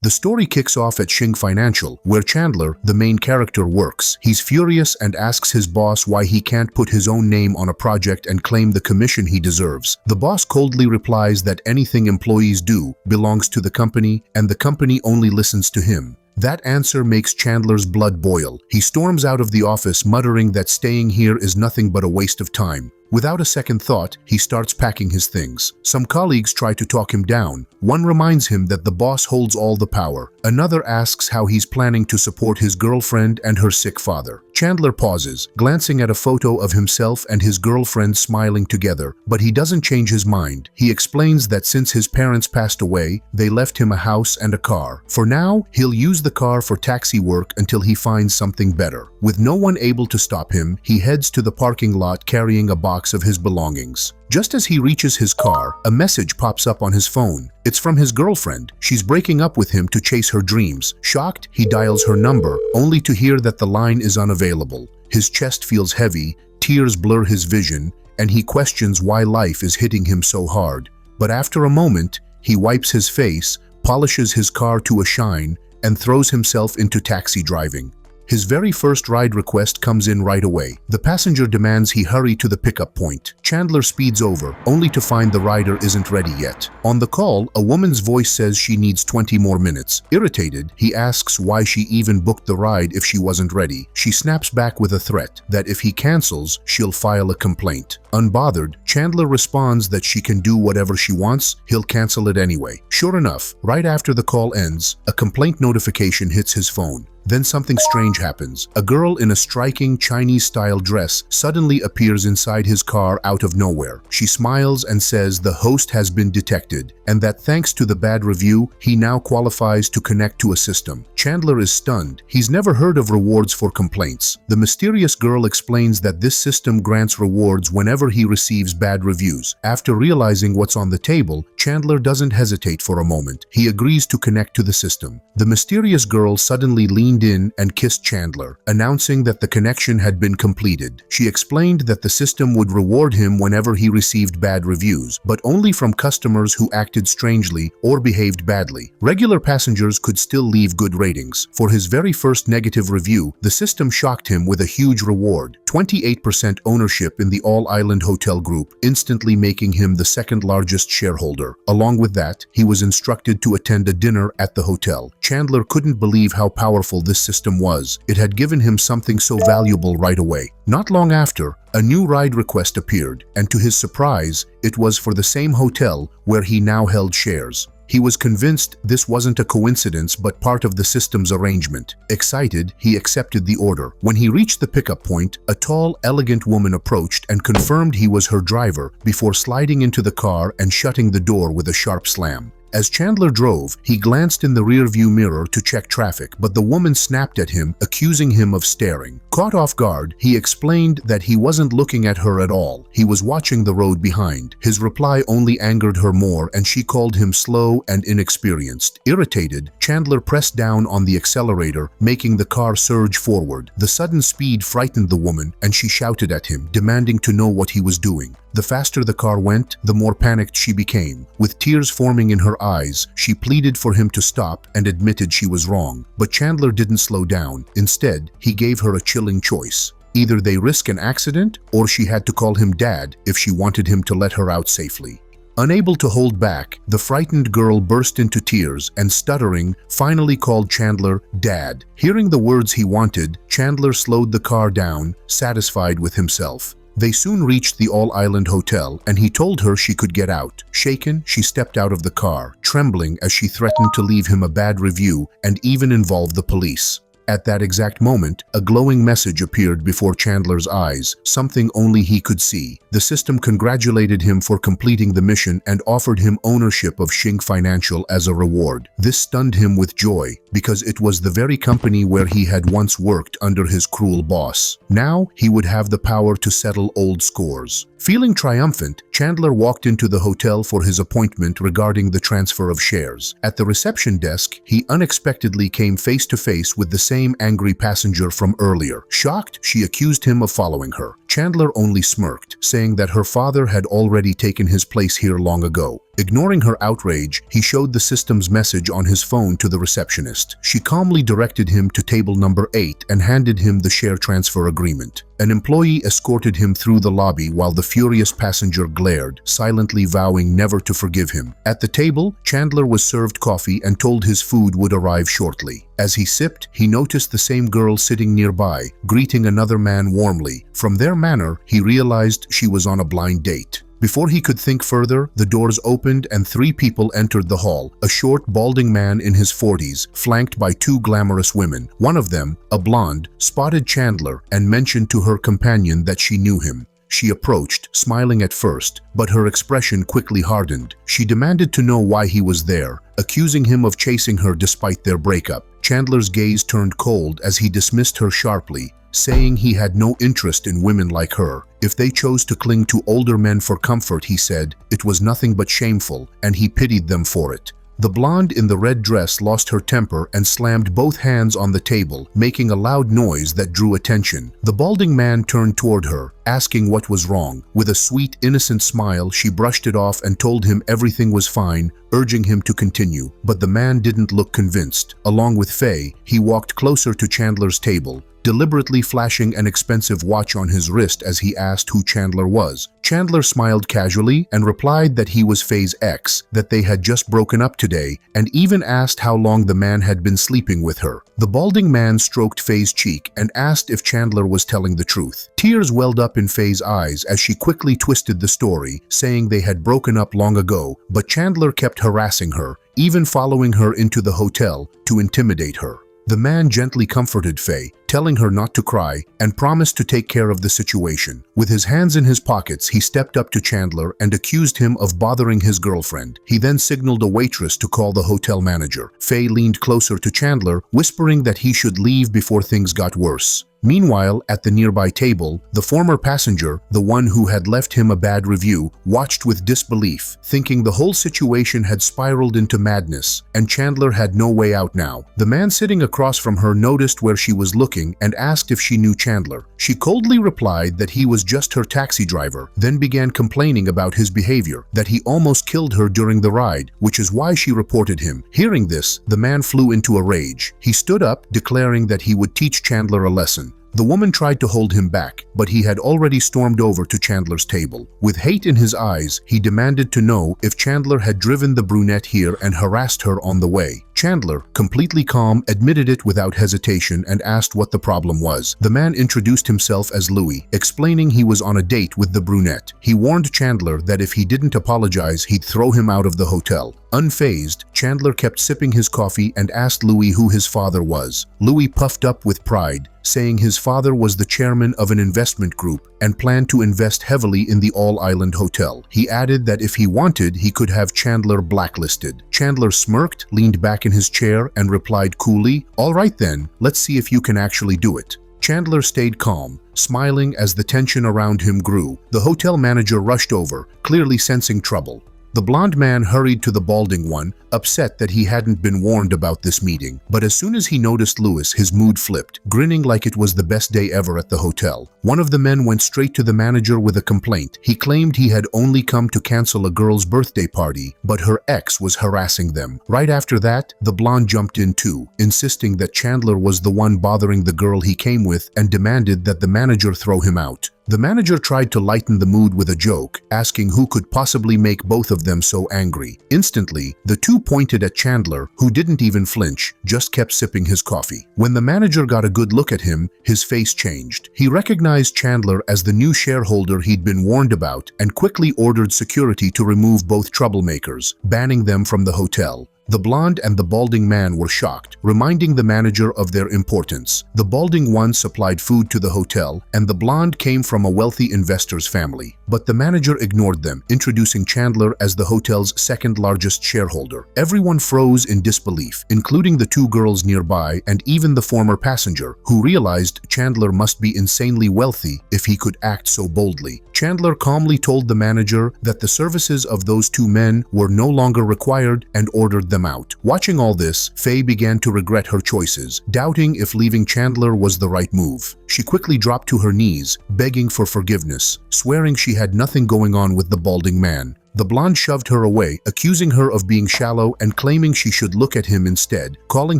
The story kicks off at Xing Financial, where Chandler, the main character, works. He's furious and asks his boss why he can't put his own name on a project and claim the commission he deserves. The boss coldly replies that anything employees do belongs to the company and the company only listens to him. That answer makes Chandler's blood boil. He storms out of the office muttering that staying here is nothing but a waste of time. Without a second thought, he starts packing his things. Some colleagues try to talk him down. One reminds him that the boss holds all the power. Another asks how he's planning to support his girlfriend and her sick father. Chandler pauses, glancing at a photo of himself and his girlfriend smiling together, but he doesn't change his mind. He explains that since his parents passed away, they left him a house and a car. For now, he'll use the car for taxi work until he finds something better. With no one able to stop him, he heads to the parking lot carrying a box of his belongings. Just as he reaches his car, a message pops up on his phone. It's from his girlfriend. She's breaking up with him to chase her dreams. Shocked, he dials her number, only to hear that the line is unavailable. His chest feels heavy, tears blur his vision, and he questions why life is hitting him so hard. But after a moment, he wipes his face, polishes his car to a shine, and throws himself into taxi driving. His very first ride request comes in right away. The passenger demands he hurry to the pickup point. Chandler speeds over, only to find the rider isn't ready yet. On the call, a woman's voice says she needs 20 more minutes. Irritated, he asks why she even booked the ride if she wasn't ready. She snaps back with a threat that if he cancels, she'll file a complaint. Unbothered, Chandler responds that she can do whatever she wants, he'll cancel it anyway. Sure enough, right after the call ends, a complaint notification hits his phone. Then something strange happens. A girl in a striking Chinese-style dress suddenly appears inside his car out of nowhere. She smiles and says the host has been detected, and that thanks to the bad review, he now qualifies to connect to a system. Chandler is stunned. He's never heard of rewards for complaints. The mysterious girl explains that this system grants rewards whenever he receives bad reviews. After realizing what's on the table, Chandler doesn't hesitate for a moment. He agrees to connect to the system. The mysterious girl suddenly leans in and kissed Chandler, announcing that the connection had been completed. She explained that the system would reward him whenever he received bad reviews, but only from customers who acted strangely or behaved badly. Regular passengers could still leave good ratings. For his very first negative review, the system shocked him with a huge reward, 28% ownership in the all-island hotel group, instantly making him the second largest shareholder. Along with that, he was instructed to attend a dinner at the hotel. Chandler couldn't believe how powerful this system was. It had given him something so valuable right away. Not long after, a new ride request appeared, and to his surprise, it was for the same hotel where he now held shares. He was convinced this wasn't a coincidence but part of the system's arrangement. Excited, he accepted the order. When he reached the pickup point, a tall, elegant woman approached and confirmed he was her driver before sliding into the car and shutting the door with a sharp slam. As Chandler drove, he glanced in the rearview mirror to check traffic, but the woman snapped at him, accusing him of staring. Caught off guard, he explained that he wasn't looking at her at all. He was watching the road behind. His reply only angered her more, and she called him slow and inexperienced. Irritated, Chandler pressed down on the accelerator, making the car surge forward. The sudden speed frightened the woman, and she shouted at him, demanding to know what he was doing. The faster the car went, the more panicked she became. With tears forming in her eyes, she pleaded for him to stop and admitted she was wrong. But Chandler didn't slow down. Instead, he gave her a chilling choice. Either they risk an accident, or she had to call him Dad if she wanted him to let her out safely. Unable to hold back, the frightened girl burst into tears and, stuttering, finally called Chandler Dad. Hearing the words he wanted, Chandler slowed the car down, satisfied with himself. They soon reached the all-island hotel, and he told her she could get out. Shaken, she stepped out of the car, trembling as she threatened to leave him a bad review and even involve the police. At that exact moment, a glowing message appeared before Chandler's eyes, something only he could see. The system congratulated him for completing the mission and offered him ownership of Xing Financial as a reward. This stunned him with joy, because it was the very company where he had once worked under his cruel boss. Now, he would have the power to settle old scores. Feeling triumphant, Chandler walked into the hotel for his appointment regarding the transfer of shares. At the reception desk, he unexpectedly came face to face with the same angry passenger from earlier. Shocked, she accused him of following her. Chandler only smirked, saying that her father had already taken his place here long ago. Ignoring her outrage, he showed the system's message on his phone to the receptionist. She calmly directed him to table number 8 and handed him the share transfer agreement. An employee escorted him through the lobby while the furious passenger glared, silently vowing never to forgive him. At the table, Chandler was served coffee and told his food would arrive shortly. As he sipped, he noticed the same girl sitting nearby, greeting another man warmly. From their manner, he realized she was on a blind date. Before he could think further, the doors opened and 3 people entered the hall. A short, balding man in his 40s, flanked by 2 glamorous women. One of them, a blonde, spotted Chandler and mentioned to her companion that she knew him. She approached, smiling at first, but her expression quickly hardened. She demanded to know why he was there, accusing him of chasing her despite their breakup. Chandler's gaze turned cold as he dismissed her sharply, saying he had no interest in women like her. If they chose to cling to older men for comfort, he said, it was nothing but shameful, and he pitied them for it. The blonde in the red dress lost her temper and slammed both hands on the table, making a loud noise that drew attention. The balding man turned toward her, asking what was wrong. With a sweet, innocent smile, she brushed it off and told him everything was fine, urging him to continue. But the man didn't look convinced. Along with Faye, he walked closer to Chandler's table, deliberately flashing an expensive watch on his wrist as he asked who Chandler was. Chandler smiled casually and replied that he was Faye's ex, that they had just broken up today, and even asked how long the man had been sleeping with her. The balding man stroked Faye's cheek and asked if Chandler was telling the truth. Tears welled up in Faye's eyes as she quickly twisted the story, saying they had broken up long ago, but Chandler kept harassing her, even following her into the hotel to intimidate her. The man gently comforted Faye, telling her not to cry, and promised to take care of the situation. With his hands in his pockets, he stepped up to Chandler and accused him of bothering his girlfriend. He then signaled a waitress to call the hotel manager. Faye leaned closer to Chandler, whispering that he should leave before things got worse. Meanwhile, at the nearby table, the former passenger, the one who had left him a bad review, watched with disbelief, thinking the whole situation had spiraled into madness, and Chandler had no way out now. The man sitting across from her noticed where she was looking and asked if she knew Chandler. She coldly replied that he was just her taxi driver, then began complaining about his behavior, that he almost killed her during the ride, which is why she reported him. Hearing this, the man flew into a rage. He stood up, declaring that he would teach Chandler a lesson. The woman tried to hold him back, but he had already stormed over to Chandler's table. With hate in his eyes, he demanded to know if Chandler had driven the brunette here and harassed her on the way. Chandler, completely calm, admitted it without hesitation and asked what the problem was. The man introduced himself as Louis, explaining he was on a date with the brunette. He warned Chandler that if he didn't apologize, he'd throw him out of the hotel. Unfazed, Chandler kept sipping his coffee and asked Louis who his father was. Louis puffed up with pride, saying his father was the chairman of an investment group and planned to invest heavily in the All-Island Hotel. He added that if he wanted, he could have Chandler blacklisted. Chandler smirked, leaned back in his chair, and replied coolly, "All right then, let's see if you can actually do it." Chandler stayed calm, smiling as the tension around him grew. The hotel manager rushed over, clearly sensing trouble. The blonde man hurried to the balding one, upset that he hadn't been warned about this meeting. But as soon as he noticed Louis, his mood flipped, grinning like it was the best day ever at the hotel. One of the men went straight to the manager with a complaint. He claimed he had only come to cancel a girl's birthday party, but her ex was harassing them. Right after that, the blonde jumped in too, insisting that Chandler was the one bothering the girl he came with and demanded that the manager throw him out. The manager tried to lighten the mood with a joke, asking who could possibly make both of them so angry. Instantly, the two pointed at Chandler, who didn't even flinch, just kept sipping his coffee. When the manager got a good look at him, his face changed. He recognized Chandler as the new shareholder he'd been warned about and quickly ordered security to remove both troublemakers, banning them from the hotel. The blonde and the balding man were shocked, reminding the manager of their importance. The balding one supplied food to the hotel, and the blonde came from a wealthy investor's family. But the manager ignored them, introducing Chandler as the hotel's second-largest shareholder. Everyone froze in disbelief, including the two girls nearby and even the former passenger, who realized Chandler must be insanely wealthy if he could act so boldly. Chandler calmly told the manager that the services of those two men were no longer required and ordered them out. Watching all this, Faye began to regret her choices, doubting if leaving Chandler was the right move. She quickly dropped to her knees, begging for forgiveness, swearing she had nothing going on with the balding man. The blonde shoved her away, accusing her of being shallow and claiming she should look at him instead, calling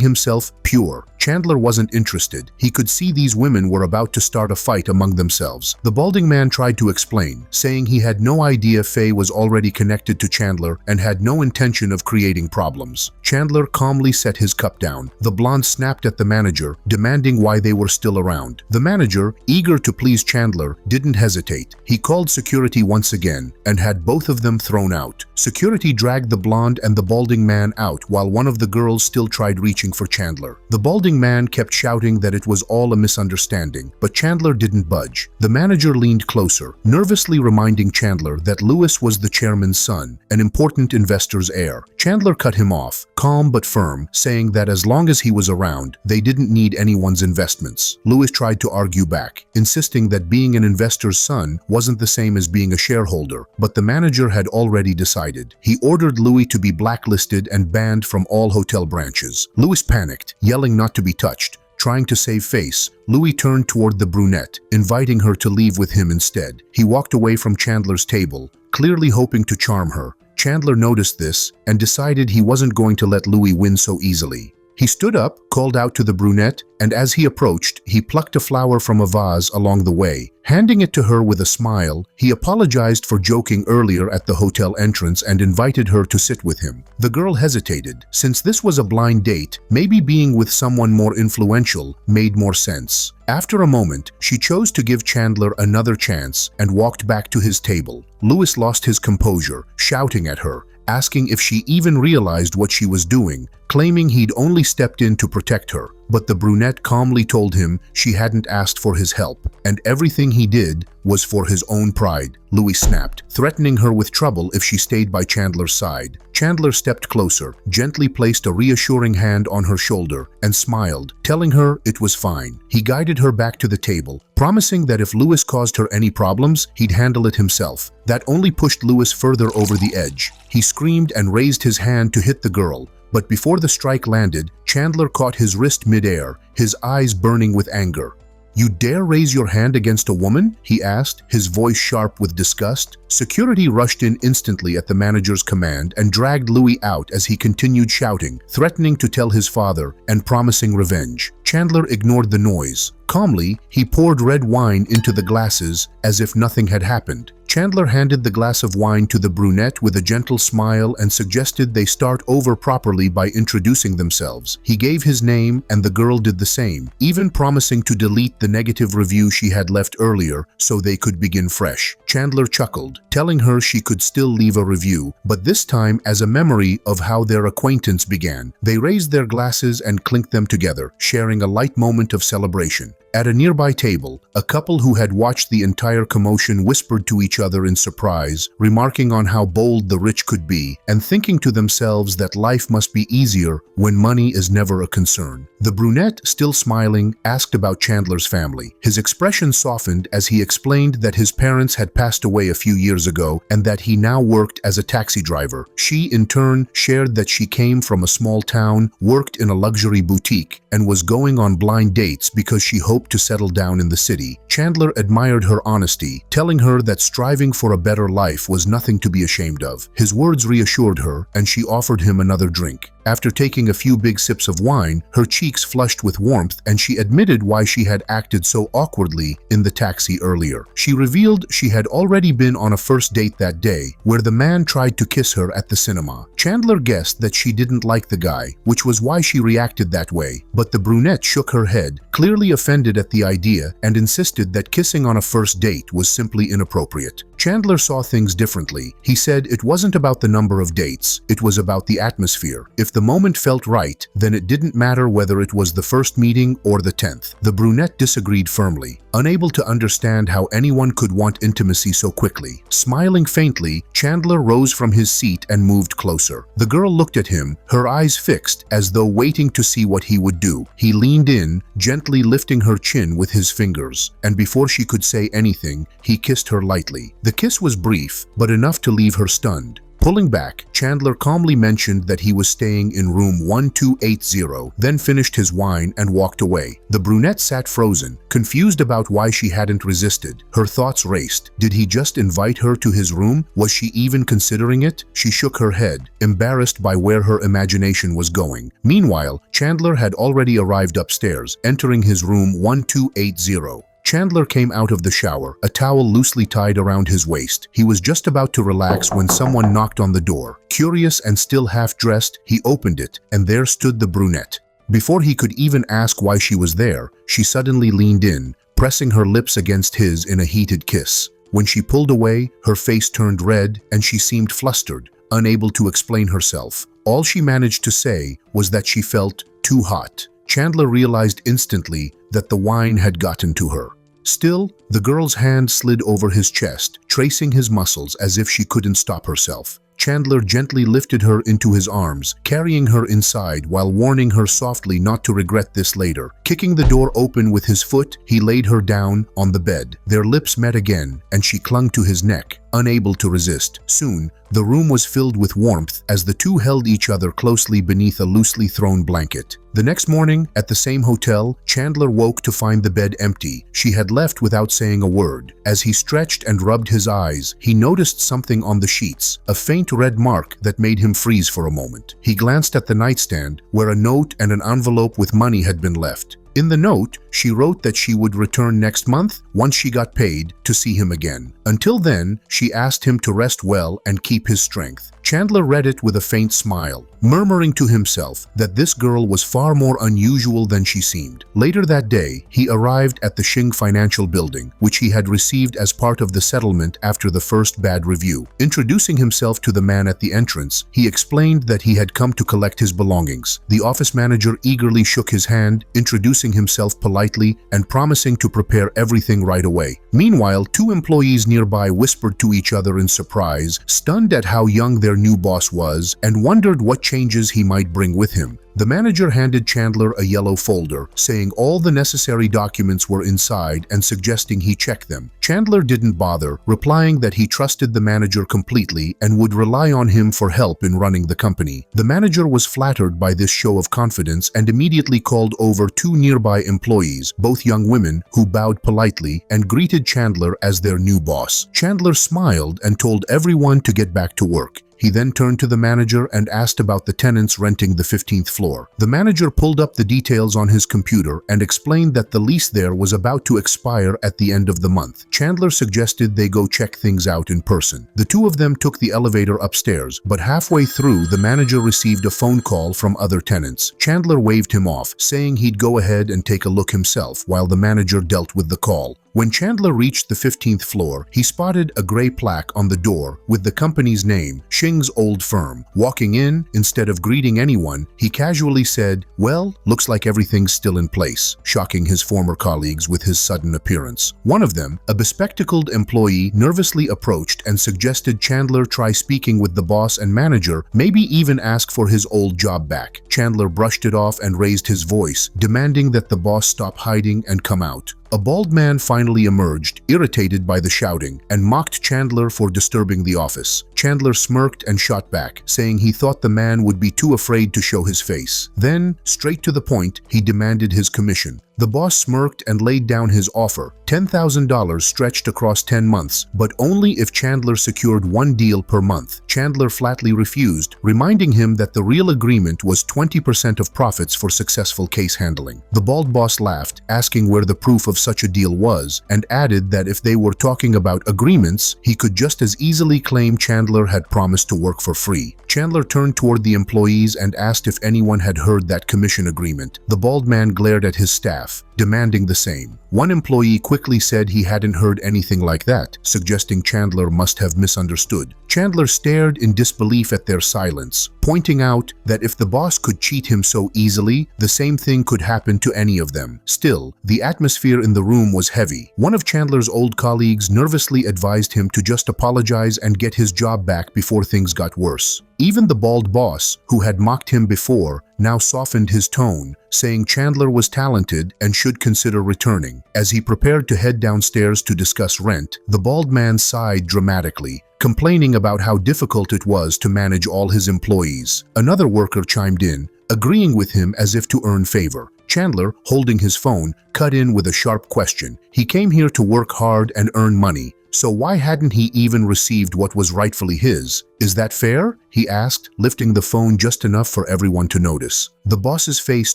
himself pure. Chandler wasn't interested. He could see these women were about to start a fight among themselves. The balding man tried to explain, saying he had no idea Faye was already connected to Chandler and had no intention of creating problems. Chandler calmly set his cup down. The blonde snapped at the manager, demanding why they were still around. The manager, eager to please Chandler, didn't hesitate. He called security once again and had both of them thrown out. Security dragged the blonde and the balding man out while one of the girls still tried reaching for Chandler. The balding man kept shouting that it was all a misunderstanding, but Chandler didn't budge. The manager leaned closer, nervously reminding Chandler that Lewis was the chairman's son, an important investor's heir. Chandler cut him off, calm but firm, saying that as long as he was around, they didn't need anyone's investments. Lewis tried to argue back, insisting that being an investor's son wasn't the same as being a shareholder, but the manager had already decided. He ordered Louis to be blacklisted and banned from all hotel branches. Lewis panicked, yelling not to be touched. Trying to save face, Louis turned toward the brunette, inviting her to leave with him instead. He walked away from Chandler's table, clearly hoping to charm her. Chandler noticed this and decided he wasn't going to let Louis win so easily. He stood up, called out to the brunette, and as he approached, he plucked a flower from a vase along the way. Handing it to her with a smile, he apologized for joking earlier at the hotel entrance and invited her to sit with him. The girl hesitated. Since this was a blind date, maybe being with someone more influential made more sense. After a moment, she chose to give Chandler another chance and walked back to his table. Lewis lost his composure, shouting at her, asking if she even realized what she was doing, claiming he'd only stepped in to protect her. But the brunette calmly told him she hadn't asked for his help, and everything he did was for his own pride. Louis snapped, threatening her with trouble if she stayed by Chandler's side. Chandler stepped closer, gently placed a reassuring hand on her shoulder, and smiled, telling her it was fine. He guided her back to the table, promising that if Louis caused her any problems, he'd handle it himself. That only pushed Louis further over the edge. He screamed and raised his hand to hit the girl, but before the strike landed, Chandler caught his wrist midair, his eyes burning with anger. "You dare raise your hand against a woman?" he asked, his voice sharp with disgust. Security rushed in instantly at the manager's command and dragged Louis out as he continued shouting, threatening to tell his father and promising revenge. Chandler ignored the noise. Calmly, he poured red wine into the glasses as if nothing had happened. Chandler handed the glass of wine to the brunette with a gentle smile and suggested they start over properly by introducing themselves. He gave his name and the girl did the same, even promising to delete the negative review she had left earlier so they could begin fresh. Chandler chuckled, telling her she could still leave a review, but this time as a memory of how their acquaintance began. They raised their glasses and clinked them together, sharing a light moment of celebration. At a nearby table, a couple who had watched the entire commotion whispered to each other in surprise, remarking on how bold the rich could be, and thinking to themselves that life must be easier when money is never a concern. The brunette, still smiling, asked about Chandler's family. His expression softened as he explained that his parents had passed away a few years ago and that he now worked as a taxi driver. She, in turn, shared that she came from a small town, worked in a luxury boutique, and was going on blind dates because she hoped to settle down in the city. Chandler admired her honesty, telling her that striving for a better life was nothing to be ashamed of. His words reassured her, and she offered him another drink. After taking a few big sips of wine, her cheeks flushed with warmth and she admitted why she had acted so awkwardly in the taxi earlier. She revealed she had already been on a first date that day, where the man tried to kiss her at the cinema. Chandler guessed that she didn't like the guy, which was why she reacted that way, but the brunette shook her head, clearly offended at the idea, and insisted that kissing on a first date was simply inappropriate. Chandler saw things differently. He said it wasn't about the number of dates, it was about the atmosphere. If the moment felt right, then it didn't matter whether it was the first meeting or the 10th. The brunette disagreed firmly, unable to understand how anyone could want intimacy so quickly. Smiling faintly, Chandler rose from his seat and moved closer. The girl looked at him, her eyes fixed as though waiting to see what he would do. He leaned in, gently lifting her chin with his fingers, and before she could say anything, he kissed her lightly. The kiss was brief, but enough to leave her stunned. Pulling back, Chandler calmly mentioned that he was staying in room 1280, then finished his wine and walked away. The brunette sat frozen, confused about why she hadn't resisted. Her thoughts raced. Did he just invite her to his room? Was she even considering it? She shook her head, embarrassed by where her imagination was going. Meanwhile, Chandler had already arrived upstairs, entering his room 1280. Chandler came out of the shower, a towel loosely tied around his waist. He was just about to relax when someone knocked on the door. Curious and still half-dressed, he opened it, and there stood the brunette. Before he could even ask why she was there, she suddenly leaned in, pressing her lips against his in a heated kiss. When she pulled away, her face turned red and she seemed flustered, unable to explain herself. All she managed to say was that she felt too hot. Chandler realized instantly that the wine had gotten to her. Still, the girl's hand slid over his chest, tracing his muscles as if she couldn't stop herself. Chandler gently lifted her into his arms, carrying her inside while warning her softly not to regret this later. Kicking the door open with his foot, he laid her down on the bed. Their lips met again, and she clung to his neck, unable to resist. Soon, the room was filled with warmth as the two held each other closely beneath a loosely thrown blanket. The next morning, at the same hotel, Chandler woke to find the bed empty. She had left without saying a word. As he stretched and rubbed his eyes, he noticed something on the sheets, a faint red mark that made him freeze for a moment. He glanced at the nightstand, where a note and an envelope with money had been left. In the note, she wrote that she would return next month, once she got paid, to see him again. Until then, she asked him to rest well and keep his strength. Chandler read it with a faint smile, murmuring to himself that this girl was far more unusual than she seemed. Later that day, he arrived at the Xing Financial Building, which he had received as part of the settlement after the first bad review. Introducing himself to the man at the entrance, he explained that he had come to collect his belongings. The office manager eagerly shook his hand, introducing himself politely and promising to prepare everything right away. Meanwhile, two employees nearby whispered to each other in surprise, stunned at how young their new boss was, and wondered what changes he might bring with him. The manager handed Chandler a yellow folder, saying all the necessary documents were inside and suggesting he check them. Chandler didn't bother, replying that he trusted the manager completely and would rely on him for help in running the company. The manager was flattered by this show of confidence and immediately called over two nearby employees, both young women, who bowed politely and greeted Chandler as their new boss. Chandler smiled and told everyone to get back to work. He then turned to the manager and asked about the tenants renting the 15th floor. The manager pulled up the details on his computer and explained that the lease there was about to expire at the end of the month. Chandler suggested they go check things out in person. The two of them took the elevator upstairs, but halfway through, the manager received a phone call from other tenants. Chandler waved him off, saying he'd go ahead and take a look himself while the manager dealt with the call. When Chandler reached the 15th floor, he spotted a gray plaque on the door with the company's name, Xing's old firm. Walking in, instead of greeting anyone, he casually said, "Well, looks like everything's still in place," shocking his former colleagues with his sudden appearance. One of them, a bespectacled employee, nervously approached and suggested Chandler try speaking with the boss and manager, maybe even ask for his old job back. Chandler brushed it off and raised his voice, demanding that the boss stop hiding and come out. A bald man finally emerged, irritated by the shouting, and mocked Chandler for disturbing the office. Chandler smirked and shot back, saying he thought the man would be too afraid to show his face. Then, straight to the point, he demanded his commission. The boss smirked and laid down his offer, $10,000 stretched across 10 months, but only if Chandler secured one deal per month. Chandler flatly refused, reminding him that the real agreement was 20% of profits for successful case handling. The bald boss laughed, asking where the proof of such a deal was, and added that if they were talking about agreements, he could just as easily claim Chandler had promised to work for free. Chandler turned toward the employees and asked if anyone had heard that commission agreement. The bald man glared at his staff, demanding the same. One employee quickly said he hadn't heard anything like that, suggesting Chandler must have misunderstood. Chandler stared in disbelief at their silence, pointing out that if the boss could cheat him so easily, the same thing could happen to any of them. Still, the atmosphere in the room was heavy. One of Chandler's old colleagues nervously advised him to just apologize and get his job back before things got worse. Even the bald boss, who had mocked him before, now softened his tone, saying Chandler was talented and should consider returning. As he prepared to head downstairs to discuss rent, the bald man sighed dramatically, complaining about how difficult it was to manage all his employees. Another worker chimed in, agreeing with him as if to earn favor. Chandler, holding his phone, cut in with a sharp question. He came here to work hard and earn money, so why hadn't he even received what was rightfully his? Is that fair? He asked, lifting the phone just enough for everyone to notice. The boss's face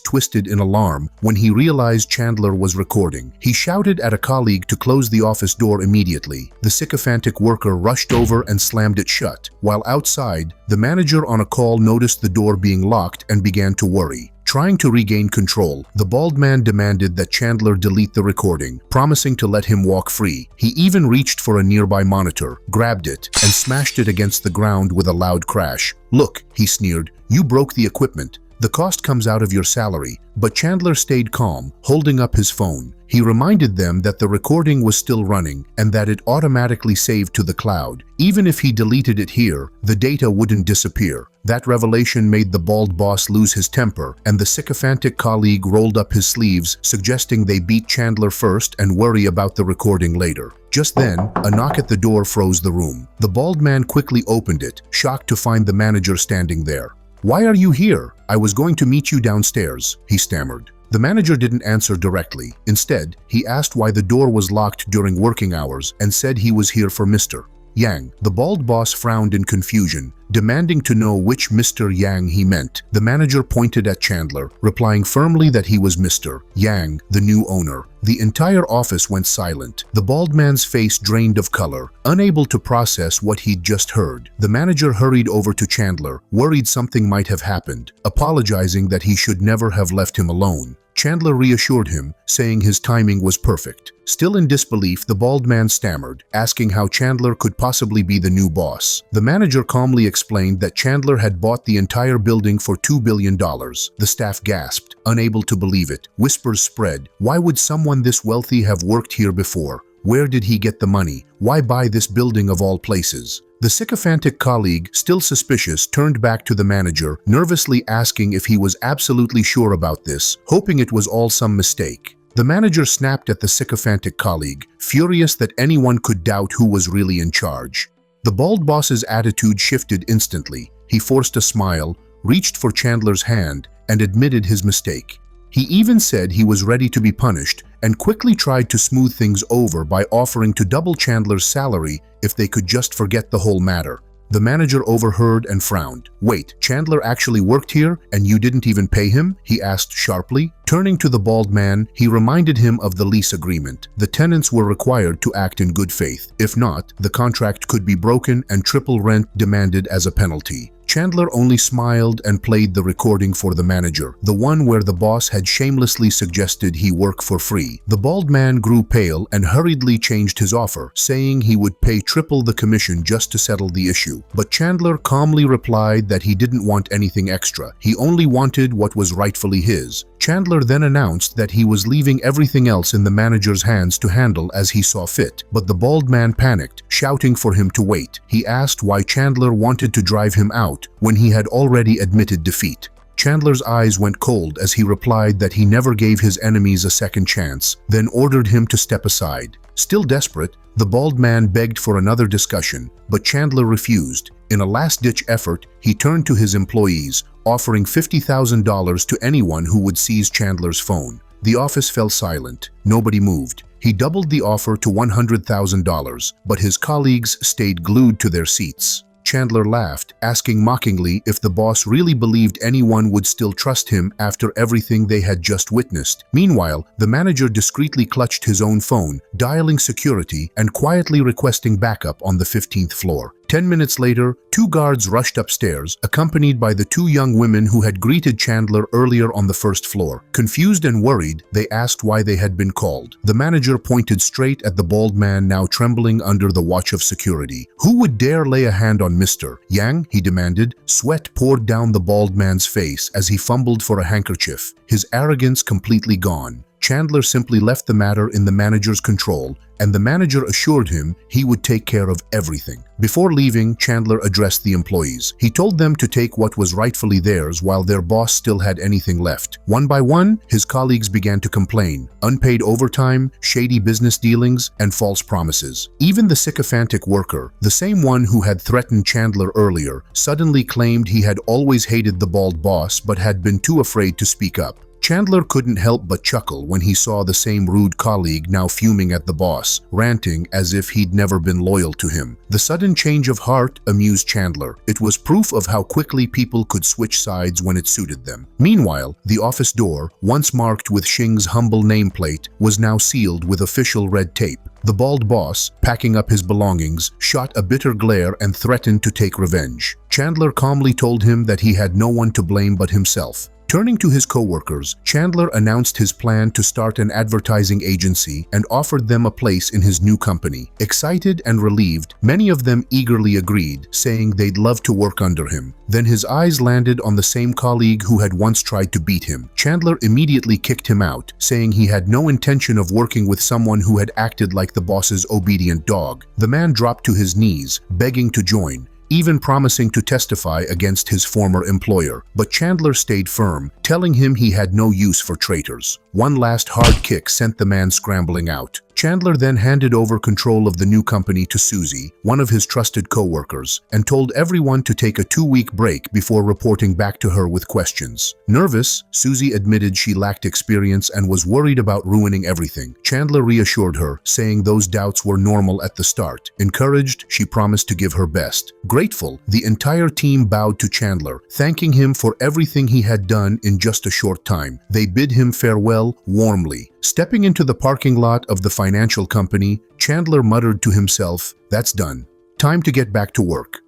twisted in alarm when he realized Chandler was recording. He shouted at a colleague to close the office door immediately. The sycophantic worker rushed over and slammed it shut. While outside, the manager on a call noticed the door being locked and began to worry. Trying to regain control, the bald man demanded that Chandler delete the recording, promising to let him walk free. He even reached for a nearby monitor, grabbed it, and smashed it against the ground with a loud crash. "Look," he sneered, "you broke the equipment. The cost comes out of your salary." But Chandler stayed calm, holding up his phone. He reminded them that the recording was still running and that it automatically saved to the cloud. Even if he deleted it here, the data wouldn't disappear. That revelation made the bald boss lose his temper, and the sycophantic colleague rolled up his sleeves, suggesting they beat Chandler first and worry about the recording later. Just then, a knock at the door froze the room. The bald man quickly opened it, shocked to find the manager standing there. "Why are you here? I was going to meet you downstairs," he stammered. The manager didn't answer directly. Instead, he asked why the door was locked during working hours and said he was here for Mr. Yang. The bald boss frowned in confusion, demanding to know which Mr. Yang he meant. The manager pointed at Chandler, replying firmly that he was Mr. Yang, the new owner. The entire office went silent. The bald man's face drained of color, unable to process what he'd just heard. The manager hurried over to Chandler, worried something might have happened, apologizing that he should never have left him alone. Chandler reassured him, saying his timing was perfect. Still in disbelief, the bald man stammered, asking how Chandler could possibly be the new boss. The manager calmly explained that Chandler had bought the entire building for $2 billion. The staff gasped, unable to believe it. Whispers spread. Why would someone this wealthy have worked here before? Where did he get the money? Why buy this building of all places? The sycophantic colleague, still suspicious, turned back to the manager, nervously asking if he was absolutely sure about this, hoping it was all some mistake. The manager snapped at the sycophantic colleague, furious that anyone could doubt who was really in charge. The bald boss's attitude shifted instantly. He forced a smile, reached for Chandler's hand, and admitted his mistake. He even said he was ready to be punished and quickly tried to smooth things over by offering to double Chandler's salary if they could just forget the whole matter. The manager overheard and frowned. "Wait, Chandler actually worked here and you didn't even pay him?" he asked sharply. Turning to the bald man, he reminded him of the lease agreement. The tenants were required to act in good faith. If not, the contract could be broken and triple rent demanded as a penalty. Chandler only smiled and played the recording for the manager, the one where the boss had shamelessly suggested he work for free. The bald man grew pale and hurriedly changed his offer, saying he would pay triple the commission just to settle the issue. But Chandler calmly replied that he didn't want anything extra. He only wanted what was rightfully his. Chandler then announced that he was leaving everything else in the manager's hands to handle as he saw fit, but the bald man panicked, shouting for him to wait. He asked why Chandler wanted to drive him out when he had already admitted defeat. Chandler's eyes went cold as he replied that he never gave his enemies a second chance, then ordered him to step aside. Still desperate, the bald man begged for another discussion, but Chandler refused. In a last-ditch effort, he turned to his employees, offering $50,000 to anyone who would seize Chandler's phone. The office fell silent. Nobody moved. He doubled the offer to $100,000, but his colleagues stayed glued to their seats. Chandler laughed, asking mockingly if the boss really believed anyone would still trust him after everything they had just witnessed. Meanwhile, the manager discreetly clutched his own phone, dialing security and quietly requesting backup on the 15th floor. 10 minutes later, 2 guards rushed upstairs, accompanied by the 2 young women who had greeted Chandler earlier on the first floor. Confused and worried, they asked why they had been called. The manager pointed straight at the bald man now trembling under the watch of security. "Who would dare lay a hand on Mr. Yang?" he demanded. Sweat poured down the bald man's face as he fumbled for a handkerchief, his arrogance completely gone. Chandler simply left the matter in the manager's control and the manager assured him he would take care of everything. Before leaving, Chandler addressed the employees. He told them to take what was rightfully theirs while their boss still had anything left. One by one, his colleagues began to complain. Unpaid overtime, shady business dealings, and false promises. Even the sycophantic worker, the same one who had threatened Chandler earlier, suddenly claimed he had always hated the bald boss but had been too afraid to speak up. Chandler couldn't help but chuckle when he saw the same rude colleague now fuming at the boss, ranting as if he'd never been loyal to him. The sudden change of heart amused Chandler. It was proof of how quickly people could switch sides when it suited them. Meanwhile, the office door, once marked with Xing's humble nameplate, was now sealed with official red tape. The bald boss, packing up his belongings, shot a bitter glare and threatened to take revenge. Chandler calmly told him that he had no one to blame but himself. Turning to his co-workers, Chandler announced his plan to start an advertising agency and offered them a place in his new company. Excited and relieved, many of them eagerly agreed, saying they'd love to work under him. Then his eyes landed on the same colleague who had once tried to beat him. Chandler immediately kicked him out, saying he had no intention of working with someone who had acted like the boss's obedient dog. The man dropped to his knees, begging to join, even promising to testify against his former employer. But Chandler stayed firm, telling him he had no use for traitors. One last hard kick sent the man scrambling out. Chandler then handed over control of the new company to Susie, one of his trusted co-workers, and told everyone to take a 2-week break before reporting back to her with questions. Nervous, Susie admitted she lacked experience and was worried about ruining everything. Chandler reassured her, saying those doubts were normal at the start. Encouraged, she promised to give her best. Grateful, the entire team bowed to Chandler, thanking him for everything he had done in just a short time. They bid him farewell warmly. Stepping into the parking lot of the financial company, Chandler muttered to himself, "That's done. Time to get back to work."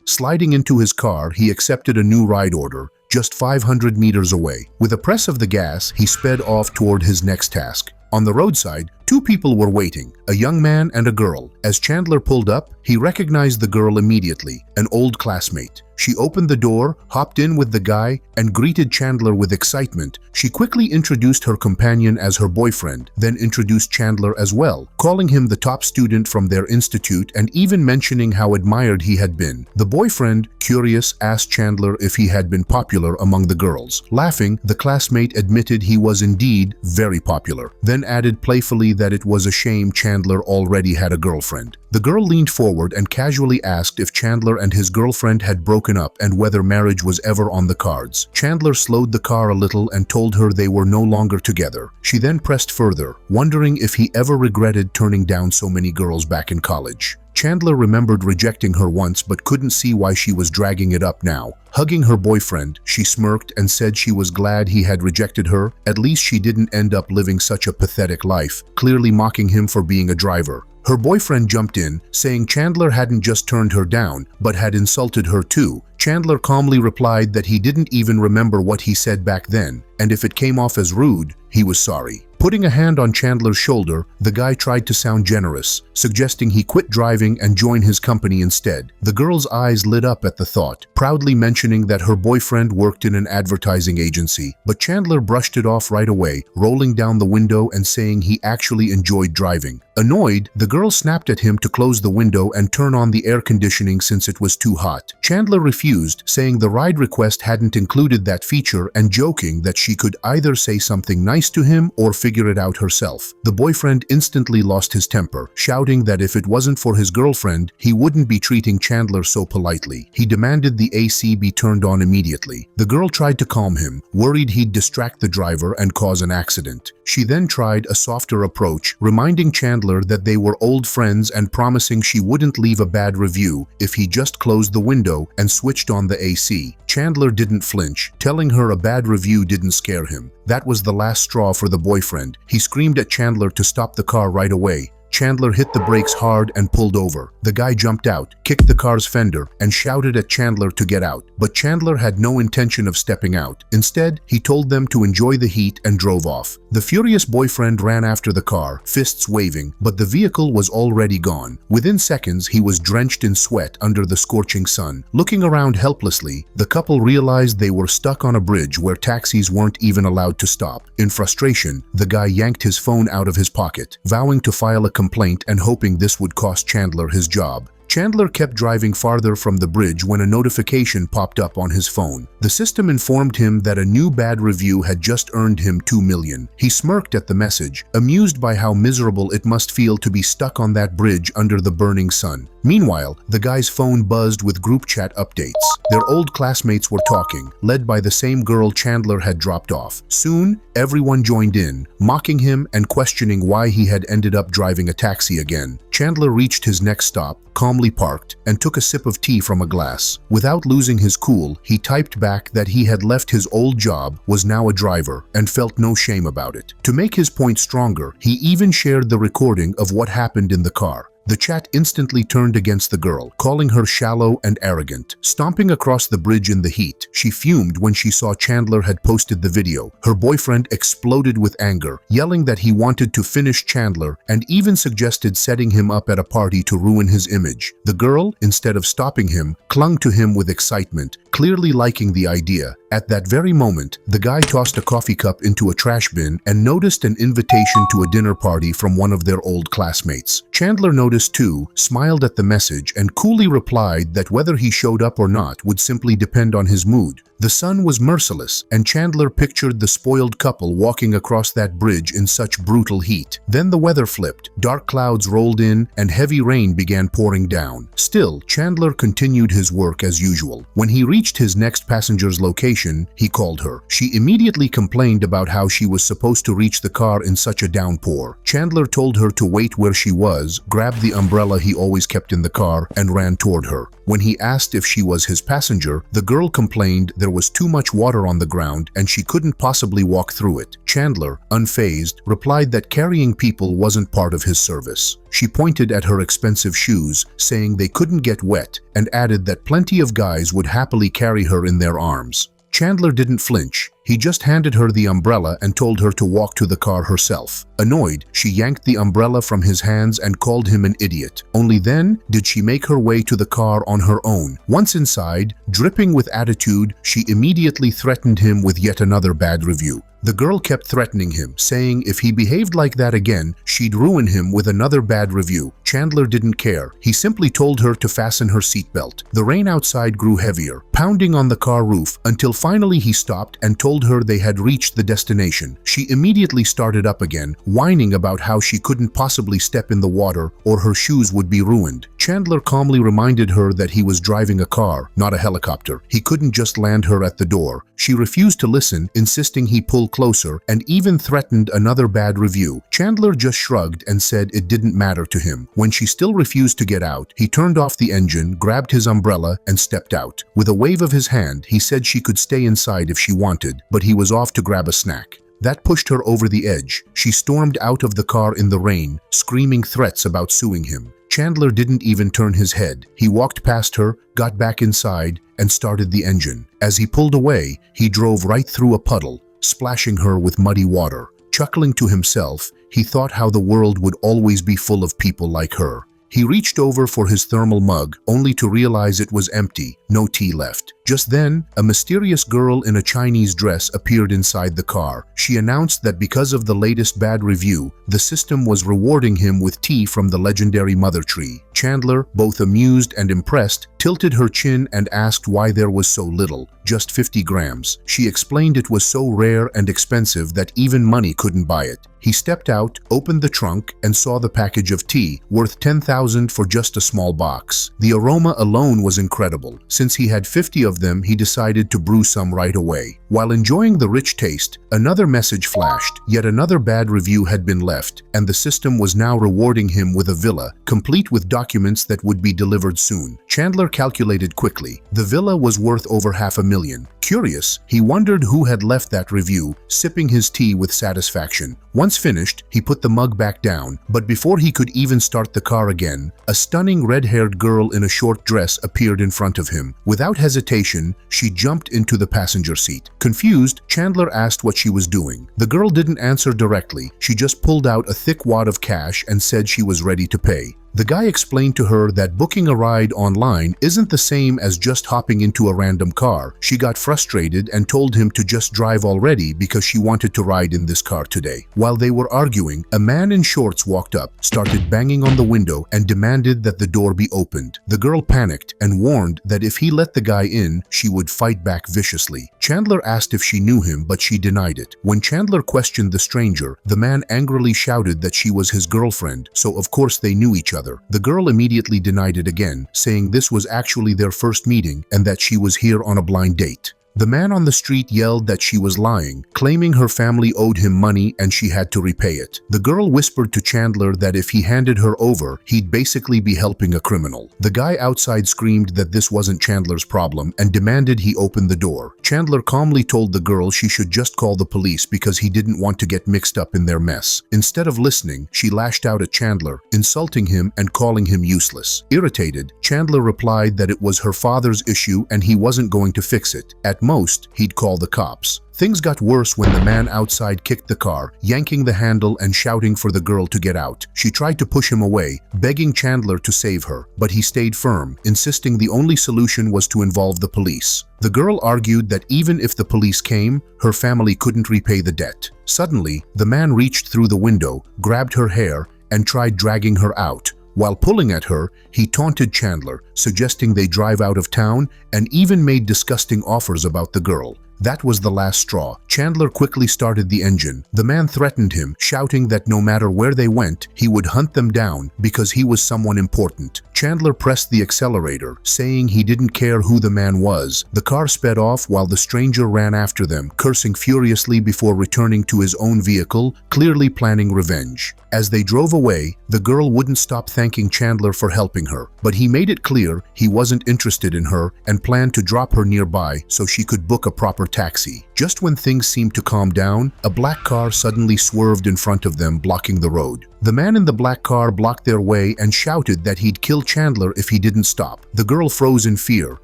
Sliding into his car, he accepted a new ride order, just 500 meters away. With a press of the gas, he sped off toward his next task. On the roadside, 2 people were waiting, a young man and a girl. As Chandler pulled up, he recognized the girl immediately, an old classmate. She opened the door, hopped in with the guy, and greeted Chandler with excitement. She quickly introduced her companion as her boyfriend, then introduced Chandler as well, calling him the top student from their institute and even mentioning how admired he had been. The boyfriend, curious, asked Chandler if he had been popular among the girls. Laughing, the classmate admitted he was indeed very popular, then added playfully that it was a shame Chandler already had a girlfriend. The girl leaned forward and casually asked if Chandler and his girlfriend had broken up and whether marriage was ever on the cards. Chandler slowed the car a little and told her they were no longer together. She then pressed further, wondering if he ever regretted turning down so many girls back in college. Chandler remembered rejecting her once but couldn't see why she was dragging it up now. Hugging her boyfriend, she smirked and said she was glad he had rejected her. At least she didn't end up living such a pathetic life, clearly mocking him for being a driver. Her boyfriend jumped in, saying Chandler hadn't just turned her down, but had insulted her too. Chandler calmly replied that he didn't even remember what he said back then, and if it came off as rude, he was sorry. Putting a hand on Chandler's shoulder, the guy tried to sound generous, suggesting he quit driving and join his company instead. The girl's eyes lit up at the thought, proudly mentioning that her boyfriend worked in an advertising agency, but Chandler brushed it off right away, rolling down the window and saying he actually enjoyed driving. Annoyed, the girl snapped at him to close the window and turn on the air conditioning since it was too hot. Chandler refused, saying the ride request hadn't included that feature and joking that she could either say something nice to him or figure it out herself. The boyfriend instantly lost his temper, shouting that if it wasn't for his girlfriend, he wouldn't be treating Chandler so politely. He demanded the AC be turned on immediately. The girl tried to calm him, worried he'd distract the driver and cause an accident. She then tried a softer approach, reminding Chandler that they were old friends and promising she wouldn't leave a bad review if he just closed the window and switched on the AC. Chandler didn't flinch, telling her a bad review didn't scare him. That was the last straw for the boyfriend. He screamed at Chandler to stop the car right away. Chandler hit the brakes hard and pulled over. The guy jumped out, kicked the car's fender, and shouted at Chandler to get out. But Chandler had no intention of stepping out. Instead, he told them to enjoy the heat and drove off. The furious boyfriend ran after the car, fists waving, but the vehicle was already gone. Within seconds, he was drenched in sweat under the scorching sun. Looking around helplessly, the couple realized they were stuck on a bridge where taxis weren't even allowed to stop. In frustration, the guy yanked his phone out of his pocket, vowing to file a complaint and hoping this would cost Chandler his job. Chandler kept driving farther from the bridge when a notification popped up on his phone. The system informed him that a new bad review had just earned him $2 million. He smirked at the message, amused by how miserable it must feel to be stuck on that bridge under the burning sun. Meanwhile, the guy's phone buzzed with group chat updates. Their old classmates were talking, led by the same girl Chandler had dropped off. Soon, everyone joined in, mocking him and questioning why he had ended up driving a taxi again. Chandler reached his next stop, calmly parked, and took a sip of tea from a glass. Without losing his cool, he typed back that he had left his old job, was now a driver, and felt no shame about it. To make his point stronger, he even shared the recording of what happened in the car. The chat instantly turned against the girl, calling her shallow and arrogant. Stomping across the bridge in the heat, she fumed when she saw Chandler had posted the video. Her boyfriend exploded with anger, yelling that he wanted to finish Chandler and even suggested setting him up at a party to ruin his image. The girl, instead of stopping him, clung to him with excitement, clearly liking the idea. At that very moment, the guy tossed a coffee cup into a trash bin and noticed an invitation to a dinner party from one of their old classmates. Chandler noticed too, smiled at the message, and coolly replied that whether he showed up or not would simply depend on his mood. The sun was merciless, and Chandler pictured the spoiled couple walking across that bridge in such brutal heat. Then the weather flipped, dark clouds rolled in, and heavy rain began pouring down. Still, Chandler continued his work as usual. When he reached his next passenger's location, he called her. She immediately complained about how she was supposed to reach the car in such a downpour. Chandler told her to wait where she was, grabbed the umbrella he always kept in the car, and ran toward her. When he asked if she was his passenger, the girl complained there was too much water on the ground and she couldn't possibly walk through it. Chandler, unfazed, replied that carrying people wasn't part of his service. She pointed at her expensive shoes, saying they couldn't get wet, and added that plenty of guys would happily carry her in their arms. Chandler didn't flinch. He just handed her the umbrella and told her to walk to the car herself. Annoyed, she yanked the umbrella from his hands and called him an idiot. Only then did she make her way to the car on her own. Once inside, dripping with attitude, she immediately threatened him with yet another bad review. The girl kept threatening him, saying if he behaved like that again, she'd ruin him with another bad review. Chandler didn't care. He simply told her to fasten her seatbelt. The rain outside grew heavier, pounding on the car roof, until finally he stopped and told her they had reached the destination. She immediately started up again, whining about how she couldn't possibly step in the water or her shoes would be ruined. Chandler calmly reminded her that he was driving a car, not a helicopter. He couldn't just land her at the door. She refused to listen, insisting he pull closer, and even threatened another bad review. Chandler just shrugged and said it didn't matter to him. When she still refused to get out, he turned off the engine, grabbed his umbrella, and stepped out. With a wave of his hand, he said she could stay inside if she wanted, but he was off to grab a snack. That pushed her over the edge. She stormed out of the car in the rain, screaming threats about suing him. Chandler didn't even turn his head. He walked past her, got back inside, and started the engine. As he pulled away, he drove right through a puddle, splashing her with muddy water. Chuckling to himself, he thought how the world would always be full of people like her. He reached over for his thermal mug, only to realize it was empty, no tea left. Just then, a mysterious girl in a Chinese dress appeared inside the car. She announced that because of the latest bad review, the system was rewarding him with tea from the legendary mother tree. Chandler, both amused and impressed, tilted her chin and asked why there was so little, just 50 grams. She explained it was so rare and expensive that even money couldn't buy it. He stepped out, opened the trunk, and saw the package of tea, worth $10,000 for just a small box. The aroma alone was incredible. Since he had 50 of them, he decided to brew some right away. While enjoying the rich taste, another message flashed. Yet another bad review had been left, and the system was now rewarding him with a villa, complete with documents that would be delivered soon. Chandler calculated quickly. The villa was worth over $500,000. Curious, he wondered who had left that review, sipping his tea with satisfaction. Once finished, he put the mug back down, but before he could even start the car again, a stunning red-haired girl in a short dress appeared in front of him. Without hesitation, she jumped into the passenger seat. Confused, Chandler asked what she was doing. The girl didn't answer directly. She just pulled out a thick wad of cash and said she was ready to pay. The guy explained to her that booking a ride online isn't the same as just hopping into a random car. She got frustrated and told him to just drive already because she wanted to ride in this car today. While they were arguing, a man in shorts walked up, started banging on the window, and demanded that the door be opened. The girl panicked and warned that if he let the guy in, she would fight back viciously. Chandler asked if she knew him, but she denied it. When Chandler questioned the stranger, the man angrily shouted that she was his girlfriend, so of course they knew each other. The girl immediately denied it again, saying this was actually their first meeting and that she was here on a blind date. The man on the street yelled that she was lying, claiming her family owed him money and she had to repay it. The girl whispered to Chandler that if he handed her over, he'd basically be helping a criminal. The guy outside screamed that this wasn't Chandler's problem and demanded he open the door. Chandler calmly told the girl she should just call the police because he didn't want to get mixed up in their mess. Instead of listening, she lashed out at Chandler, insulting him and calling him useless. Irritated, Chandler replied that it was her father's issue and he wasn't going to fix it. At most, he'd call the cops. Things got worse when the man outside kicked the car, yanking the handle and shouting for the girl to get out. She tried to push him away, begging Chandler to save her, but he stayed firm, insisting the only solution was to involve the police. The girl argued that even if the police came, her family couldn't repay the debt. Suddenly, the man reached through the window, grabbed her hair, and tried dragging her out. While pulling at her, he taunted Chandler, suggesting they drive out of town, and even made disgusting offers about the girl. That was the last straw. Chandler quickly started the engine. The man threatened him, shouting that no matter where they went, he would hunt them down because he was someone important. Chandler pressed the accelerator, saying he didn't care who the man was. The car sped off while the stranger ran after them, cursing furiously before returning to his own vehicle, clearly planning revenge. As they drove away, the girl wouldn't stop thanking Chandler for helping her, but he made it clear he wasn't interested in her and planned to drop her nearby so she could book a proper taxi. Just when things seemed to calm down, a black car suddenly swerved in front of them, blocking the road. The man in the black car blocked their way and shouted that he'd kill Chandler if he didn't stop. The girl froze in fear,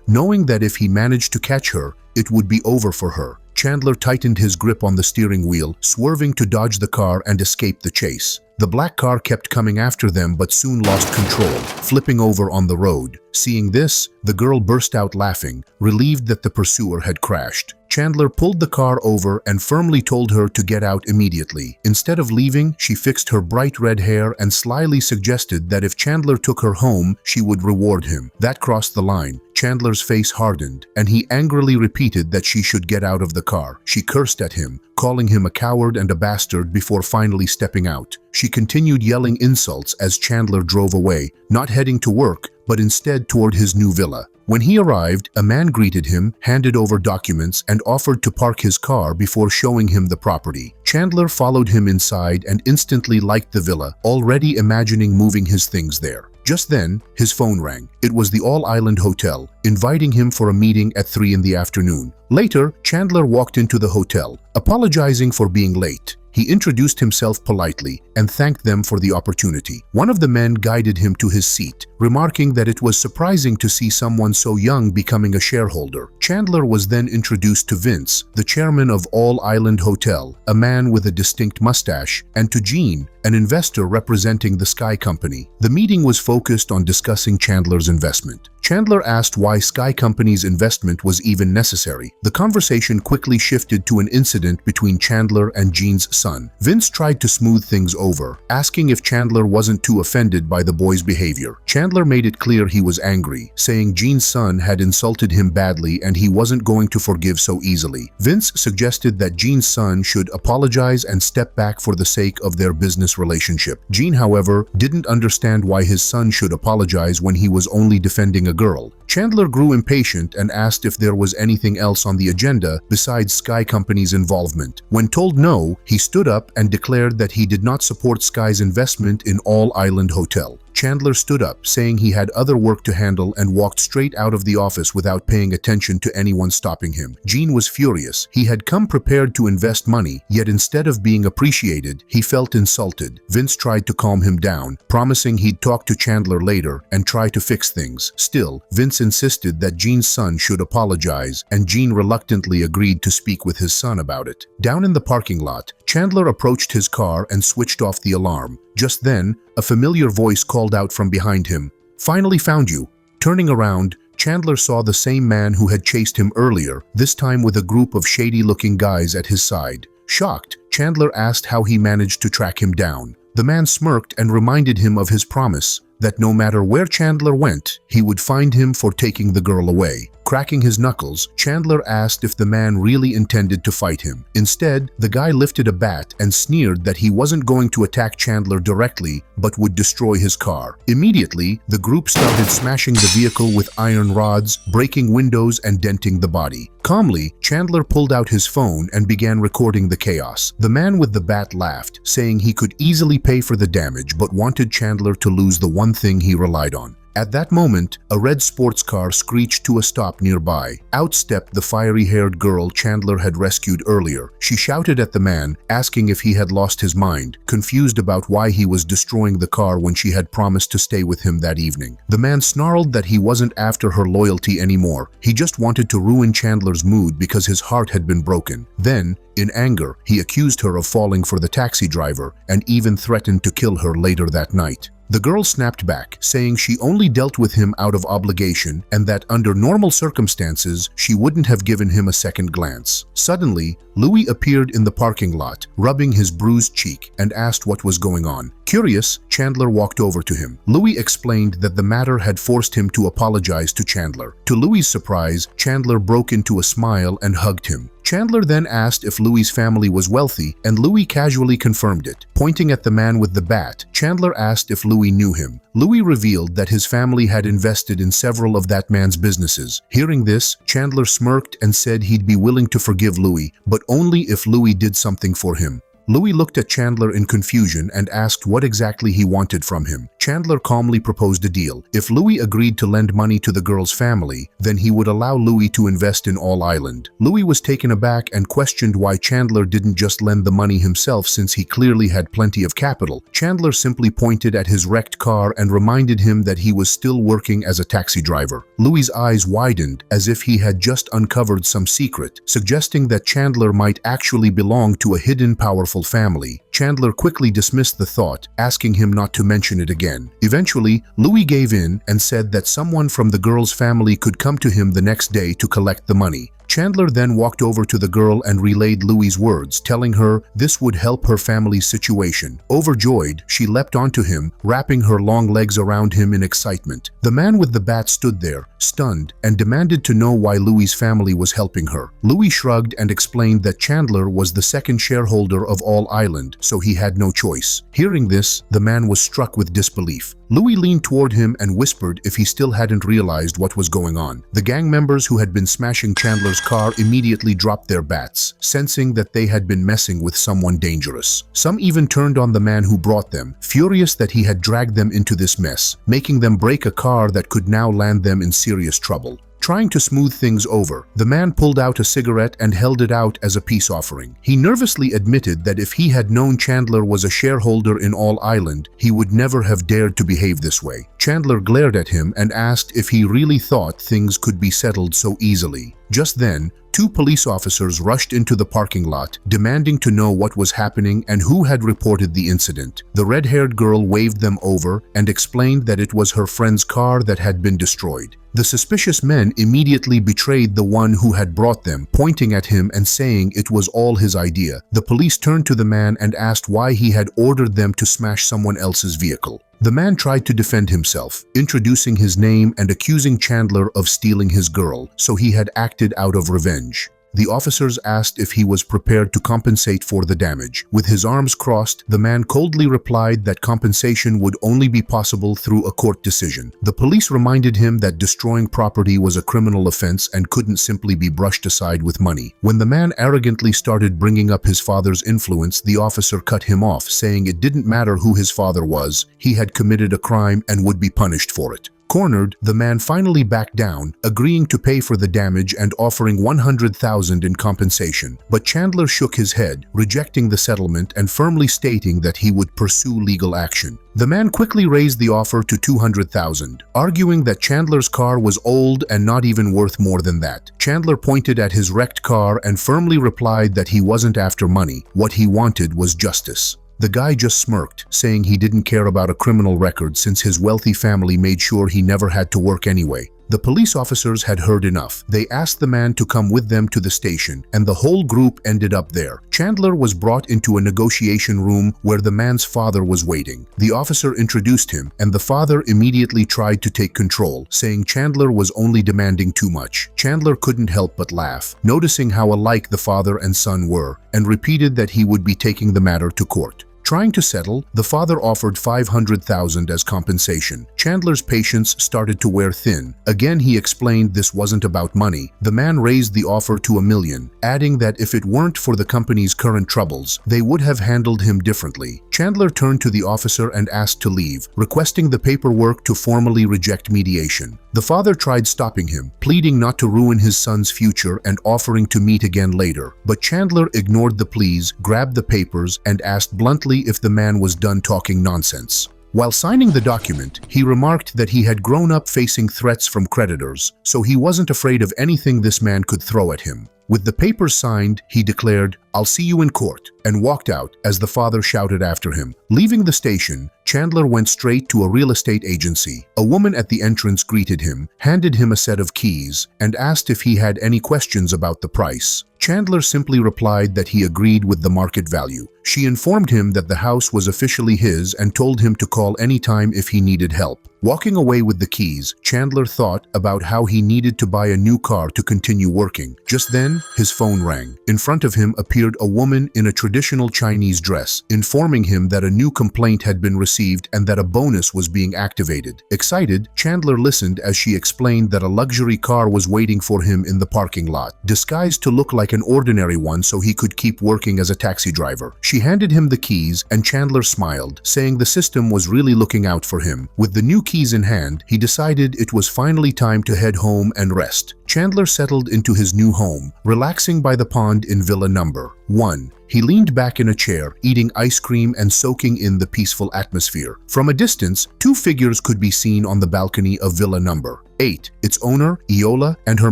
knowing that if he managed to catch her, it would be over for her. Chandler tightened his grip on the steering wheel, swerving to dodge the car and escape the chase. The black car kept coming after them but soon lost control, flipping over on the road. Seeing this, the girl burst out laughing, relieved that the pursuer had crashed. Chandler pulled the car over and firmly told her to get out immediately. Instead of leaving, she fixed her bright red hair and slyly suggested that if Chandler took her home, she would reward him. That crossed the line. Chandler's face hardened, and he angrily repeated that she should get out of the car. She cursed at him, calling him a coward and a bastard before finally stepping out. She continued yelling insults as Chandler drove away, not heading to work, but instead toward his new villa. When he arrived, a man greeted him, handed over documents, and offered to park his car before showing him the property. Chandler followed him inside and instantly liked the villa, already imagining moving his things there. Just then, his phone rang. It was the All-Island Hotel, inviting him for a meeting at 3 in the afternoon. Later, Chandler walked into the hotel, apologizing for being late. He introduced himself politely and thanked them for the opportunity. One of the men guided him to his seat, remarking that it was surprising to see someone so young becoming a shareholder. Chandler was then introduced to Vince, the chairman of All-Island Hotel, a man with a distinct mustache, and to Gene, an investor representing the Sky Company. The meeting was focused on discussing Chandler's investment. Chandler asked why Sky Company's investment was even necessary. The conversation quickly shifted to an incident between Chandler and Gene's son. Vince tried to smooth things over, asking if Chandler wasn't too offended by the boy's behavior. Chandler made it clear he was angry, saying Gene's son had insulted him badly and he wasn't going to forgive so easily. Vince suggested that Gene's son should apologize and step back for the sake of their business relationship. Gene, however, didn't understand why his son should apologize when he was only defending a girl. Chandler grew impatient and asked if there was anything else on the agenda besides Sky Company's involvement. When told no, he stood up and declared that he did not support Sky's investment in All-Island Hotel. Chandler stood up, saying he had other work to handle, and walked straight out of the office without paying attention to anyone stopping him. Gene was furious. He had come prepared to invest money, yet instead of being appreciated, he felt insulted. Vince tried to calm him down, promising he'd talk to Chandler later and try to fix things. Still, Vince insisted that Gene's son should apologize, and Gene reluctantly agreed to speak with his son about it. Down in the parking lot, Chandler approached his car and switched off the alarm, Just then, a familiar voice called out from behind him, "Finally found you." Turning around, Chandler saw the same man who had chased him earlier, this time with a group of shady-looking guys at his side. Shocked, Chandler asked how he managed to track him down. The man smirked and reminded him of his promise that no matter where Chandler went, he would find him for taking the girl away. Cracking his knuckles, Chandler asked if the man really intended to fight him. Instead, the guy lifted a bat and sneered that he wasn't going to attack Chandler directly, but would destroy his car. Immediately, the group started smashing the vehicle with iron rods, breaking windows and denting the body. Calmly, Chandler pulled out his phone and began recording the chaos. The man with the bat laughed, saying he could easily pay for the damage but wanted Chandler to lose the one thing he relied on. At that moment, a red sports car screeched to a stop nearby. Out stepped the fiery-haired girl Chandler had rescued earlier. She shouted at the man, asking if he had lost his mind, confused about why he was destroying the car when she had promised to stay with him that evening. The man snarled that he wasn't after her loyalty anymore. He just wanted to ruin Chandler's mood because his heart had been broken. Then, in anger, he accused her of falling for the taxi driver and even threatened to kill her later that night. The girl snapped back, saying she only dealt with him out of obligation and that under normal circumstances, she wouldn't have given him a second glance. Suddenly, Louis appeared in the parking lot, rubbing his bruised cheek, and asked what was going on. Curious, Chandler walked over to him. Louis explained that the matter had forced him to apologize to Chandler. To Louis' surprise, Chandler broke into a smile and hugged him. Chandler then asked if Louis' family was wealthy, and Louis casually confirmed it. Pointing at the man with the bat, Chandler asked if Louis knew him. Louis revealed that his family had invested in several of that man's businesses. Hearing this, Chandler smirked and said he'd be willing to forgive Louis, but only if Louis did something for him. Louis looked at Chandler in confusion and asked what exactly he wanted from him. Chandler calmly proposed a deal. If Louis agreed to lend money to the girl's family, then he would allow Louis to invest in All Island. Louis was taken aback and questioned why Chandler didn't just lend the money himself since he clearly had plenty of capital. Chandler simply pointed at his wrecked car and reminded him that he was still working as a taxi driver. Louis' eyes widened as if he had just uncovered some secret, suggesting that Chandler might actually belong to a hidden powerful family. Chandler quickly dismissed the thought, asking him not to mention it again. Eventually, Louis gave in and said that someone from the girl's family could come to him the next day to collect the money. Chandler then walked over to the girl and relayed Louis' words, telling her this would help her family's situation. Overjoyed, she leapt onto him, wrapping her long legs around him in excitement. The man with the bat stood there, stunned, and demanded to know why Louis' family was helping her. Louis shrugged and explained that Chandler was the second shareholder of All Island, so he had no choice. Hearing this, the man was struck with disbelief. Louis leaned toward him and whispered if he still hadn't realized what was going on. The gang members who had been smashing Chandler's car immediately dropped their bats, sensing that they had been messing with someone dangerous. Some even turned on the man who brought them, furious that he had dragged them into this mess, making them break a car that could now land them in serious trouble. Trying to smooth things over, the man pulled out a cigarette and held it out as a peace offering. He nervously admitted that if he had known Chandler was a shareholder in All Island, he would never have dared to behave this way. Chandler glared at him and asked if he really thought things could be settled so easily. Just then, two police officers rushed into the parking lot, demanding to know what was happening and who had reported the incident. The red-haired girl waved them over and explained that it was her friend's car that had been destroyed. The suspicious men immediately betrayed the one who had brought them, pointing at him and saying it was all his idea. The police turned to the man and asked why he had ordered them to smash someone else's vehicle. The man tried to defend himself, introducing his name and accusing Chandler of stealing his girl, so he had acted out of revenge. The officers asked if he was prepared to compensate for the damage. With his arms crossed, the man coldly replied that compensation would only be possible through a court decision. The police reminded him that destroying property was a criminal offense and couldn't simply be brushed aside with money. When the man arrogantly started bringing up his father's influence, the officer cut him off, saying it didn't matter who his father was, he had committed a crime and would be punished for it. Cornered, the man finally backed down, agreeing to pay for the damage and offering $100,000 in compensation. But Chandler shook his head, rejecting the settlement and firmly stating that he would pursue legal action. The man quickly raised the offer to $200,000, arguing that Chandler's car was old and not even worth more than that. Chandler pointed at his wrecked car and firmly replied that he wasn't after money. What he wanted was justice. The guy just smirked, saying he didn't care about a criminal record since his wealthy family made sure he never had to work anyway. The police officers had heard enough. They asked the man to come with them to the station, and the whole group ended up there. Chandler was brought into a negotiation room where the man's father was waiting. The officer introduced him, and the father immediately tried to take control, saying Chandler was only demanding too much. Chandler couldn't help but laugh, noticing how alike the father and son were, and repeated that he would be taking the matter to court. Trying to settle, the father offered $500,000 as compensation. Chandler's patience started to wear thin. Again, he explained this wasn't about money. The man raised the offer to $1 million, adding that if it weren't for the company's current troubles, they would have handled him differently. Chandler turned to the officer and asked to leave, requesting the paperwork to formally reject mediation. The father tried stopping him, pleading not to ruin his son's future and offering to meet again later. But Chandler ignored the pleas, grabbed the papers, and asked bluntly if the man was done talking nonsense. While signing the document, he remarked that he had grown up facing threats from creditors, so he wasn't afraid of anything this man could throw at him. With the papers signed, he declared, "I'll see you in court," and walked out as the father shouted after him. Leaving the station, Chandler went straight to a real estate agency. A woman at the entrance greeted him, handed him a set of keys, and asked if he had any questions about the price. Chandler simply replied that he agreed with the market value. She informed him that the house was officially his and told him to call anytime if he needed help. Walking away with the keys, Chandler thought about how he needed to buy a new car to continue working. Just then, his phone rang. In front of him appeared a woman in a traditional Chinese dress, informing him that a new complaint had been received and that a bonus was being activated. Excited, Chandler listened as she explained that a luxury car was waiting for him in the parking lot, disguised to look like an ordinary one so he could keep working as a taxi driver. She handed him the keys and Chandler smiled, saying the system was really looking out for him. With the new keys in hand, he decided it was finally time to head home and rest. Chandler settled into his new home, relaxing by the pond in Villa Number 1. He leaned back in a chair, eating ice cream and soaking in the peaceful atmosphere. From a distance, two figures could be seen on the balcony of Villa Number 8, its owner, Iola, and her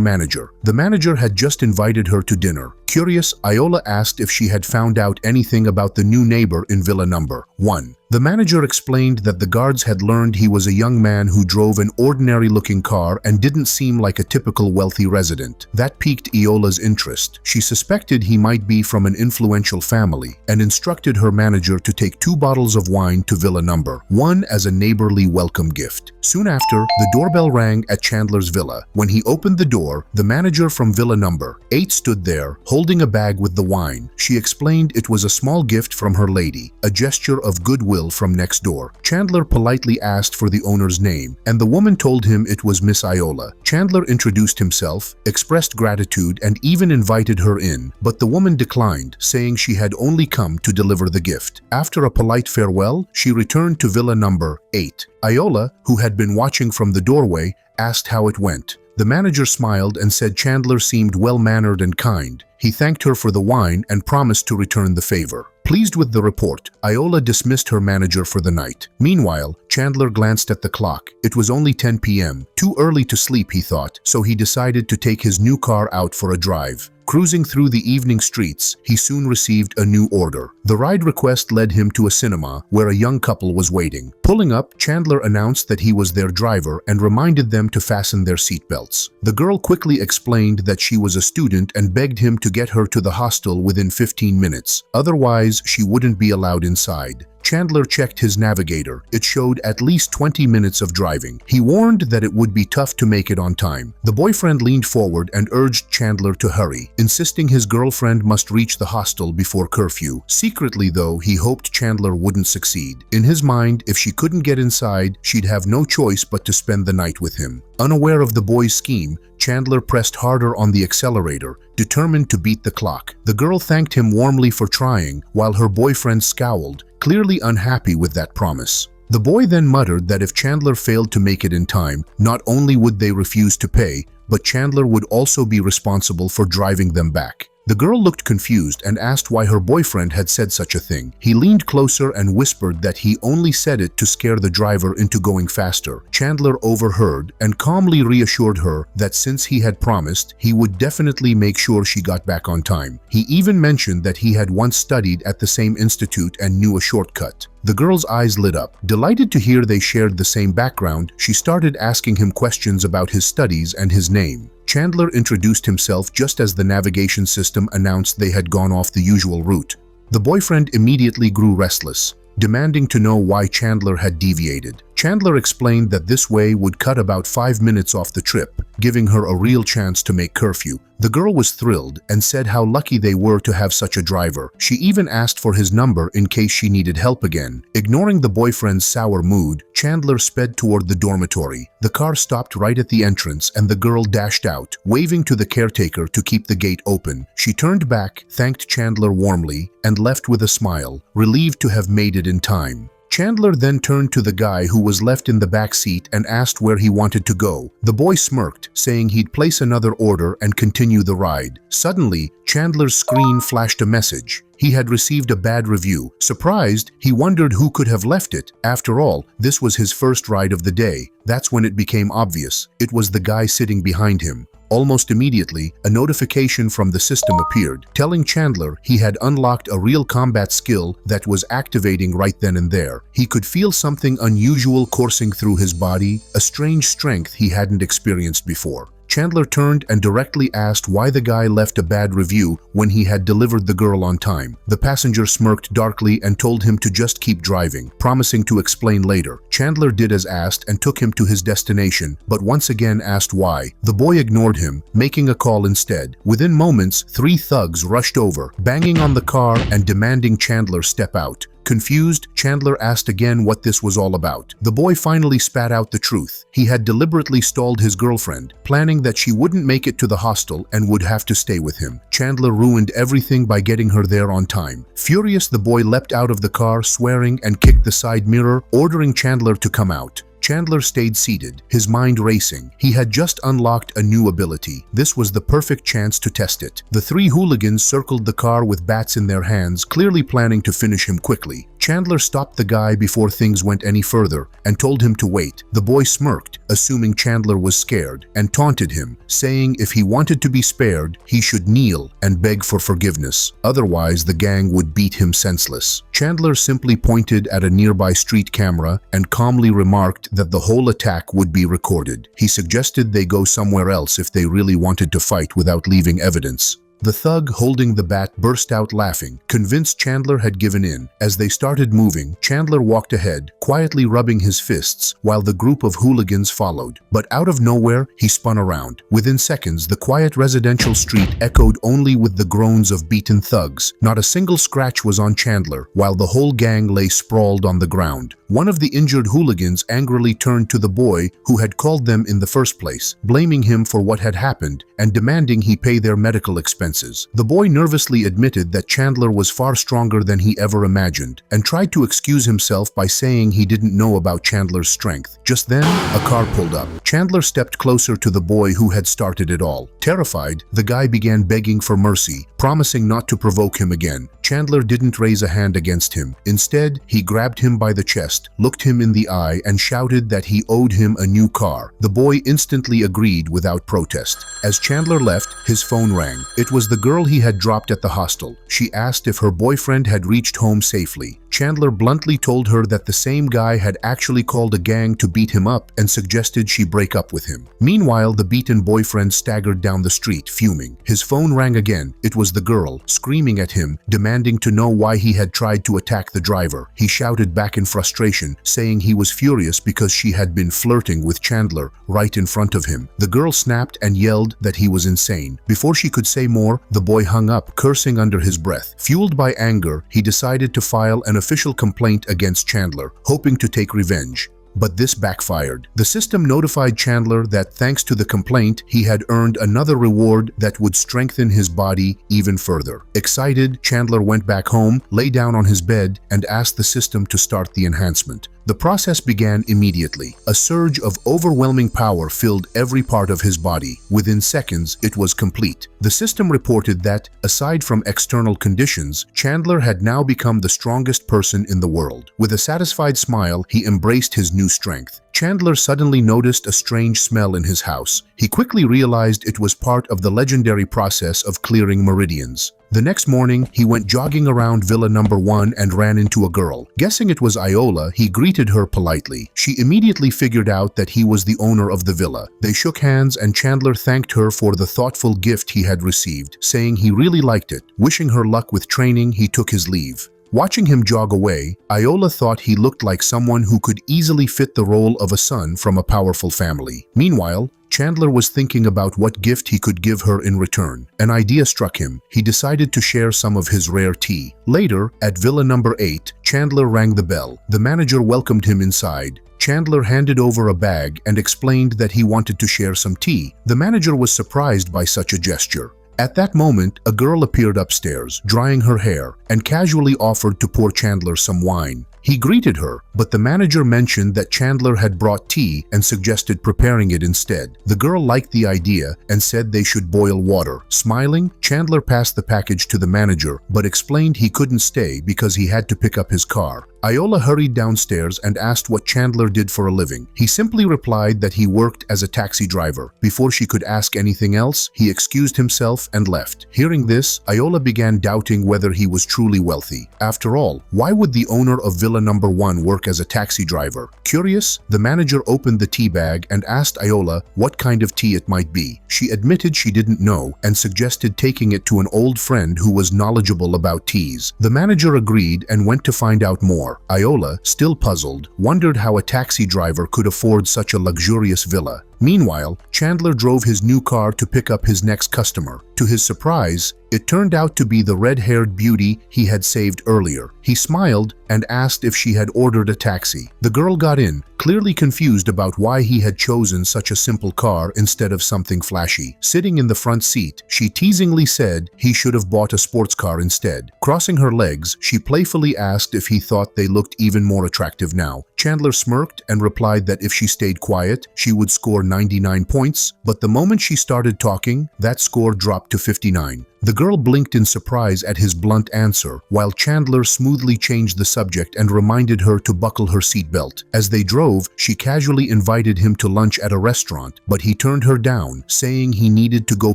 manager. The manager had just invited her to dinner. Curious, Iola asked if she had found out anything about the new neighbor in Villa Number 1. The manager explained that the guards had learned he was a young man who drove an ordinary-looking car and didn't seem like a typical wealthy resident. That piqued Iola's interest. She suspected he might be from an influential family and instructed her manager to take 2 bottles of wine to Villa Number 1 as a neighborly welcome gift. Soon after, the doorbell rang at Chandler's villa. When he opened the door, the manager from Villa Number 8 stood there, holding a bag with the wine. She explained it was a small gift from her lady, a gesture of goodwill from next door. Chandler politely asked for the owner's name, and the woman told him it was Miss Iola. Chandler introduced himself, expressed gratitude, and even invited her in, but the woman declined, saying she had only come to deliver the gift. After a polite farewell, she returned to Villa Number 8. Iola, who had been watching from the doorway, asked how it went. The manager smiled and said Chandler seemed well-mannered and kind. He thanked her for the wine and promised to return the favor. Pleased with the report, Iola dismissed her manager for the night. Meanwhile, Chandler glanced at the clock. It was only 10 p.m. Too early to sleep, he thought, so he decided to take his new car out for a drive. Cruising through the evening streets, he soon received a new order. The ride request led him to a cinema where a young couple was waiting. Pulling up, Chandler announced that he was their driver and reminded them to fasten their seatbelts. The girl quickly explained that she was a student and begged him to get her to the hostel within 15 minutes. Otherwise, she wouldn't be allowed inside. Chandler checked his navigator. It showed at least 20 minutes of driving. He warned that it would be tough to make it on time. The boyfriend leaned forward and urged Chandler to hurry, insisting his girlfriend must reach the hostel before curfew. Secretly, though, he hoped Chandler wouldn't succeed. In his mind, if she couldn't get inside, she'd have no choice but to spend the night with him. Unaware of the boy's scheme, Chandler pressed harder on the accelerator, determined to beat the clock. The girl thanked him warmly for trying, while her boyfriend scowled, clearly unhappy with that promise. The boy then muttered that if Chandler failed to make it in time, not only would they refuse to pay, but Chandler would also be responsible for driving them back. The girl looked confused and asked why her boyfriend had said such a thing. He leaned closer and whispered that he only said it to scare the driver into going faster. Chandler overheard and calmly reassured her that since he had promised, he would definitely make sure she got back on time. He even mentioned that he had once studied at the same institute and knew a shortcut. The girl's eyes lit up. Delighted to hear they shared the same background, she started asking him questions about his studies and his name. Chandler introduced himself just as the navigation system announced they had gone off the usual route. The boyfriend immediately grew restless, demanding to know why Chandler had deviated. Chandler explained that this way would cut about 5 minutes off the trip, giving her a real chance to make curfew. The girl was thrilled and said how lucky they were to have such a driver. She even asked for his number in case she needed help again. Ignoring the boyfriend's sour mood, Chandler sped toward the dormitory. The car stopped right at the entrance and the girl dashed out, waving to the caretaker to keep the gate open. She turned back, thanked Chandler warmly, and left with a smile, relieved to have made it in time. Chandler then turned to the guy who was left in the back seat and asked where he wanted to go. The boy smirked, saying he'd place another order and continue the ride. Suddenly, Chandler's screen flashed a message. He had received a bad review. Surprised, he wondered who could have left it. After all, this was his first ride of the day. That's when it became obvious. It was the guy sitting behind him. Almost immediately, a notification from the system appeared, telling Chandler he had unlocked a real combat skill that was activating right then and there. He could feel something unusual coursing through his body, a strange strength he hadn't experienced before. Chandler turned and directly asked why the guy left a bad review when he had delivered the girl on time. The passenger smirked darkly and told him to just keep driving, promising to explain later. Chandler did as asked and took him to his destination, but once again asked why. The boy ignored him, making a call instead. Within moments, 3 thugs rushed over, banging on the car and demanding Chandler step out. Confused, Chandler asked again what this was all about. The boy finally spat out the truth. He had deliberately stalled his girlfriend, planning that she wouldn't make it to the hostel and would have to stay with him. Chandler ruined everything by getting her there on time. Furious, the boy leapt out of the car, swearing, and kicked the side mirror, ordering Chandler to come out. Chandler stayed seated, his mind racing. He had just unlocked a new ability. This was the perfect chance to test it. The 3 hooligans circled the car with bats in their hands, clearly planning to finish him quickly. Chandler stopped the guy before things went any further and told him to wait. The boy smirked, assuming Chandler was scared, and taunted him, saying if he wanted to be spared, he should kneel and beg for forgiveness. Otherwise, the gang would beat him senseless. Chandler simply pointed at a nearby street camera and calmly remarked that the whole attack would be recorded. He suggested they go somewhere else if they really wanted to fight without leaving evidence. The thug holding the bat burst out laughing, convinced Chandler had given in. As they started moving, Chandler walked ahead, quietly rubbing his fists, while the group of hooligans followed. But out of nowhere, he spun around. Within seconds, the quiet residential street echoed only with the groans of beaten thugs. Not a single scratch was on Chandler, while the whole gang lay sprawled on the ground. One of the injured hooligans angrily turned to the boy who had called them in the first place, blaming him for what had happened and demanding he pay their medical expenses. The boy nervously admitted that Chandler was far stronger than he ever imagined and tried to excuse himself by saying he didn't know about Chandler's strength. Just then, a car pulled up. Chandler stepped closer to the boy who had started it all. Terrified, the guy began begging for mercy, promising not to provoke him again. Chandler didn't raise a hand against him. Instead, he grabbed him by the chest, looked him in the eye, and shouted that he owed him a new car. The boy instantly agreed without protest. As Chandler left, his phone rang. It was the girl he had dropped at the hostel. She asked if her boyfriend had reached home safely. Chandler bluntly told her that the same guy had actually called a gang to beat him up and suggested she break up with him. Meanwhile, the beaten boyfriend staggered down the street, fuming. His phone rang again. It was the girl, screaming at him, demanding to know why he had tried to attack the driver. He shouted back in frustration, saying he was furious because she had been flirting with Chandler right in front of him. The girl snapped and yelled that he was insane. Before she could say more, the boy hung up, cursing under his breath. Fueled by anger, he decided to file an official complaint against Chandler, hoping to take revenge. But this backfired. The system notified Chandler that thanks to the complaint, he had earned another reward that would strengthen his body even further. Excited, Chandler went back home, lay down on his bed, and asked the system to start the enhancement. The process began immediately. A surge of overwhelming power filled every part of his body. Within seconds, it was complete. The system reported that, aside from external conditions, Chandler had now become the strongest person in the world. With a satisfied smile, he embraced his new strength. Chandler suddenly noticed a strange smell in his house. He quickly realized it was part of the legendary process of clearing meridians. The next morning, he went jogging around Villa Number 1 and ran into a girl. Guessing it was Iola, he greeted her politely. She immediately figured out that he was the owner of the villa. They shook hands and Chandler thanked her for the thoughtful gift he had received, saying he really liked it. Wishing her luck with training, he took his leave. Watching him jog away, Iola thought he looked like someone who could easily fit the role of a son from a powerful family. Meanwhile, Chandler was thinking about what gift he could give her in return. An idea struck him. He decided to share some of his rare tea. Later, at Villa Number 8, Chandler rang the bell. The manager welcomed him inside. Chandler handed over a bag and explained that he wanted to share some tea. The manager was surprised by such a gesture. At that moment, a girl appeared upstairs, drying her hair, and casually offered to pour Chandler some wine. He greeted her, but the manager mentioned that Chandler had brought tea and suggested preparing it instead. The girl liked the idea and said they should boil water. Smiling, Chandler passed the package to the manager, but explained he couldn't stay because he had to pick up his car. Iola hurried downstairs and asked what Chandler did for a living. He simply replied that he worked as a taxi driver. Before she could ask anything else, he excused himself and left. Hearing this, Iola began doubting whether he was truly wealthy. After all, why would the owner of Villa Number 1 work as a taxi driver? Curious, the manager opened the tea bag and asked Iola what kind of tea it might be. She admitted she didn't know and suggested taking it to an old friend who was knowledgeable about teas. The manager agreed and went to find out more. Iola, still puzzled, wondered how a taxi driver could afford such a luxurious villa. Meanwhile, Chandler drove his new car to pick up his next customer. To his surprise, it turned out to be the red-haired beauty he had saved earlier. He smiled and asked if she had ordered a taxi. The girl got in, clearly confused about why he had chosen such a simple car instead of something flashy. Sitting in the front seat, she teasingly said he should have bought a sports car instead. Crossing her legs, she playfully asked if he thought they looked even more attractive now. Chandler smirked and replied that if she stayed quiet, she would score 99 points, but the moment she started talking, that score dropped to 59. The girl blinked in surprise at his blunt answer, while Chandler smoothly changed the subject and reminded her to buckle her seatbelt. As they drove, she casually invited him to lunch at a restaurant, but he turned her down, saying he needed to go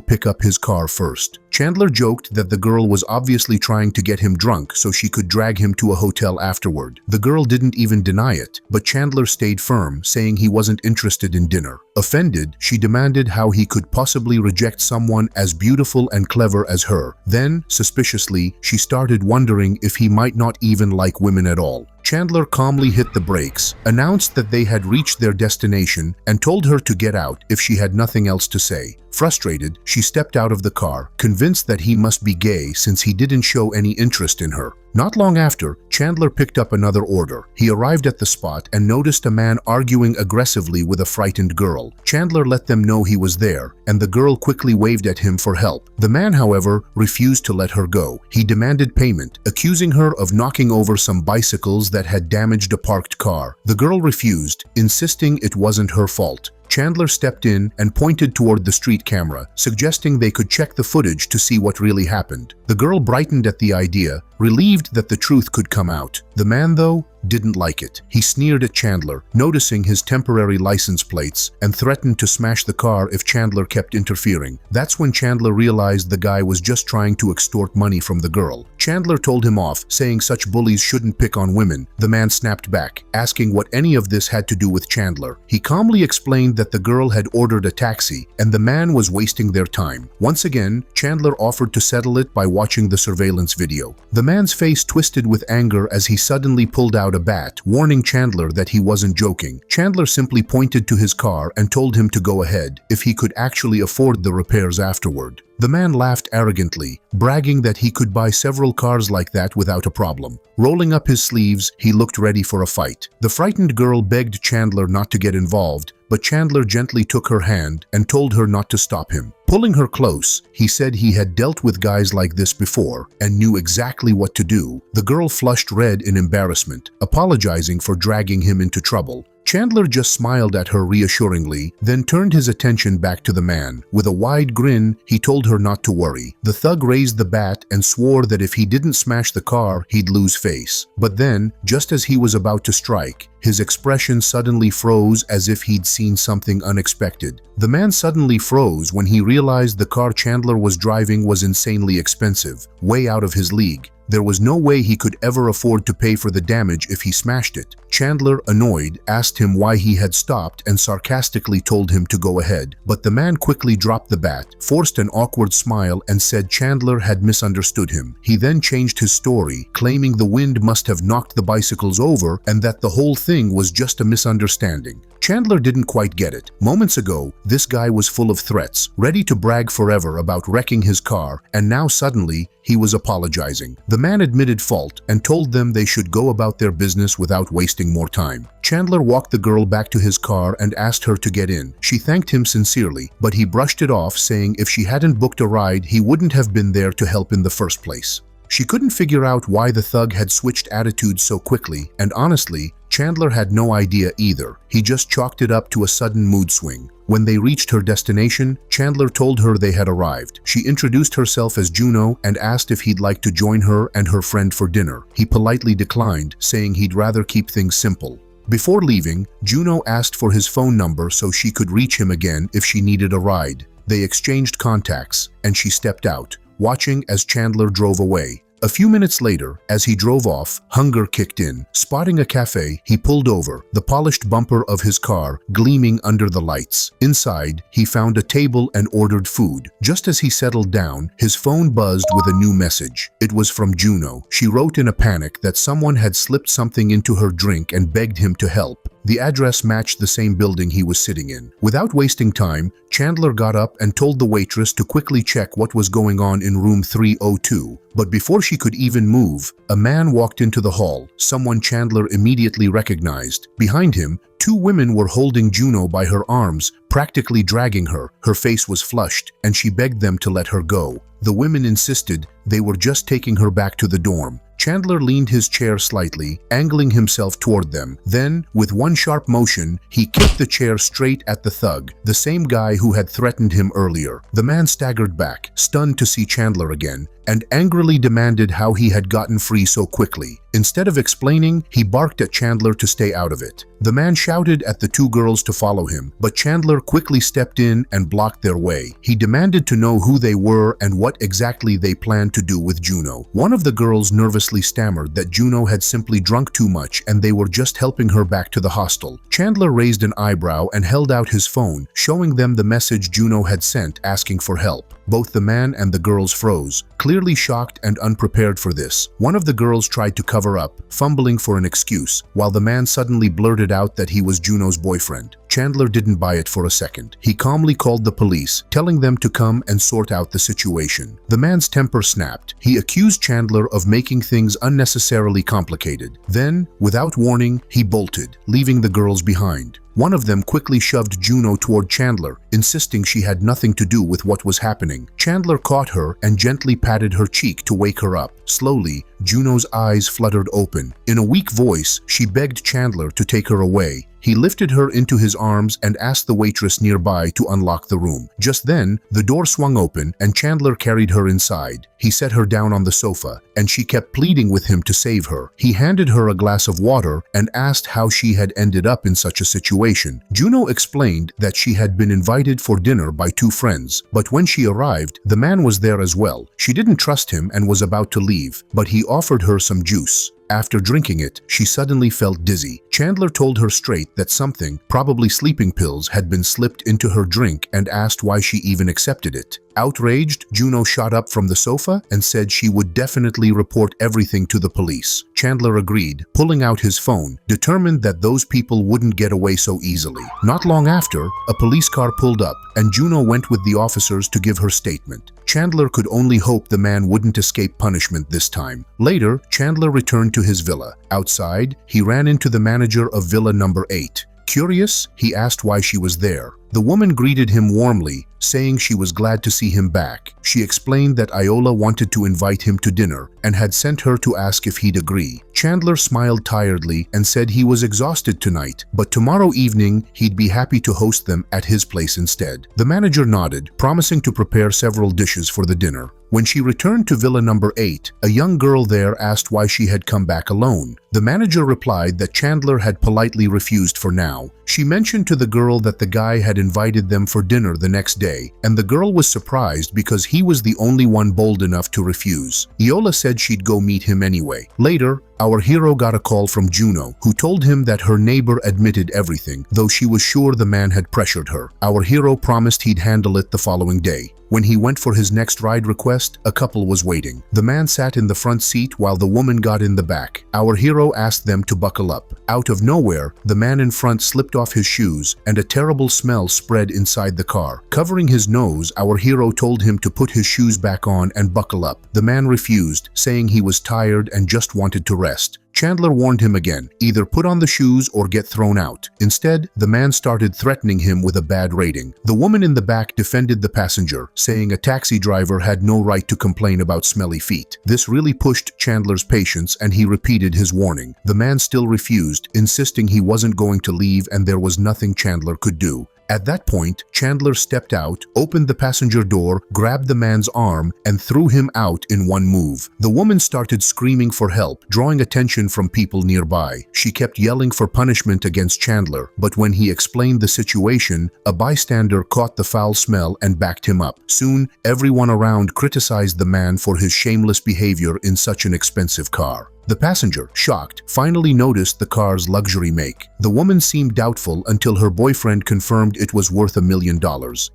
pick up his car first. Chandler joked that the girl was obviously trying to get him drunk so she could drag him to a hotel afterward. The girl didn't even deny it, but Chandler stayed firm, saying he wasn't interested in dinner. Offended, she demanded how he could possibly reject someone as beautiful and clever as her. Then, suspiciously, she started wondering if he might not even like women at all. Chandler calmly hit the brakes, announced that they had reached their destination, and told her to get out if she had nothing else to say. Frustrated, she stepped out of the car, convinced that he must be gay since he didn't show any interest in her. Not long after, Chandler picked up another order. He arrived at the spot and noticed a man arguing aggressively with a frightened girl. Chandler let them know he was there, and the girl quickly waved at him for help. The man, however, refused to let her go. He demanded payment, accusing her of knocking over some bicycles that had damaged a parked car. The girl refused, insisting it wasn't her fault. Chandler stepped in and pointed toward the street camera, suggesting they could check the footage to see what really happened. The girl brightened at the idea, relieved that the truth could come out. The man, though, didn't like it. He sneered at Chandler, noticing his temporary license plates, and threatened to smash the car if Chandler kept interfering. That's when Chandler realized the guy was just trying to extort money from the girl. Chandler told him off, saying such bullies shouldn't pick on women. The man snapped back, asking what any of this had to do with Chandler. He calmly explained that the girl had ordered a taxi, and the man was wasting their time. Once again, Chandler offered to settle it by watching the surveillance video. The man's face twisted with anger as he suddenly pulled out a bat, warning Chandler that he wasn't joking. Chandler simply pointed to his car and told him to go ahead, if he could actually afford the repairs afterward. The man laughed arrogantly, bragging that he could buy several cars like that without a problem. Rolling up his sleeves, he looked ready for a fight. The frightened girl begged Chandler not to get involved, but Chandler gently took her hand and told her not to stop him. Pulling her close, he said he had dealt with guys like this before and knew exactly what to do. The girl flushed red in embarrassment, apologizing for dragging him into trouble. Chandler just smiled at her reassuringly, then turned his attention back to the man. With a wide grin, he told her not to worry. The thug raised the bat and swore that if he didn't smash the car, he'd lose face. But then, just as he was about to strike, his expression suddenly froze as if he'd seen something unexpected. The man suddenly froze when he realized the car Chandler was driving was insanely expensive, way out of his league. There was no way he could ever afford to pay for the damage if he smashed it. Chandler, annoyed, asked him why he had stopped and sarcastically told him to go ahead. But the man quickly dropped the bat, forced an awkward smile, and said Chandler had misunderstood him. He then changed his story, claiming the wind must have knocked the bicycles over and that the whole thing was just a misunderstanding. Chandler didn't quite get it. Moments ago, this guy was full of threats, ready to brag forever about wrecking his car, and now suddenly, he was apologizing. The man admitted fault and told them they should go about their business without wasting more time. Chandler walked the girl back to his car and asked her to get in. She thanked him sincerely, but he brushed it off, saying if she hadn't booked a ride, he wouldn't have been there to help in the first place. She couldn't figure out why the thug had switched attitudes so quickly, and honestly, Chandler had no idea either. He just chalked it up to a sudden mood swing. When they reached her destination, Chandler told her they had arrived. She introduced herself as Juno and asked if he'd like to join her and her friend for dinner. He politely declined, saying he'd rather keep things simple. Before leaving, Juno asked for his phone number so she could reach him again if she needed a ride. They exchanged contacts, and she stepped out, watching as Chandler drove away. A few minutes later, as he drove off, hunger kicked in. Spotting a cafe, he pulled over, the polished bumper of his car gleaming under the lights. Inside, he found a table and ordered food. Just as he settled down, his phone buzzed with a new message. It was from Juno. She wrote in a panic that someone had slipped something into her drink and begged him to help. The address matched the same building he was sitting in. Without wasting time, Chandler got up and told the waitress to quickly check what was going on in room 302. But before she could even move, a man walked into the hall, someone Chandler immediately recognized. Behind him, two women were holding Juno by her arms, practically dragging her. Her face was flushed, and she begged them to let her go. The women insisted they were just taking her back to the dorm. Chandler leaned his chair slightly, angling himself toward them. Then, with one sharp motion, he kicked the chair straight at the thug, the same guy who had threatened him earlier. The man staggered back, stunned to see Chandler again, and angrily demanded how he had gotten free so quickly. Instead of explaining, he barked at Chandler to stay out of it. The man shouted at the two girls to follow him, but Chandler quickly stepped in and blocked their way. He demanded to know who they were and what exactly they planned to do with Juno. One of the girls nervously stammered that Juno had simply drunk too much and they were just helping her back to the hostel. Chandler raised an eyebrow and held out his phone, showing them the message Juno had sent asking for help. Both the man and the girls froze, clearly shocked and unprepared for this. One of the girls tried to cover up, fumbling for an excuse, while the man suddenly blurted out that he was Juno's boyfriend. Chandler didn't buy it for a second. He calmly called the police, telling them to come and sort out the situation. The man's temper snapped. He accused Chandler of making things unnecessarily complicated. Then, without warning, he bolted, leaving the girls behind. One of them quickly shoved Juno toward Chandler, insisting she had nothing to do with what was happening. Chandler caught her and gently patted her cheek to wake her up. Slowly, Juno's eyes fluttered open. In a weak voice, she begged Chandler to take her away. He lifted her into his arms and asked the waitress nearby to unlock the room. Just then, the door swung open and Chandler carried her inside. He set her down on the sofa, and she kept pleading with him to save her. He handed her a glass of water and asked how she had ended up in such a situation. Juno explained that she had been invited for dinner by two friends, but when she arrived, the man was there as well. She didn't trust him and was about to leave, but he offered her some juice. After drinking it, she suddenly felt dizzy. Chandler told her straight that something, probably sleeping pills, had been slipped into her drink and asked why she even accepted it. Outraged, Juno shot up from the sofa and said she would definitely report everything to the police. Chandler agreed, pulling out his phone, determined that those people wouldn't get away so easily. Not long after, a police car pulled up, and Juno went with the officers to give her statement. Chandler could only hope the man wouldn't escape punishment this time. Later, Chandler returned to his villa. Outside, he ran into the manager of Villa number 8. Curious, he asked why she was there. The woman greeted him warmly, saying she was glad to see him back. She explained that Iola wanted to invite him to dinner and had sent her to ask if he'd agree. Chandler smiled tiredly and said he was exhausted tonight, but tomorrow evening he'd be happy to host them at his place instead. The manager nodded, promising to prepare several dishes for the dinner. When she returned to Villa number 8, a young girl there asked why she had come back alone. The manager replied that Chandler had politely refused for now. She mentioned to the girl that the guy had invited them for dinner the next day, and the girl was surprised because he was the only one bold enough to refuse. Iola said she'd go meet him anyway. Later, our hero got a call from Juno, who told him that her neighbor admitted everything, though she was sure the man had pressured her. Our hero promised he'd handle it the following day. When he went for his next ride request, a couple was waiting. The man sat in the front seat while the woman got in the back. Our hero asked them to buckle up. Out of nowhere, the man in front slipped off his shoes, and a terrible smell spread inside the car. Covering his nose, our hero told him to put his shoes back on and buckle up. The man refused, saying he was tired and just wanted to rest. Chandler warned him again, either put on the shoes or get thrown out. Instead, the man started threatening him with a bad rating. The woman in the back defended the passenger, saying a taxi driver had no right to complain about smelly feet. This really pushed Chandler's patience, and he repeated his warning. The man still refused, insisting he wasn't going to leave and there was nothing Chandler could do. At that point, Chandler stepped out, opened the passenger door, grabbed the man's arm, and threw him out in one move. The woman started screaming for help, drawing attention from people nearby. She kept yelling for punishment against Chandler, but when he explained the situation, a bystander caught the foul smell and backed him up. Soon, everyone around criticized the man for his shameless behavior in such an expensive car. The passenger, shocked, finally noticed the car's luxury make. The woman seemed doubtful until her boyfriend confirmed it was worth $1 million.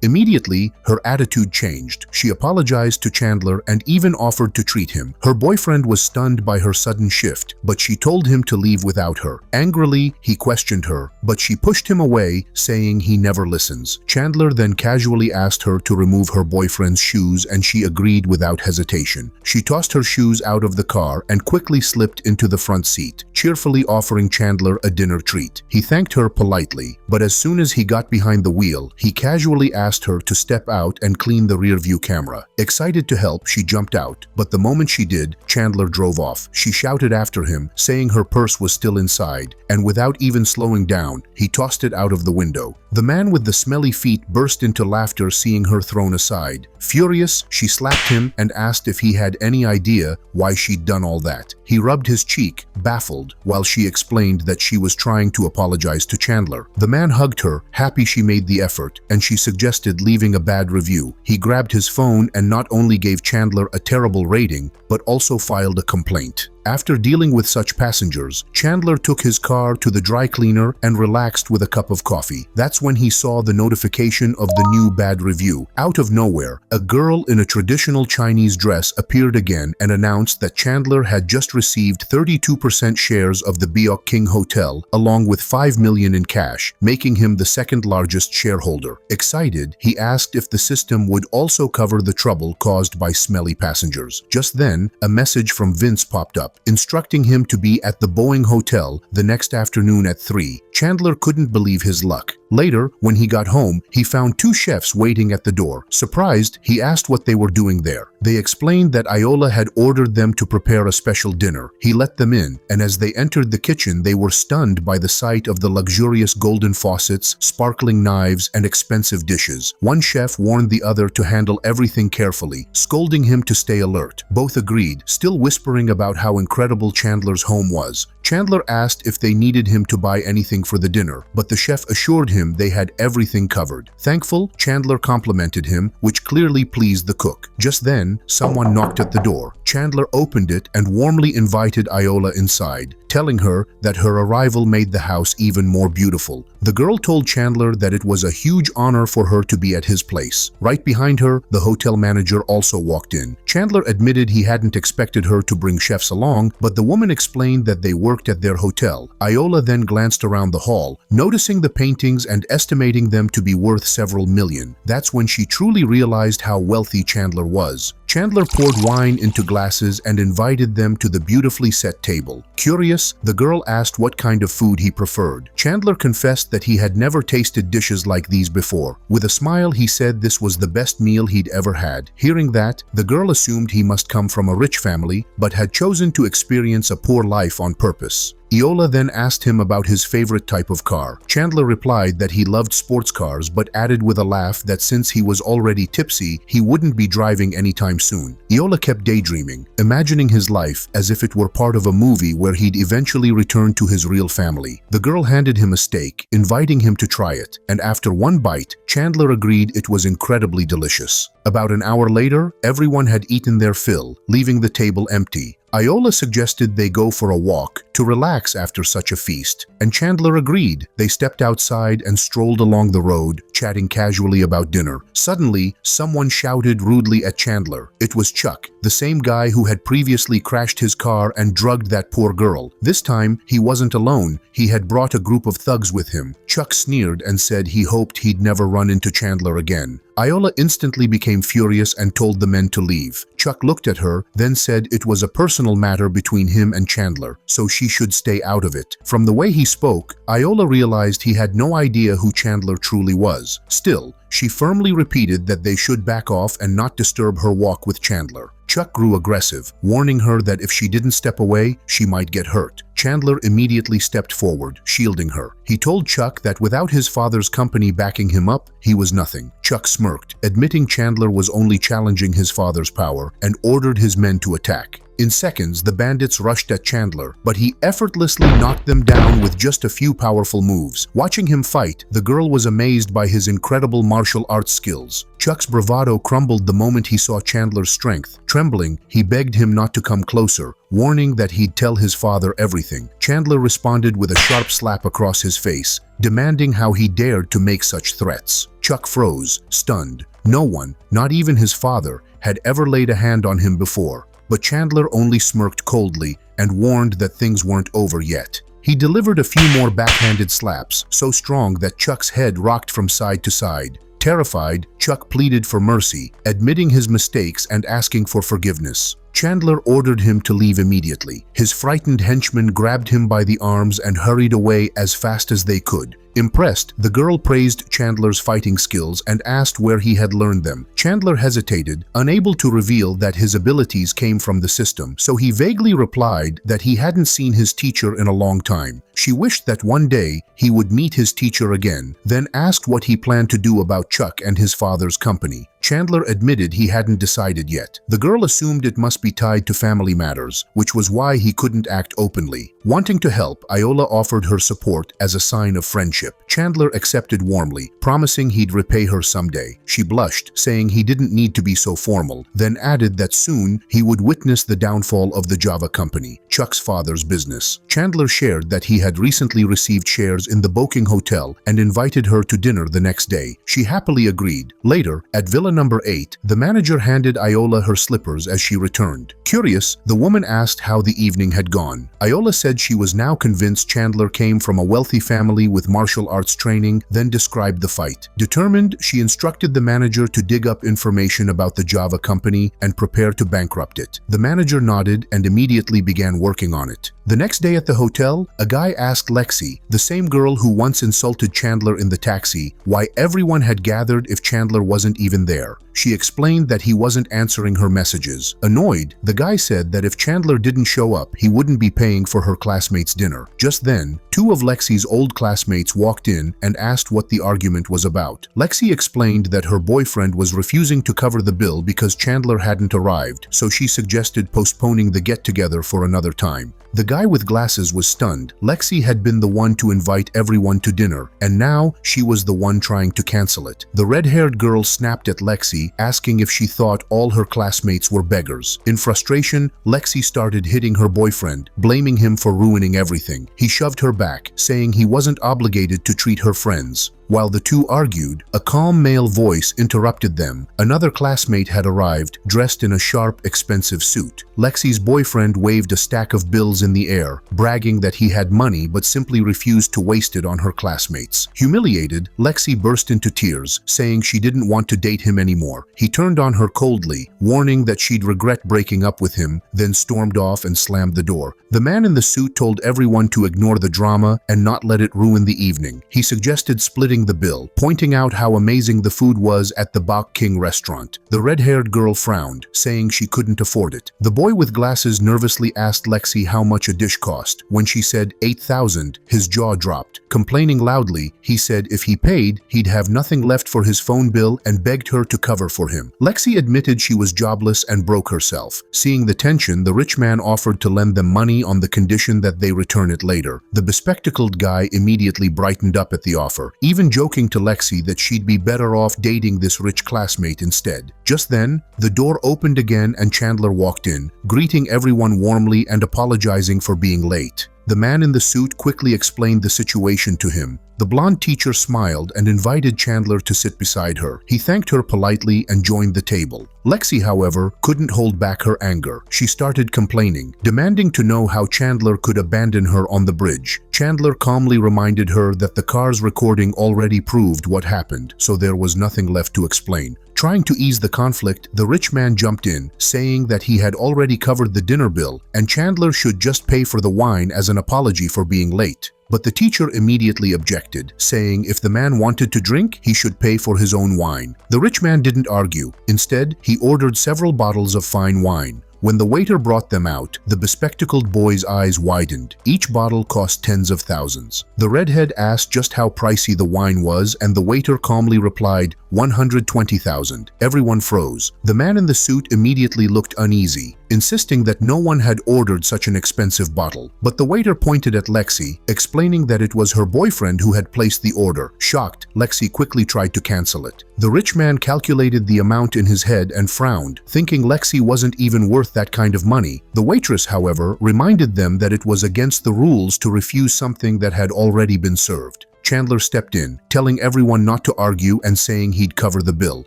Immediately, her attitude changed. She apologized to Chandler and even offered to treat him. Her boyfriend was stunned by her sudden shift, but she told him to leave without her. Angrily, he questioned her, but she pushed him away, saying he never listens. Chandler then casually asked her to remove her boyfriend's shoes, and she agreed without hesitation. She tossed her shoes out of the car and quickly slipped into the front seat, cheerfully offering Chandler a dinner treat. He thanked her politely, but as soon as he got behind the wheel, he casually asked her to step out and clean the rear-view camera. Excited to help, she jumped out, but the moment she did, Chandler drove off. She shouted after him, saying her purse was still inside, and without even slowing down, he tossed it out of the window. The man with the smelly feet burst into laughter seeing her thrown aside. Furious, she slapped him and asked if he had any idea why she'd done all that. He rubbed his cheek, baffled, while she explained that she was trying to apologize to Chandler. The man hugged her, happy she made the effort, and she suggested leaving a bad review. He grabbed his phone and not only gave Chandler a terrible rating, but also filed a complaint. After dealing with such passengers, Chandler took his car to the dry cleaner and relaxed with a cup of coffee. That's when he saw the notification of the new bad review. Out of nowhere, a girl in a traditional Chinese dress appeared again and announced that Chandler had just received 32% shares of the Biok King Hotel, along with $5 million in cash, making him the second largest shareholder. Excited, he asked if the system would also cover the trouble caused by smelly passengers. Just then, a message from Vince popped up, instructing him to be at the Boeing Hotel the next afternoon at 3. Chandler couldn't believe his luck. Later, when he got home, he found two chefs waiting at the door. Surprised, he asked what they were doing there. They explained that Iola had ordered them to prepare a special dinner. He let them in, and as they entered the kitchen, they were stunned by the sight of the luxurious golden faucets, sparkling knives, and expensive dishes. One chef warned the other to handle everything carefully, scolding him to stay alert. Both agreed, still whispering about how incredible Chandler's home was. Chandler asked if they needed him to buy anything for the dinner, but the chef assured him they had everything covered. Thankful, Chandler complimented him, which clearly pleased the cook. Just then, someone knocked at the door. Chandler opened it and warmly invited Iola inside, telling her that her arrival made the house even more beautiful. The girl told Chandler that it was a huge honor for her to be at his place. Right behind her, the hotel manager also walked in. Chandler admitted he hadn't expected her to bring chefs along, but the woman explained that they worked at their hotel. Iola then glanced around the hall, noticing the paintings and estimating them to be worth several million. That's when she truly realized how wealthy Chandler was. Chandler poured wine into glasses and invited them to the beautifully set table. Curious, Curious, the girl asked what kind of food he preferred. Chandler confessed that he had never tasted dishes like these before. With a smile, he said this was the best meal he'd ever had. Hearing that, the girl assumed he must come from a rich family, but had chosen to experience a poor life on purpose. Iola then asked him about his favorite type of car. Chandler replied that he loved sports cars, but added with a laugh that since he was already tipsy, he wouldn't be driving anytime soon. Iola kept daydreaming, imagining his life as if it were part of a movie where he'd eventually return to his real family. The girl handed him a steak, inviting him to try it, and after one bite, Chandler agreed it was incredibly delicious. About an hour later, everyone had eaten their fill, leaving the table empty. Iola suggested they go for a walk to relax after such a feast, and Chandler agreed. They stepped outside and strolled along the road, chatting casually about dinner. Suddenly, someone shouted rudely at Chandler. It was Chuck, the same guy who had previously crashed his car and drugged that poor girl. This time, he wasn't alone. He had brought a group of thugs with him. Chuck sneered and said he hoped he'd never run into Chandler again. Iola instantly became furious and told the men to leave. Chuck looked at her, then said it was a personal matter between him and Chandler, so she should stay out of it. From the way he spoke, Iola realized he had no idea who Chandler truly was. Still, she firmly repeated that they should back off and not disturb her walk with Chandler. Chuck grew aggressive, warning her that if she didn't step away, she might get hurt. Chandler immediately stepped forward, shielding her. He told Chuck that without his father's company backing him up, he was nothing. Chuck smirked, admitting Chandler was only challenging his father's power, and ordered his men to attack. In seconds, the bandits rushed at Chandler, but he effortlessly knocked them down with just a few powerful moves. Watching him fight, the girl was amazed by his incredible martial arts skills. Chuck's bravado crumbled the moment he saw Chandler's strength. Trembling, he begged him not to come closer, warning that he'd tell his father everything. Chandler responded with a sharp slap across his face, demanding how he dared to make such threats. Chuck froze, stunned. No one, not even his father, had ever laid a hand on him before. But Chandler only smirked coldly and warned that things weren't over yet. He delivered a few more backhanded slaps, so strong that Chuck's head rocked from side to side. Terrified, Chuck pleaded for mercy, admitting his mistakes and asking for forgiveness. Chandler ordered him to leave immediately. His frightened henchmen grabbed him by the arms and hurried away as fast as they could. Impressed, the girl praised Chandler's fighting skills and asked where he had learned them. Chandler hesitated, unable to reveal that his abilities came from the system, so he vaguely replied that he hadn't seen his teacher in a long time. She wished that one day he would meet his teacher again, then asked what he planned to do about Chuck and his father's company. Chandler admitted he hadn't decided yet. The girl assumed it must be tied to family matters, which was why he couldn't act openly. Wanting to help, Iola offered her support as a sign of friendship. Chandler accepted warmly, promising he'd repay her someday. She blushed, saying he didn't need to be so formal, then added that soon he would witness the downfall of the Java company, Chuck's father's business. Chandler shared that he had recently received shares in the Boking Hotel and invited her to dinner the next day. She happily agreed. Later, at Villa Number 8, the manager handed Iola her slippers as she returned. Curious, the woman asked how the evening had gone. Iola said she was now convinced Chandler came from a wealthy family with martial arts training, then described the fight. Determined, she instructed the manager to dig up information about the Java company and prepare to bankrupt it. The manager nodded and immediately began working on it. The next day at the hotel, a guy asked Lexi, the same girl who once insulted Chandler in the taxi, why everyone had gathered if Chandler wasn't even there. She explained that he wasn't answering her messages. Annoyed, the guy said that if Chandler didn't show up, he wouldn't be paying for her classmates' dinner. Just then, two of Lexi's old classmates walked in and asked what the argument was about. Lexi explained that her boyfriend was refusing to cover the bill because Chandler hadn't arrived, so she suggested postponing the get-together for another time. The guy with glasses was stunned. Lexi had been the one to invite everyone to dinner, and now she was the one trying to cancel it. The red-haired girl snapped at Lexi, asking if she thought all her classmates were beggars. In frustration, Lexi started hitting her boyfriend, blaming him for ruining everything. He shoved her back, saying he wasn't obligated to treat her friends. While the two argued, a calm male voice interrupted them. Another classmate had arrived, dressed in a sharp, expensive suit. Lexi's boyfriend waved a stack of bills in the air, bragging that he had money but simply refused to waste it on her classmates. Humiliated, Lexi burst into tears, saying she didn't want to date him anymore. He turned on her coldly, warning that she'd regret breaking up with him, then stormed off and slammed the door. The man in the suit told everyone to ignore the drama and not let it ruin the evening. He suggested splitting the bill, pointing out how amazing the food was at the Bak King restaurant. The red-haired girl frowned, saying she couldn't afford it. The boy with glasses nervously asked Lexi how much a dish cost. When she said 8,000, his jaw dropped. Complaining loudly, he said if he paid, he'd have nothing left for his phone bill and begged her to cover for him. Lexi admitted she was jobless and broke herself. Seeing the tension, the rich man offered to lend them money on the condition that they return it later. The bespectacled guy immediately brightened up at the offer, even joking to Lexi that she'd be better off dating this rich classmate instead. Just then, the door opened again and Chandler walked in, greeting everyone warmly and apologizing for being late. The man in the suit quickly explained the situation to him. The blonde teacher smiled and invited Chandler to sit beside her. He thanked her politely and joined the table. Lexi, however, couldn't hold back her anger. She started complaining, demanding to know how Chandler could abandon her on the bridge. Chandler calmly reminded her that the car's recording already proved what happened, so there was nothing left to explain. Trying to ease the conflict, the rich man jumped in, saying that he had already covered the dinner bill and Chandler should just pay for the wine as an apology for being late. But the teacher immediately objected, saying if the man wanted to drink, he should pay for his own wine. The rich man didn't argue. Instead, he ordered several bottles of fine wine. When the waiter brought them out, the bespectacled boy's eyes widened. Each bottle cost tens of thousands. The redhead asked just how pricey the wine was, and the waiter calmly replied, 120,000. Everyone froze. The man in the suit immediately looked uneasy, insisting that no one had ordered such an expensive bottle. But the waiter pointed at Lexi, explaining that it was her boyfriend who had placed the order. Shocked, Lexi quickly tried to cancel it. The rich man calculated the amount in his head and frowned, thinking Lexi wasn't even worth that kind of money. The waitress, however, reminded them that it was against the rules to refuse something that had already been served. Chandler stepped in, telling everyone not to argue and saying he'd cover the bill.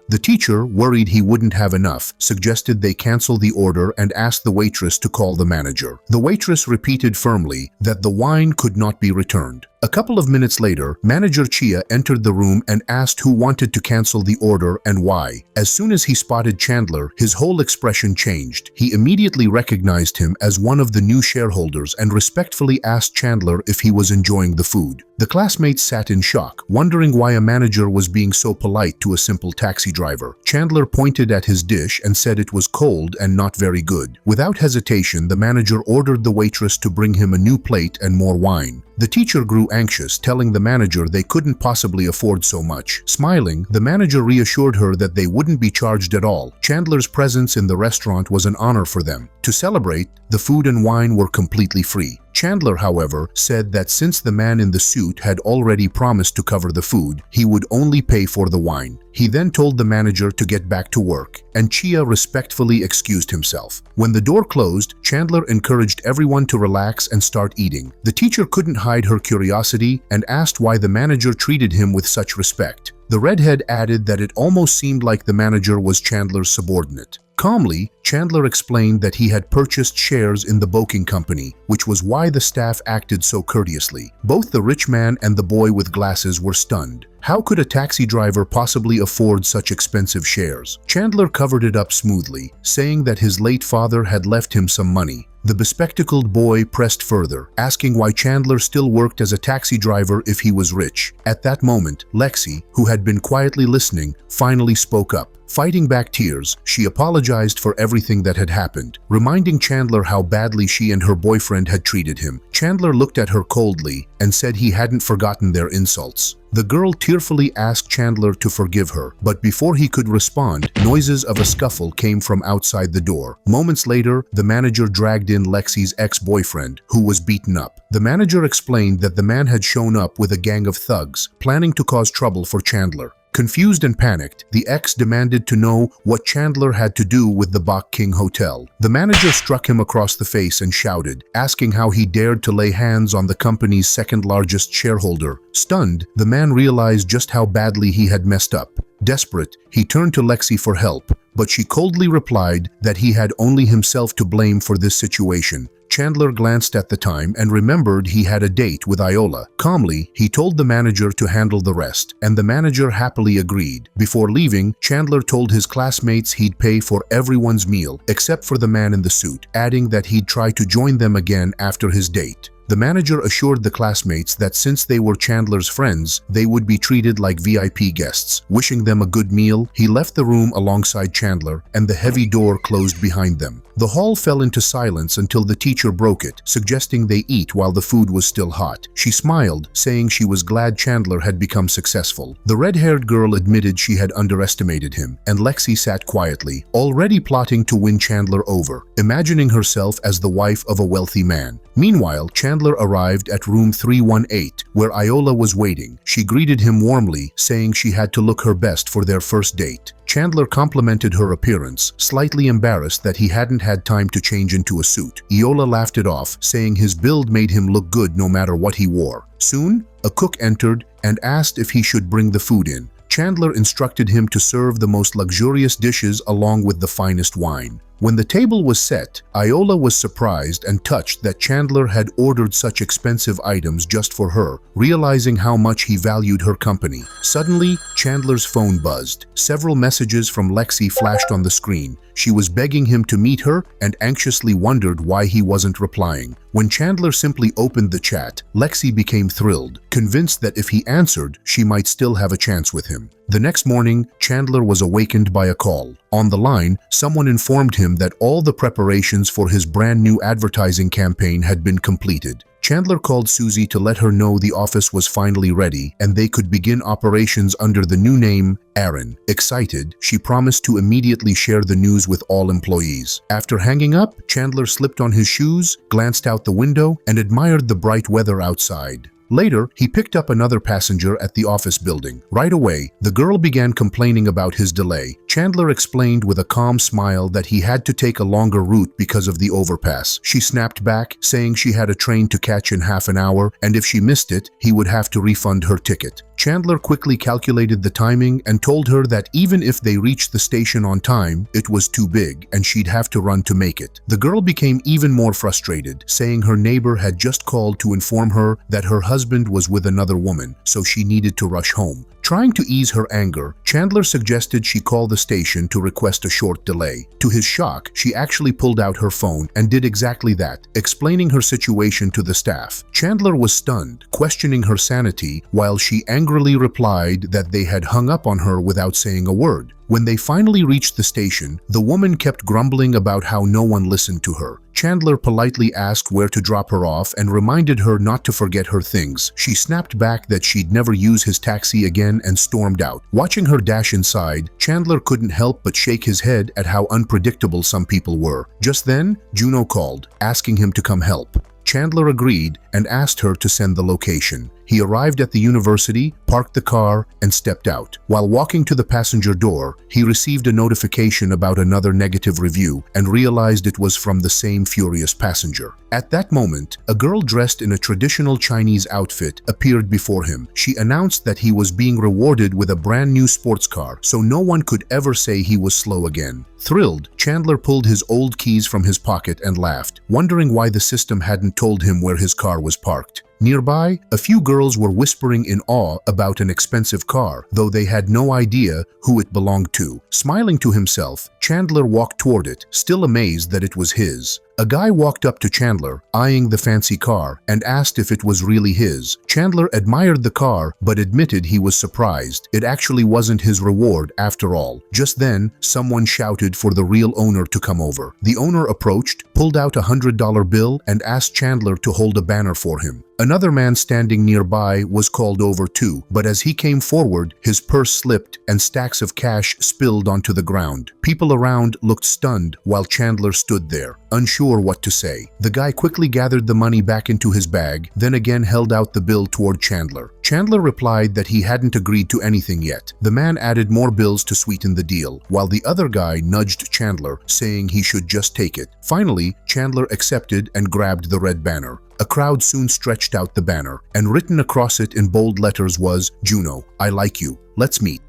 The teacher, worried he wouldn't have enough, suggested they cancel the order and asked the waitress to call the manager. The waitress repeated firmly that the wine could not be returned. A couple of minutes later, Manager Chia entered the room and asked who wanted to cancel the order and why. As soon as he spotted Chandler, his whole expression changed. He immediately recognized him as one of the new shareholders and respectfully asked Chandler if he was enjoying the food. The classmates sat in shock, wondering why a manager was being so polite to a simple taxi driver. Chandler pointed at his dish and said it was cold and not very good. Without hesitation, the manager ordered the waitress to bring him a new plate and more wine. The teacher grew anxious, telling the manager they couldn't possibly afford so much. Smiling, the manager reassured her that they wouldn't be charged at all. Chandler's presence in the restaurant was an honor for them. To celebrate, the food and wine were completely free. Chandler, however, said that since the man in the suit had already promised to cover the food, he would only pay for the wine. He then told the manager to get back to work, and Chia respectfully excused himself. When the door closed, Chandler encouraged everyone to relax and start eating. The teacher couldn't hide her curiosity and asked why the manager treated him with such respect. The redhead added that it almost seemed like the manager was Chandler's subordinate. Calmly, Chandler explained that he had purchased shares in the Boking Company, which was why the staff acted so courteously. Both the rich man and the boy with glasses were stunned. How could a taxi driver possibly afford such expensive shares? Chandler covered it up smoothly, saying that his late father had left him some money. The bespectacled boy pressed further, asking why Chandler still worked as a taxi driver if he was rich. At that moment, Lexi, who had been quietly listening, finally spoke up. Fighting back tears, she apologized for everything that had happened, reminding Chandler how badly she and her boyfriend had treated him. Chandler looked at her coldly and said he hadn't forgotten their insults. The girl tearfully asked Chandler to forgive her, but before he could respond, noises of a scuffle came from outside the door. Moments later, the manager dragged in Lexi's ex-boyfriend, who was beaten up. The manager explained that the man had shown up with a gang of thugs, planning to cause trouble for Chandler. Confused and panicked, the ex demanded to know what Chandler had to do with the Bok King Hotel. The manager struck him across the face and shouted, asking how he dared to lay hands on the company's second-largest shareholder. Stunned, the man realized just how badly he had messed up. Desperate, he turned to Lexi for help, but she coldly replied that he had only himself to blame for this situation. Chandler glanced at the time and remembered he had a date with Iola. Calmly, he told the manager to handle the rest, and the manager happily agreed. Before leaving, Chandler told his classmates he'd pay for everyone's meal except for the man in the suit, adding that he'd try to join them again after his date. The manager assured the classmates that since they were Chandler's friends, they would be treated like VIP guests. Wishing them a good meal, he left the room alongside Chandler, and the heavy door closed behind them. The hall fell into silence until the teacher broke it, suggesting they eat while the food was still hot. She smiled, saying she was glad Chandler had become successful. The red-haired girl admitted she had underestimated him, and Lexi sat quietly, already plotting to win Chandler over, imagining herself as the wife of a wealthy man. Meanwhile, Chandler arrived at room 318, where Iola was waiting. She greeted him warmly, saying she had to look her best for their first date. Chandler complimented her appearance, slightly embarrassed that he hadn't had time to change into a suit. Iola laughed it off, saying his build made him look good no matter what he wore. Soon, a cook entered and asked if he should bring the food in. Chandler instructed him to serve the most luxurious dishes along with the finest wine. When the table was set, Iola was surprised and touched that Chandler had ordered such expensive items just for her, realizing how much he valued her company. Suddenly, Chandler's phone buzzed. Several messages from Lexi flashed on the screen. She was begging him to meet her and anxiously wondered why he wasn't replying. When Chandler simply opened the chat, Lexi became thrilled, convinced that if he answered, she might still have a chance with him. The next morning, Chandler was awakened by a call. On the line, someone informed him that all the preparations for his brand new advertising campaign had been completed. Chandler called Susie to let her know the office was finally ready and they could begin operations under the new name, Aaron. Excited, she promised to immediately share the news with all employees. After hanging up, Chandler slipped on his shoes, glanced out the window, and admired the bright weather outside. Later, he picked up another passenger at the office building. Right away, the girl began complaining about his delay. Chandler explained with a calm smile that he had to take a longer route because of the overpass. She snapped back, saying she had a train to catch in half an hour, and if she missed it, he would have to refund her ticket. Chandler quickly calculated the timing and told her that even if they reached the station on time, it was too big and she'd have to run to make it. The girl became even more frustrated, saying her neighbor had just called to inform her that her husband was with another woman, so she needed to rush home. Trying to ease her anger, Chandler suggested she call the station to request a short delay. To his shock, she actually pulled out her phone and did exactly that, explaining her situation to the staff. Chandler was stunned, questioning her sanity, while she angrily replied that they had hung up on her without saying a word. When they finally reached the station, the woman kept grumbling about how no one listened to her. Chandler politely asked where to drop her off and reminded her not to forget her things. She snapped back that she'd never use his taxi again and stormed out. Watching her dash inside, Chandler couldn't help but shake his head at how unpredictable some people were. Just then, Juno called, asking him to come help. Chandler agreed and asked her to send the location. He arrived at the university, parked the car, and stepped out. While walking to the passenger door, he received a notification about another negative review and realized it was from the same furious passenger. At that moment, a girl dressed in a traditional Chinese outfit appeared before him. She announced that he was being rewarded with a brand new sports car, so no one could ever say he was slow again. Thrilled, Chandler pulled his old keys from his pocket and laughed, wondering why the system hadn't told him where his car was parked. Nearby, a few girls were whispering in awe about an expensive car, though they had no idea who it belonged to. Smiling to himself, Chandler walked toward it, still amazed that it was his. A guy walked up to Chandler, eyeing the fancy car, and asked if it was really his. Chandler admired the car, but admitted he was surprised. It actually wasn't his reward after all. Just then, someone shouted for the real owner to come over. The owner approached, pulled out a $100 bill, and asked Chandler to hold a banner for him. Another man standing nearby was called over too, but as he came forward, his purse slipped and stacks of cash spilled onto the ground. People around looked stunned while Chandler stood there, unsure what to say. The guy quickly gathered the money back into his bag, then again held out the bill toward Chandler. Chandler replied that he hadn't agreed to anything yet. The man added more bills to sweeten the deal, while the other guy nudged Chandler, saying he should just take it. Finally, Chandler accepted and grabbed the red banner. A crowd soon stretched out the banner, and written across it in bold letters was, "Juno, I like you. Let's meet."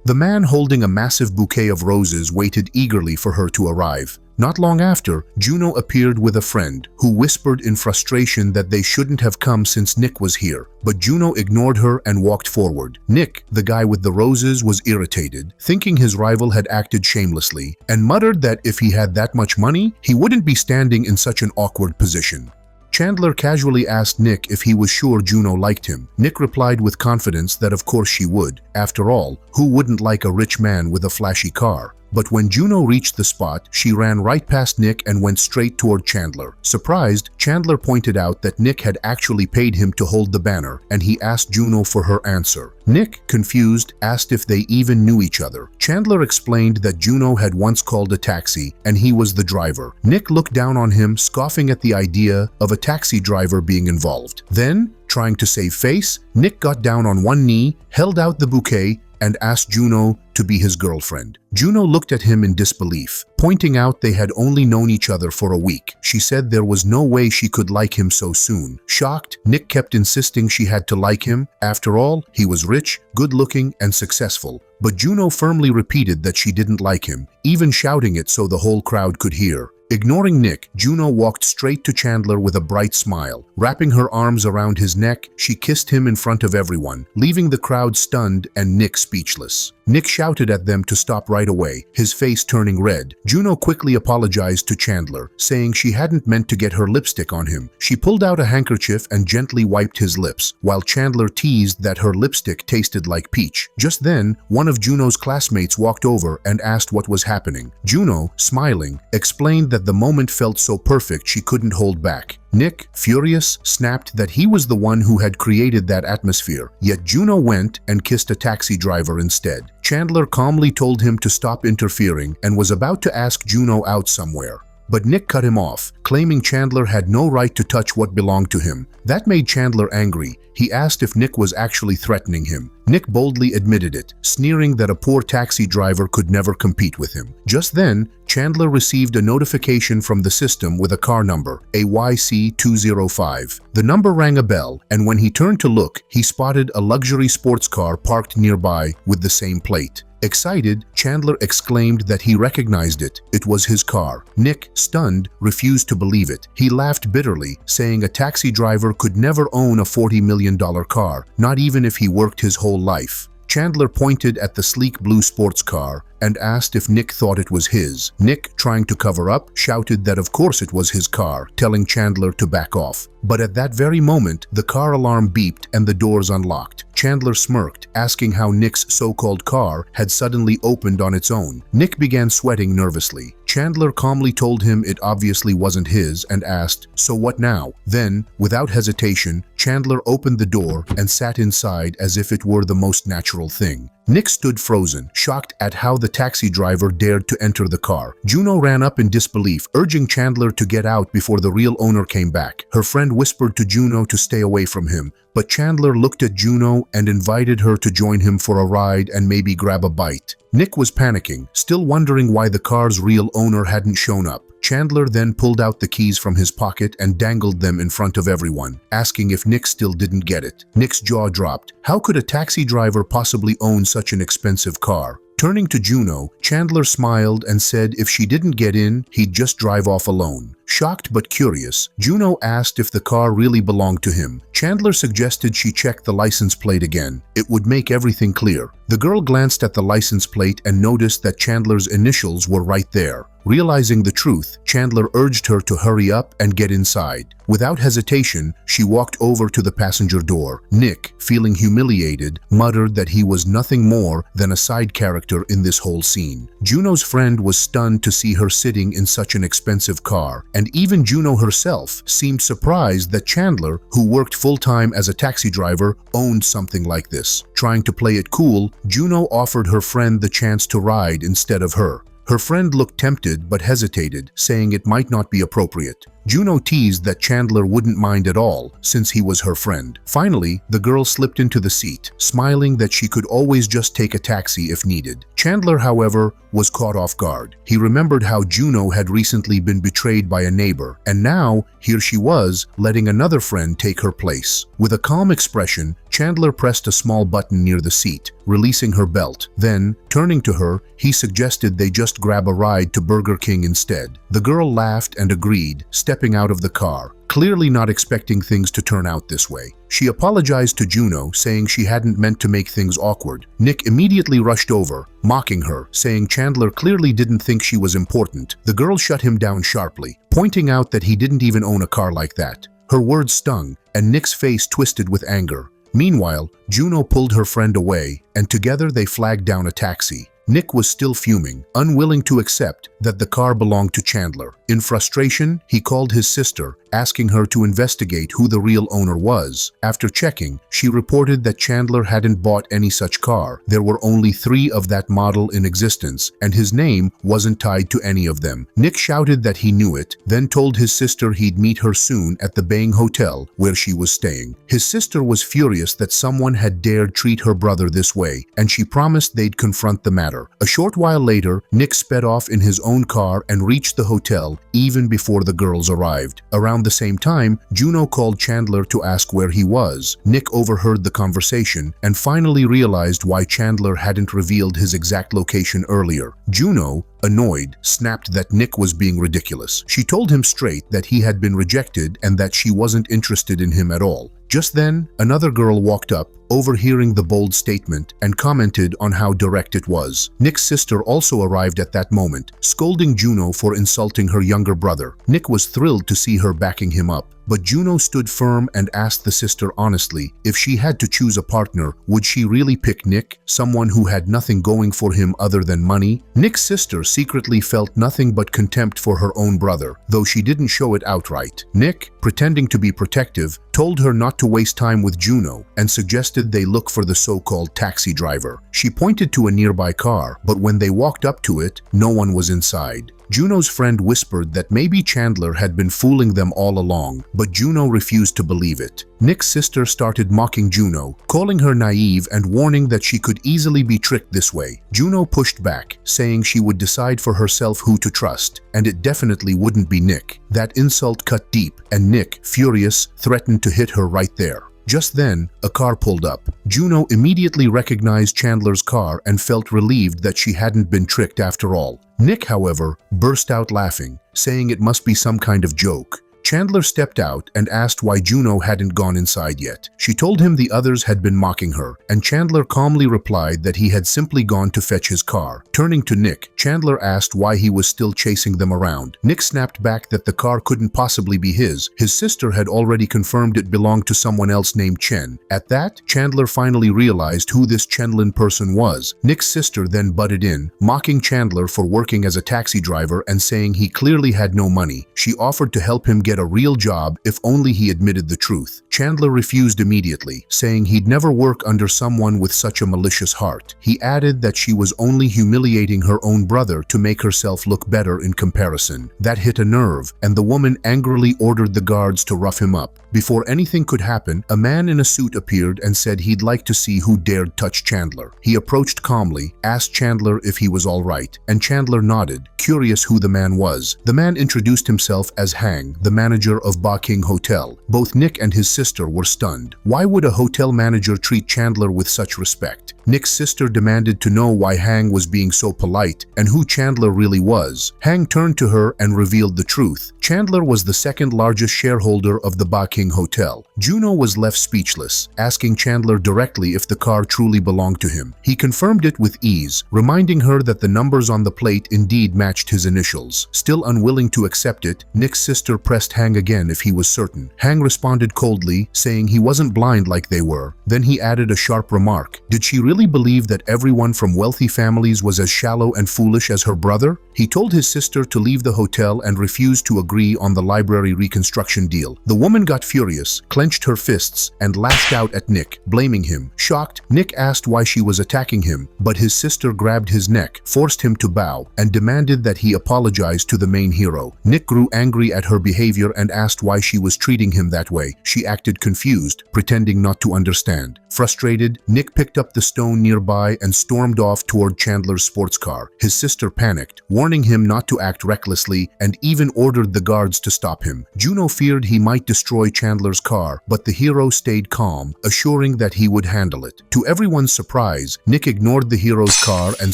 The man holding a massive bouquet of roses waited eagerly for her to arrive. Not long after, Juno appeared with a friend, who whispered in frustration that they shouldn't have come since Nick was here. But Juno ignored her and walked forward. Nick, the guy with the roses, was irritated, thinking his rival had acted shamelessly, and muttered that if he had that much money, he wouldn't be standing in such an awkward position. Chandler casually asked Nick if he was sure Juno liked him. Nick replied with confidence that of course she would. After all, who wouldn't like a rich man with a flashy car? But when Juno reached the spot, she ran right past Nick and went straight toward Chandler. Surprised, Chandler pointed out that Nick had actually paid him to hold the banner, and he asked Juno for her answer. Nick, confused, asked if they even knew each other. Chandler explained that Juno had once called a taxi, and he was the driver. Nick looked down on him, scoffing at the idea of a taxi driver being involved. Then, trying to save face, Nick got down on one knee, held out the bouquet, and asked Juno to be his girlfriend. Juno looked at him in disbelief, pointing out they had only known each other for a week. She said there was no way she could like him so soon. Shocked, Nick kept insisting she had to like him. After all, he was rich, good-looking, and successful. But Juno firmly repeated that she didn't like him, even shouting it so the whole crowd could hear. Ignoring Nick, Juno walked straight to Chandler with a bright smile. Wrapping her arms around his neck, she kissed him in front of everyone, leaving the crowd stunned and Nick speechless. Nick shouted at them to stop right away, his face turning red. Juno quickly apologized to Chandler, saying she hadn't meant to get her lipstick on him. She pulled out a handkerchief and gently wiped his lips, while Chandler teased that her lipstick tasted like peach. Just then, one of Juno's classmates walked over and asked what was happening. Juno, smiling, explained that the moment felt so perfect she couldn't hold back. Nick, furious, snapped that he was the one who had created that atmosphere, yet Juno went and kissed a taxi driver instead. Chandler calmly told him to stop interfering and was about to ask Juno out somewhere. But Nick cut him off, claiming Chandler had no right to touch what belonged to him. That made Chandler angry. He asked if Nick was actually threatening him. Nick boldly admitted it, sneering that a poor taxi driver could never compete with him. Just then, Chandler received a notification from the system with a car number, AYC205. The number rang a bell, and when he turned to look, he spotted a luxury sports car parked nearby with the same plate. Excited, Chandler exclaimed that he recognized it. It was his car. Nick, stunned, refused to believe it. He laughed bitterly, saying a taxi driver could never own a $40 million car, not even if he worked his whole life. Chandler pointed at the sleek blue sports car and asked if Nick thought it was his. Nick, trying to cover up, shouted that of course it was his car, telling Chandler to back off. But at that very moment, the car alarm beeped and the doors unlocked. Chandler smirked, asking how Nick's so-called car had suddenly opened on its own. Nick began sweating nervously. Chandler calmly told him it obviously wasn't his and asked, "So what now?" Then, without hesitation, Chandler opened the door and sat inside as if it were the most natural thing. Nick stood frozen, shocked at how the taxi driver dared to enter the car. Juno ran up in disbelief, urging Chandler to get out before the real owner came back. Her friend whispered to Juno to stay away from him, but Chandler looked at Juno and invited her to join him for a ride and maybe grab a bite. Nick was panicking, still wondering why the car's real owner hadn't shown up. Chandler then pulled out the keys from his pocket and dangled them in front of everyone, asking if Nick still didn't get it. Nick's jaw dropped. How could a taxi driver possibly own such an expensive car? Turning to Juno, Chandler smiled and said if she didn't get in, he'd just drive off alone. Shocked but curious, Juno asked if the car really belonged to him. Chandler suggested she check the license plate again. It would make everything clear. The girl glanced at the license plate and noticed that Chandler's initials were right there. Realizing the truth, Chandler urged her to hurry up and get inside. Without hesitation, she walked over to the passenger door. Nick, feeling humiliated, muttered that he was nothing more than a side character in this whole scene. Juno's friend was stunned to see her sitting in such an expensive car, and even Juno herself seemed surprised that Chandler, who worked full-time as a taxi driver, owned something like this. Trying to play it cool, Juno offered her friend the chance to ride instead of her. Her friend looked tempted but hesitated, saying it might not be appropriate. Juno teased that Chandler wouldn't mind at all since he was her friend. Finally, the girl slipped into the seat, smiling that she could always just take a taxi if needed. Chandler, however, was caught off guard. He remembered how Juno had recently been betrayed by a neighbor, and now here she was, letting another friend take her place. With a calm expression, Chandler pressed a small button near the seat, releasing her belt. Then, turning to her, he suggested they just grab a ride to Burger King instead. The girl laughed and agreed, stepping out of the car, clearly not expecting things to turn out this way. She apologized to Juno, saying she hadn't meant to make things awkward. Nick immediately rushed over, mocking her, saying Chandler clearly didn't think she was important. The girl shut him down sharply, pointing out that he didn't even own a car like that. Her words stung, and Nick's face twisted with anger. Meanwhile, Juno pulled her friend away, and together they flagged down a taxi. Nick was still fuming, unwilling to accept that the car belonged to Chandler. In frustration, he called his sister, asking her to investigate who the real owner was. After checking, she reported that Chandler hadn't bought any such car. There were only 3 of that model in existence, and his name wasn't tied to any of them. Nick shouted that he knew it, then told his sister he'd meet her soon at the Bang Hotel where she was staying. His sister was furious that someone had dared treat her brother this way, and she promised they'd confront the matter. A short while later, Nick sped off in his own car and reached the hotel even before the girls arrived. Around the same time, Juno called Chandler to ask where he was. Nick overheard the conversation and finally realized why Chandler hadn't revealed his exact location earlier. Juno, annoyed, snapped that Nick was being ridiculous. She told him straight that he had been rejected and that she wasn't interested in him at all. Just then, another girl walked up, overhearing the bold statement, and commented on how direct it was. Nick's sister also arrived at that moment, scolding Juno for insulting her younger brother. Nick was thrilled to see her backing him up, but Juno stood firm and asked the sister honestly, if she had to choose a partner, would she really pick Nick, someone who had nothing going for him other than money? Nick's sister secretly felt nothing but contempt for her own brother, though she didn't show it outright. Nick, pretending to be protective, told her not to waste time with Juno and suggested they look for the so-called taxi driver. She pointed to a nearby car, but when they walked up to it, no one was inside. Juno's friend whispered that maybe Chandler had been fooling them all along, but Juno refused to believe it. Nick's sister started mocking Juno, calling her naive and warning that she could easily be tricked this way. Juno pushed back, saying she would decide for herself who to trust, and it definitely wouldn't be Nick. That insult cut deep, and Nick, furious, threatened to hit her right there. Just then, a car pulled up. Juno immediately recognized Chandler's car and felt relieved that she hadn't been tricked after all. Nick, however, burst out laughing, saying it must be some kind of joke. Chandler stepped out and asked why Juno hadn't gone inside yet. She told him the others had been mocking her, and Chandler calmly replied that he had simply gone to fetch his car. Turning to Nick, Chandler asked why he was still chasing them around. Nick snapped back that the car couldn't possibly be his. His sister had already confirmed it belonged to someone else named Chen. At that, Chandler finally realized who this Chenlin person was. Nick's sister then butted in, mocking Chandler for working as a taxi driver and saying he clearly had no money. She offered to help him get a real job if only he admitted the truth. Chandler refused immediately, saying he'd never work under someone with such a malicious heart. He added that she was only humiliating her own brother to make herself look better in comparison. That hit a nerve, and the woman angrily ordered the guards to rough him up. Before anything could happen, a man in a suit appeared and said he'd like to see who dared touch Chandler. He approached calmly, asked Chandler if he was all right, and Chandler nodded, curious who the man was. The man introduced himself as Hang, the manager of Bang Hotel. Both Nick and his sister were stunned. Why would a hotel manager treat Chandler with such respect? Nick's sister demanded to know why Hang was being so polite and who Chandler really was. Hang turned to her and revealed the truth. Chandler was the second largest shareholder of the Bang Hotel. Juno was left speechless, asking Chandler directly if the car truly belonged to him. He confirmed it with ease, reminding her that the numbers on the plate indeed matched his initials. Still unwilling to accept it, Nick's sister pressed Hang again if he was certain. Hang responded coldly, saying he wasn't blind like they were. Then he added a sharp remark. Did she really really believe that everyone from wealthy families was as shallow and foolish as her brother? He told his sister to leave the hotel and refused to agree on the library reconstruction deal. The woman got furious, clenched her fists, and lashed out at Nick, blaming him. Shocked, Nick asked why she was attacking him, but his sister grabbed his neck, forced him to bow, and demanded that he apologize to the main hero. Nick grew angry at her behavior and asked why she was treating him that way. She acted confused, pretending not to understand. Frustrated, Nick picked up the stone nearby and stormed off toward Chandler's sports car. His sister panicked, warning him not to act recklessly, and even ordered the guards to stop him. Juno feared he might destroy Chandler's car, but the hero stayed calm, assuring that he would handle it. To everyone's surprise, Nick ignored the hero's car and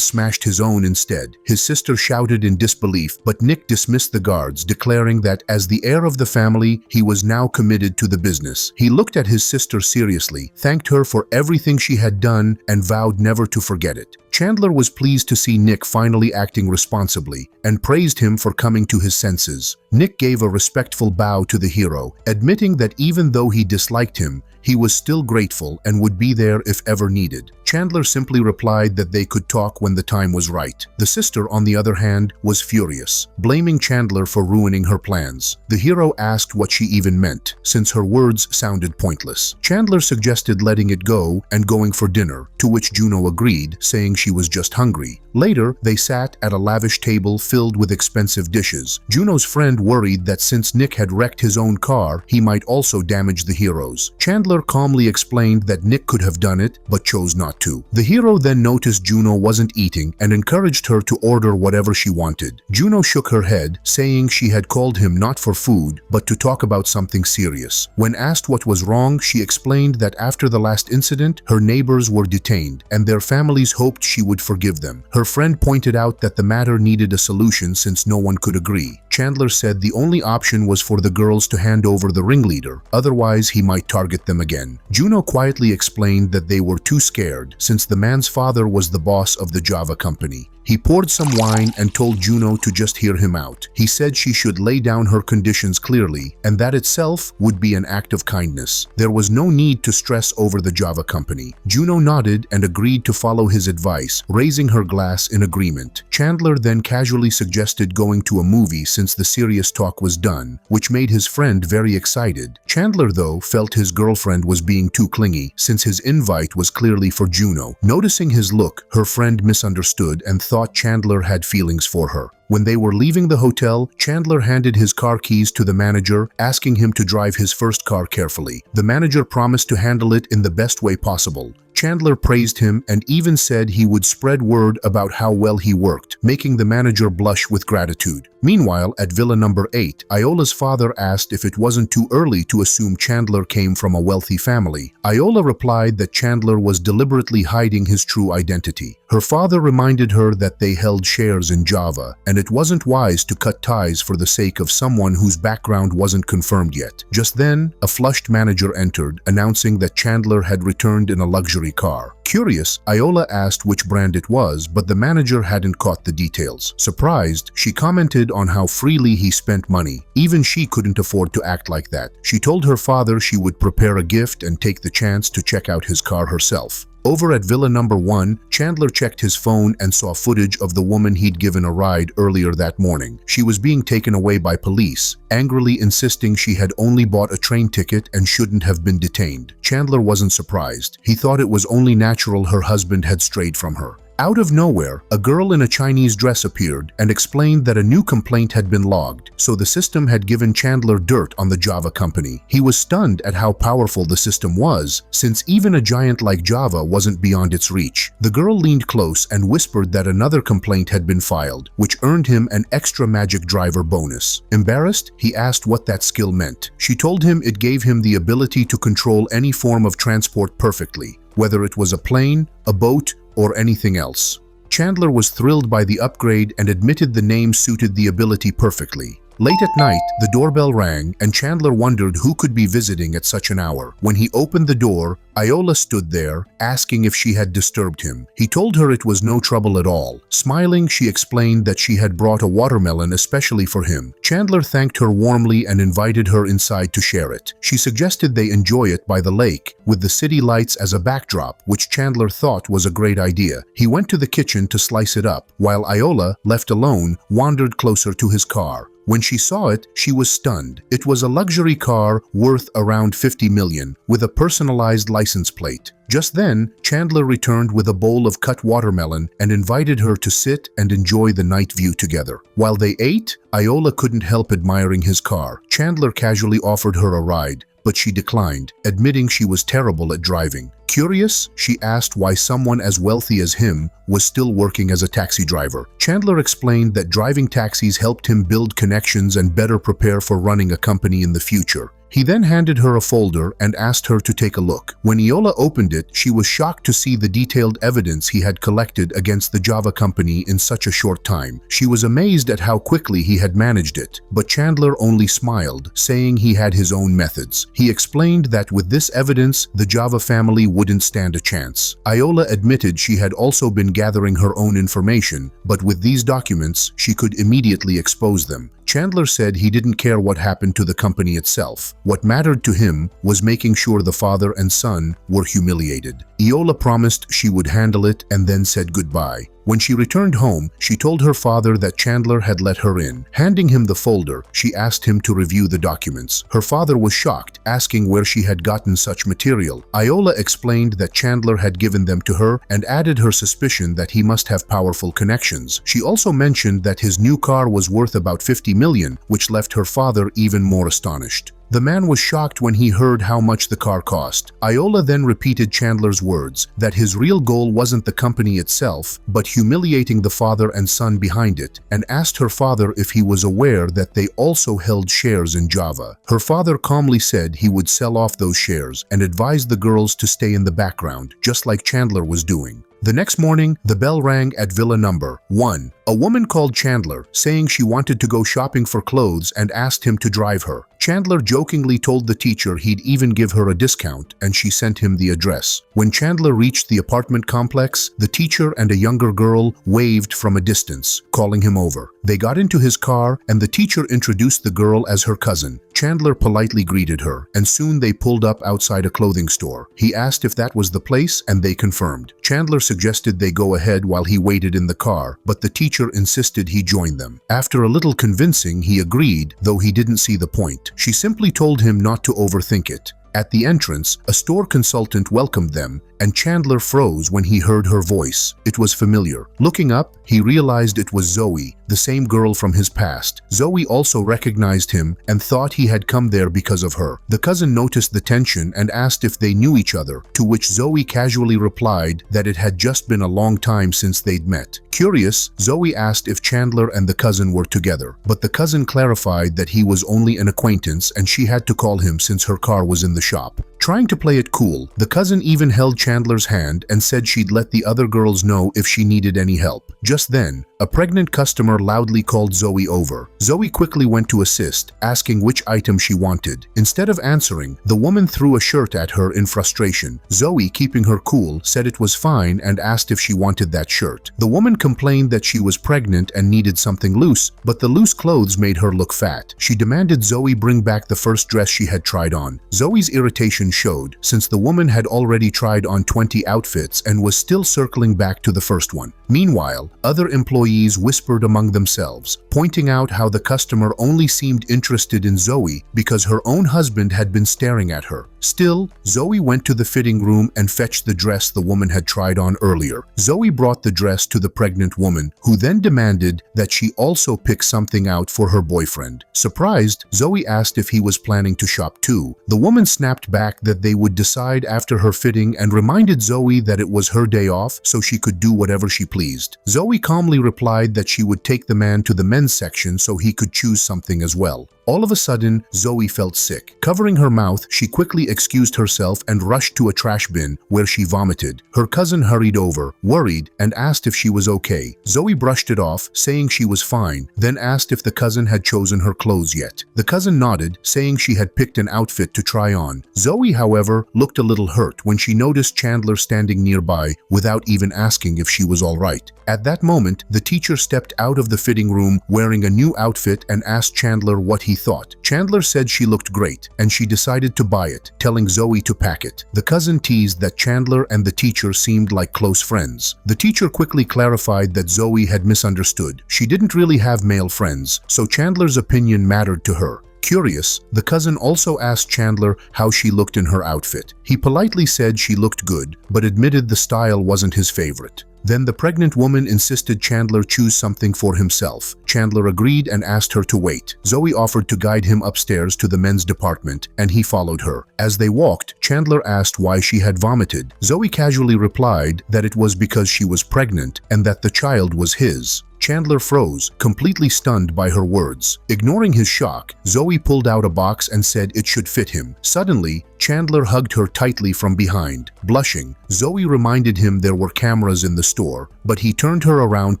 smashed his own instead. His sister shouted in disbelief, but Nick dismissed the guards, declaring that as the heir of the family, he was now committed to the business. He looked at his sister seriously, thanked her for everything she had done, and vowed never to forget it. Chandler was pleased to see Nick finally acting responsibly and praised him for coming to his senses. Nick gave a respectful bow to the hero, admitting that even though he disliked him, he was still grateful and would be there if ever needed. Chandler simply replied that they could talk when the time was right. The sister, on the other hand, was furious, blaming Chandler for ruining her plans. The hero asked what she even meant, since her words sounded pointless. Chandler suggested letting it go and going for dinner, to which Juno agreed, saying she was just hungry. Later, they sat at a lavish table filled with expensive dishes. Juno's friend worried that since Nick had wrecked his own car, he might also damage the hero's. Chandler calmly explained that Nick could have done it, but chose not to. The hero then noticed Juno wasn't eating and encouraged her to order whatever she wanted. Juno shook her head, saying she had called him not for food, but to talk about something serious. When asked what was wrong, she explained that after the last incident, her neighbors were detained, and their families hoped she would forgive them. Her friend pointed out that the matter needed a solution since no one could agree. Chandler said the only option was for the girls to hand over the ringleader, otherwise he might target them again. Juno quietly explained that they were too scared, since the man's father was the boss of the Java company. He poured some wine and told Juno to just hear him out. He said she should lay down her conditions clearly, and that itself would be an act of kindness. There was no need to stress over the Java company. Juno nodded and agreed to follow his advice, raising her glass in agreement. Chandler then casually suggested going to a movie since the serious talk was done, which made his friend very excited. Chandler, though, felt his girlfriend was being too clingy, since his invite was clearly for Juno. Noticing his look, her friend misunderstood and thought Chandler had feelings for her. When they were leaving the hotel, Chandler handed his car keys to the manager, asking him to drive his first car carefully. The manager promised to handle it in the best way possible. Chandler praised him and even said he would spread word about how well he worked, making the manager blush with gratitude. Meanwhile, at Villa number 8, Iola's father asked if it wasn't too early to assume Chandler came from a wealthy family. Iola replied that Chandler was deliberately hiding his true identity. Her father reminded her that they held shares in Java, and it wasn't wise to cut ties for the sake of someone whose background wasn't confirmed yet. Just then, a flushed manager entered, announcing that Chandler had returned in a luxury car. Curious, Iola asked which brand it was, but the manager hadn't caught the details. Surprised, she commented on how freely he spent money. Even she couldn't afford to act like that. She told her father she would prepare a gift and take the chance to check out his car herself. Over at Villa number 1, Chandler checked his phone and saw footage of the woman he'd given a ride earlier that morning. She was being taken away by police, angrily insisting she had only bought a train ticket and shouldn't have been detained. Chandler wasn't surprised. He thought it was only natural her husband had strayed from her. Out of nowhere, a girl in a Chinese dress appeared and explained that a new complaint had been logged, so the system had given Chandler dirt on the Java company. He was stunned at how powerful the system was, since even a giant like Java wasn't beyond its reach. The girl leaned close and whispered that another complaint had been filed, which earned him an extra magic driver bonus. Embarrassed, he asked what that skill meant. She told him it gave him the ability to control any form of transport perfectly, whether it was a plane, a boat, or anything else. Chandler was thrilled by the upgrade and admitted the name suited the ability perfectly. Late at night, the doorbell rang and Chandler wondered who could be visiting at such an hour. When he opened the door, Iola stood there, asking if she had disturbed him. He told her it was no trouble at all. Smiling, she explained that she had brought a watermelon especially for him. Chandler thanked her warmly and invited her inside to share it. She suggested they enjoy it by the lake, with the city lights as a backdrop, which Chandler thought was a great idea. He went to the kitchen to slice it up, while Iola, left alone, wandered closer to his car. When she saw it, she was stunned. It was a luxury car worth around $50 million, with a personalized license plate. Just then, Chandler returned with a bowl of cut watermelon and invited her to sit and enjoy the night view together. While they ate, Iola couldn't help admiring his car. Chandler casually offered her a ride, but she declined, admitting she was terrible at driving. Curious, she asked why someone as wealthy as him was still working as a taxi driver. Chandler explained that driving taxis helped him build connections and better prepare for running a company in the future. He then handed her a folder and asked her to take a look. When Iola opened it, she was shocked to see the detailed evidence he had collected against the Java company in such a short time. She was amazed at how quickly he had managed it, but Chandler only smiled, saying he had his own methods. He explained that with this evidence, the Java family wouldn't stand a chance. Iola admitted she had also been gathering her own information, but with these documents, she could immediately expose them. Chandler said he didn't care what happened to the company itself. What mattered to him was making sure the father and son were humiliated. Iola promised she would handle it and then said goodbye. When she returned home, she told her father that Chandler had let her in. Handing him the folder, she asked him to review the documents. Her father was shocked, asking where she had gotten such material. Iola explained that Chandler had given them to her and added her suspicion that he must have powerful connections. She also mentioned that his new car was worth about $50 million, which left her father even more astonished. The man was shocked when he heard how much the car cost. Iola then repeated Chandler's words, that his real goal wasn't the company itself, but humiliating the father and son behind it, and asked her father if he was aware that they also held shares in Java. Her father calmly said he would sell off those shares and advised the girls to stay in the background, just like Chandler was doing. The next morning, the bell rang at Villa number 1. A woman called Chandler, saying she wanted to go shopping for clothes and asked him to drive her. Chandler jokingly told the teacher he'd even give her a discount, and she sent him the address. When Chandler reached the apartment complex, the teacher and a younger girl waved from a distance, calling him over. They got into his car, and the teacher introduced the girl as her cousin. Chandler politely greeted her, and soon they pulled up outside a clothing store. He asked if that was the place, and they confirmed. Chandler suggested they go ahead while he waited in the car, but the teacher insisted he join them. After a little convincing, he agreed, though he didn't see the point. She simply told him not to overthink it. At the entrance, a store consultant welcomed them, and Chandler froze when he heard her voice. It was familiar. Looking up, he realized it was Zoe, the same girl from his past. Zoe also recognized him and thought he had come there because of her. The cousin noticed the tension and asked if they knew each other, to which Zoe casually replied that it had just been a long time since they'd met. Curious, Zoe asked if Chandler and the cousin were together, but the cousin clarified that he was only an acquaintance and she had to call him since her car was in the shop. Trying to play it cool, the cousin even held Chandler's hand and said she'd let the other girls know if she needed any help. Just then, a pregnant customer loudly called Zoe over. Zoe quickly went to assist, asking which item she wanted. Instead of answering, the woman threw a shirt at her in frustration. Zoe, keeping her cool, said it was fine and asked if she wanted that shirt. The woman complained that she was pregnant and needed something loose, but the loose clothes made her look fat. She demanded Zoe bring back the first dress she had tried on. Zoe's irritation showed, since the woman had already tried on 20 outfits and was still circling back to the first one. Meanwhile, other employees whispered among themselves, pointing out how the customer only seemed interested in Zoe because her own husband had been staring at her. Still, Zoe went to the fitting room and fetched the dress the woman had tried on earlier. Zoe brought the dress to the pregnant woman, who then demanded that she also pick something out for her boyfriend. Surprised, Zoe asked if he was planning to shop too. The woman snapped back that they would decide after her fitting and reminded Zoe that it was her day off so she could do whatever she pleased. Zoe calmly replied that she would take the man to the men's section so he could choose something as well. All of a sudden, Zoe felt sick. Covering her mouth, she quickly excused herself and rushed to a trash bin where she vomited. Her cousin hurried over, worried, and asked if she was okay. Zoe brushed it off, saying she was fine, then asked if the cousin had chosen her clothes yet. The cousin nodded, saying she had picked an outfit to try on. Zoe, however, looked a little hurt when she noticed Chandler standing nearby without even asking if she was all right. At that moment, the teacher stepped out of the fitting room wearing a new outfit and asked Chandler what he thought. Chandler said she looked great, and she decided to buy it, telling Zoe to pack it. The cousin teased that Chandler and the teacher seemed like close friends. The teacher quickly clarified that Zoe had misunderstood. She didn't really have male friends, so Chandler's opinion mattered to her. Curious, the cousin also asked Chandler how she looked in her outfit. He politely said she looked good, but admitted the style wasn't his favorite. Then the pregnant woman insisted Chandler choose something for himself. Chandler agreed and asked her to wait. Zoe offered to guide him upstairs to the men's department, and he followed her. As they walked, Chandler asked why she had vomited. Zoe casually replied that it was because she was pregnant and that the child was his. Chandler froze, completely stunned by her words. Ignoring his shock, Zoe pulled out a box and said it should fit him. Suddenly, Chandler hugged her tightly from behind. Blushing, Zoe reminded him there were cameras in the store, but he turned her around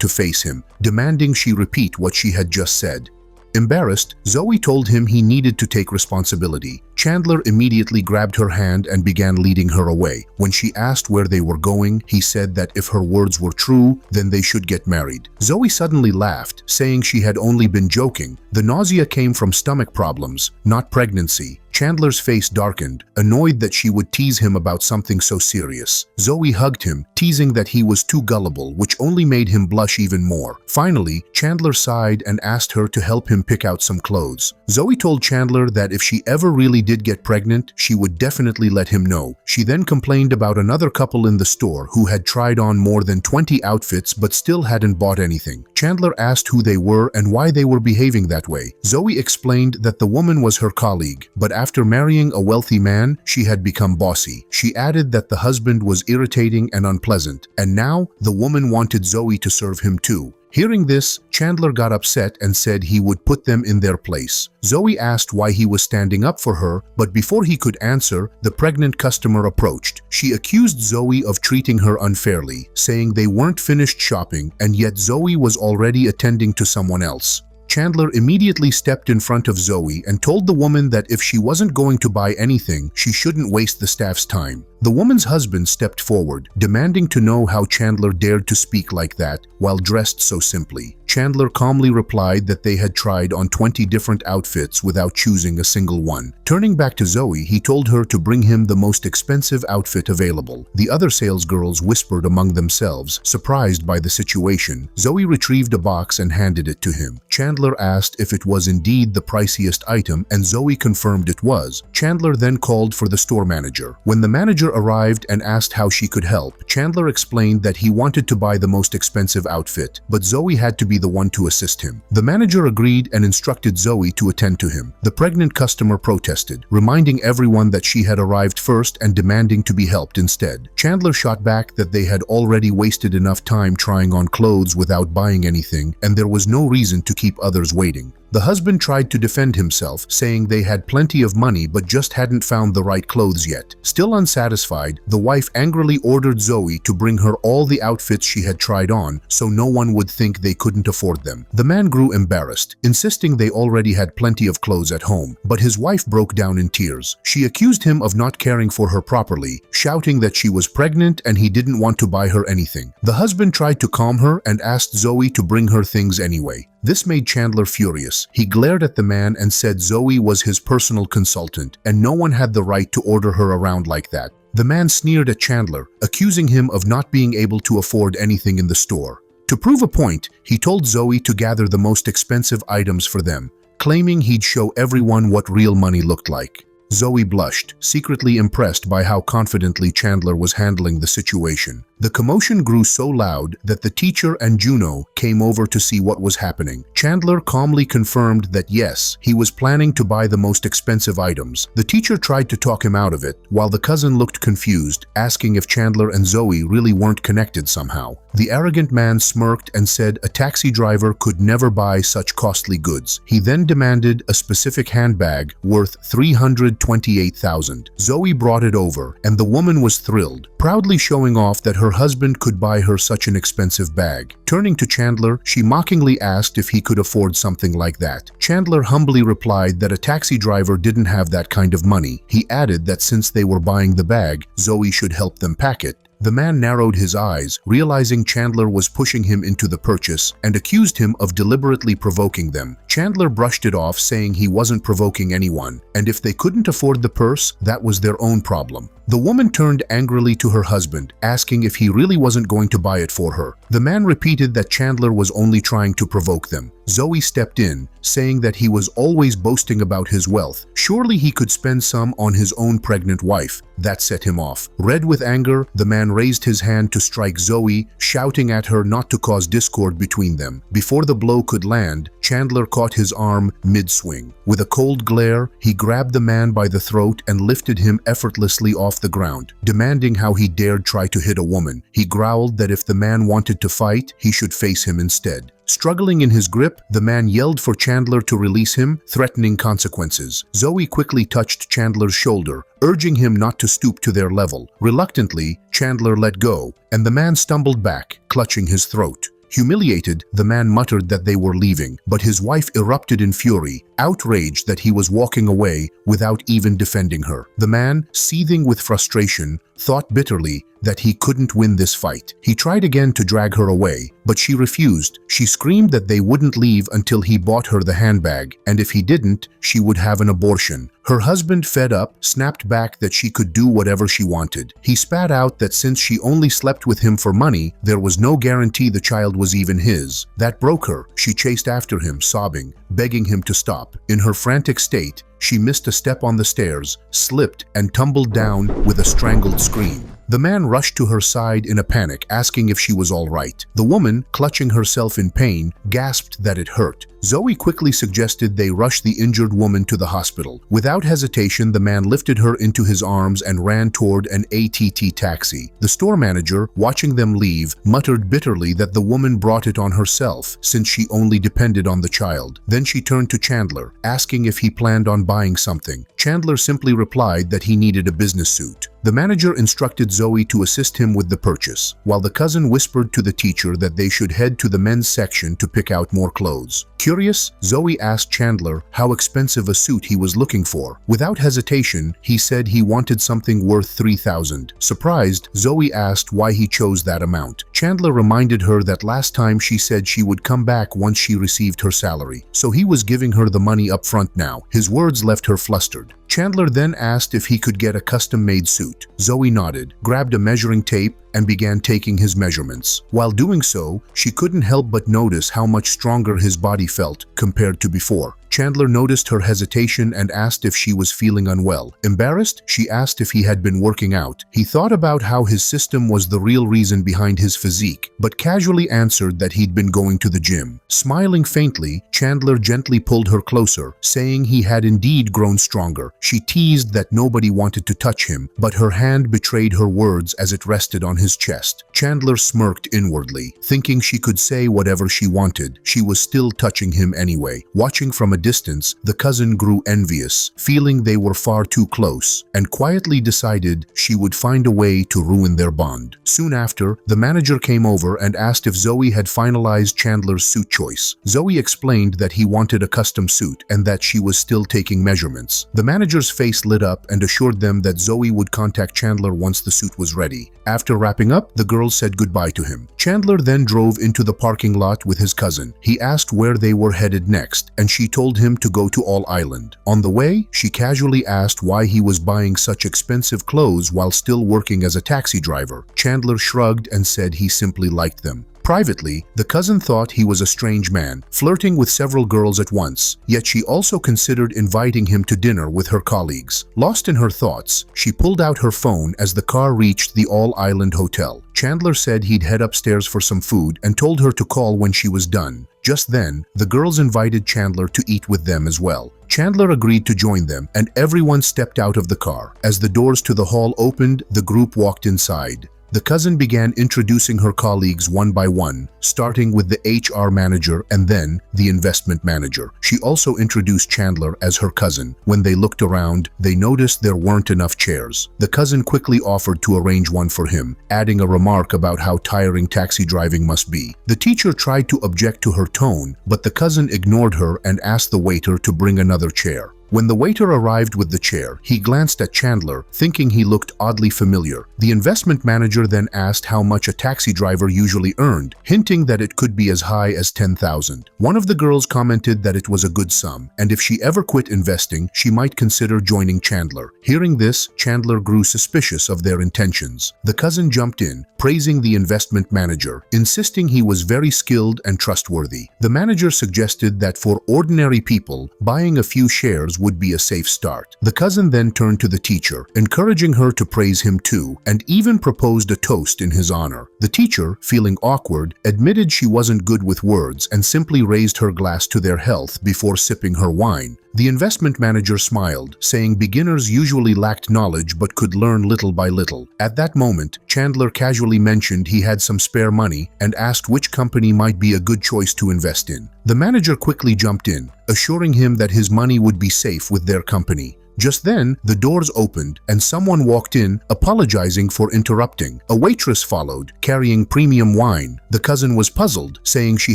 to face him, demanding she repeat what she had just said. Embarrassed, Zoe told him he needed to take responsibility. Chandler immediately grabbed her hand and began leading her away. When she asked where they were going, he said that if her words were true, then they should get married. Zoe suddenly laughed, saying she had only been joking. The nausea came from stomach problems, not pregnancy. Chandler's face darkened, annoyed that she would tease him about something so serious. Zoe hugged him, teasing that he was too gullible, which only made him blush even more. Finally, Chandler sighed and asked her to help him pick out some clothes. Zoe told Chandler that if she ever really did get pregnant, she would definitely let him know. She then complained about another couple in the store who had tried on more than 20 outfits but still hadn't bought anything. Chandler asked who they were and why they were behaving that way. Zoe explained that the woman was her colleague, but after marrying a wealthy man, she had become bossy. She added that the husband was irritating and unpleasant, and now the woman wanted Zoe to serve him too. Hearing this, Chandler got upset and said he would put them in their place. Zoe asked why he was standing up for her, but before he could answer, the pregnant customer approached. She accused Zoe of treating her unfairly, saying they weren't finished shopping and yet Zoe was already attending to someone else. Chandler immediately stepped in front of Zoe and told the woman that if she wasn't going to buy anything, she shouldn't waste the staff's time. The woman's husband stepped forward, demanding to know how Chandler dared to speak like that while dressed so simply. Chandler calmly replied that they had tried on 20 different outfits without choosing a single one. Turning back to Zoe, he told her to bring him the most expensive outfit available. The other salesgirls whispered among themselves, surprised by the situation. Zoe retrieved a box and handed it to him. Chandler asked if it was indeed the priciest item, and Zoe confirmed it was. Chandler then called for the store manager. When the manager arrived and asked how she could help, Chandler explained that he wanted to buy the most expensive outfit, but Zoe had to be the one to assist him. The manager agreed and instructed Zoe to attend to him. The pregnant customer protested, reminding everyone that she had arrived first and demanding to be helped instead. Chandler shot back that they had already wasted enough time trying on clothes without buying anything, and there was no reason to keep others waiting. The husband tried to defend himself, saying they had plenty of money but just hadn't found the right clothes yet. Still unsatisfied, the wife angrily ordered Zoe to bring her all the outfits she had tried on so no one would think they couldn't afford them. The man grew embarrassed, insisting they already had plenty of clothes at home, but his wife broke down in tears. She accused him of not caring for her properly, shouting that she was pregnant and he didn't want to buy her anything. The husband tried to calm her and asked Zoe to bring her things anyway. This made Chandler furious. He glared at the man and said Zoe was his personal consultant and no one had the right to order her around like that. The man sneered at Chandler, accusing him of not being able to afford anything in the store. To prove a point, he told Zoe to gather the most expensive items for them, claiming he'd show everyone what real money looked like. Zoe blushed, secretly impressed by how confidently Chandler was handling the situation. The commotion grew so loud that the teacher and Juno came over to see what was happening. Chandler calmly confirmed that yes, he was planning to buy the most expensive items. The teacher tried to talk him out of it, while the cousin looked confused, asking if Chandler and Zoe really weren't connected somehow. The arrogant man smirked and said a taxi driver could never buy such costly goods. He then demanded a specific handbag worth $328,000. Zoe brought it over, and the woman was thrilled, proudly showing off that her husband could buy her such an expensive bag. Turning to Chandler, she mockingly asked if he could afford something like that. Chandler humbly replied that a taxi driver didn't have that kind of money. He added that since they were buying the bag, Zoe should help them pack it. The man narrowed his eyes, realizing Chandler was pushing him into the purchase, and accused him of deliberately provoking them. Chandler brushed it off, saying he wasn't provoking anyone, and if they couldn't afford the purse, that was their own problem. The woman turned angrily to her husband, asking if he really wasn't going to buy it for her. The man repeated that Chandler was only trying to provoke them. Zoe stepped in, saying that he was always boasting about his wealth. Surely he could spend some on his own pregnant wife. That set him off. Red with anger, the man raised his hand to strike Zoe, shouting at her not to cause discord between them. Before the blow could land, Chandler caught his arm mid-swing. With a cold glare, he grabbed the man by the throat and lifted him effortlessly off the ground, demanding how he dared try to hit a woman. He growled that if the man wanted to fight, he should face him instead. Struggling in his grip, the man yelled for Chandler to release him, threatening consequences. Zoe quickly touched Chandler's shoulder, urging him not to stoop to their level. Reluctantly, Chandler let go, and the man stumbled back, clutching his throat. Humiliated, the man muttered that they were leaving, but his wife erupted in fury, outraged that he was walking away without even defending her. The man, seething with frustration, thought bitterly that he couldn't win this fight. He tried again to drag her away, but she refused. She screamed that they wouldn't leave until he bought her the handbag, and if he didn't, she would have an abortion. Her husband, fed up, snapped back that she could do whatever she wanted. He spat out that since she only slept with him for money, there was no guarantee the child was even his. That broke her. She chased after him, sobbing, begging him to stop. In her frantic state, she missed a step on the stairs, slipped, and tumbled down with a strangled scream. The man rushed to her side in a panic, asking if she was all right. The woman, clutching herself in pain, gasped that it hurt. Zoe quickly suggested they rush the injured woman to the hospital. Without hesitation, the man lifted her into his arms and ran toward an ATT taxi. The store manager, watching them leave, muttered bitterly that the woman brought it on herself, since she only depended on the child. Then she turned to Chandler, asking if he planned on buying something. Chandler simply replied that he needed a business suit. The manager instructed Zoe to assist him with the purchase, while the cousin whispered to the teacher that they should head to the men's section to pick out more clothes. Curious, Zoe asked Chandler how expensive a suit he was looking for. Without hesitation, he said he wanted something worth $3,000. Surprised, Zoe asked why he chose that amount. Chandler reminded her that last time she said she would come back once she received her salary, so he was giving her the money up front now. His words left her flustered. Chandler then asked if he could get a custom-made suit. Zoe nodded, grabbed a measuring tape, and began taking his measurements. While doing so, she couldn't help but notice how much stronger his body felt compared to before. Chandler noticed her hesitation and asked if she was feeling unwell. Embarrassed, she asked if he had been working out. He thought about how his system was the real reason behind his physique, but casually answered that he'd been going to the gym. Smiling faintly, Chandler gently pulled her closer, saying he had indeed grown stronger. She teased that nobody wanted to touch him, but her hand betrayed her words as it rested on his chest. Chandler smirked inwardly, thinking she could say whatever she wanted. She was still touching him anyway. Watching from a distance, the cousin grew envious, feeling they were far too close, and quietly decided she would find a way to ruin their bond. Soon after, the manager came over and asked if Zoe had finalized Chandler's suit choice. Zoe explained that he wanted a custom suit and that she was still taking measurements. The manager's face lit up and assured them that Zoe would contact Chandler once the suit was ready. After wrapping up, the girls said goodbye to him. Chandler then drove into the parking lot with his cousin. He asked where they were headed next, and she told him to go to All Island. On the way, she casually asked why he was buying such expensive clothes while still working as a taxi driver. Chandler shrugged and said he simply liked them. Privately, the cousin thought he was a strange man, flirting with several girls at once, yet she also considered inviting him to dinner with her colleagues. Lost in her thoughts, she pulled out her phone as the car reached the all-island hotel. Chandler said he'd head upstairs for some food and told her to call when she was done. Just then, the girls invited Chandler to eat with them as well. Chandler agreed to join them, and everyone stepped out of the car. As the doors to the hall opened, the group walked inside. The cousin began introducing her colleagues one by one, starting with the HR manager and then the investment manager. She also introduced Chandler as her cousin. When they looked around, they noticed there weren't enough chairs. The cousin quickly offered to arrange one for him, adding a remark about how tiring taxi driving must be. The teacher tried to object to her tone, but the cousin ignored her and asked the waiter to bring another chair. When the waiter arrived with the chair, he glanced at Chandler, thinking he looked oddly familiar. The investment manager then asked how much a taxi driver usually earned, hinting that it could be as high as $10,000. One of the girls commented that it was a good sum, and if she ever quit investing, she might consider joining Chandler. Hearing this, Chandler grew suspicious of their intentions. The cousin jumped in, praising the investment manager, insisting he was very skilled and trustworthy. The manager suggested that for ordinary people, buying a few shares would be a safe start. The cousin then turned to the teacher, encouraging her to praise him too, and even proposed a toast in his honor. The teacher, feeling awkward, admitted she wasn't good with words and simply raised her glass to their health before sipping her wine. The investment manager smiled, saying beginners usually lacked knowledge but could learn little by little. At that moment, Chandler casually mentioned he had some spare money and asked which company might be a good choice to invest in. The manager quickly jumped in, assuring him that his money would be safe with their company. Just then, the doors opened and someone walked in, apologizing for interrupting. A waitress followed, carrying premium wine. The cousin was puzzled, saying she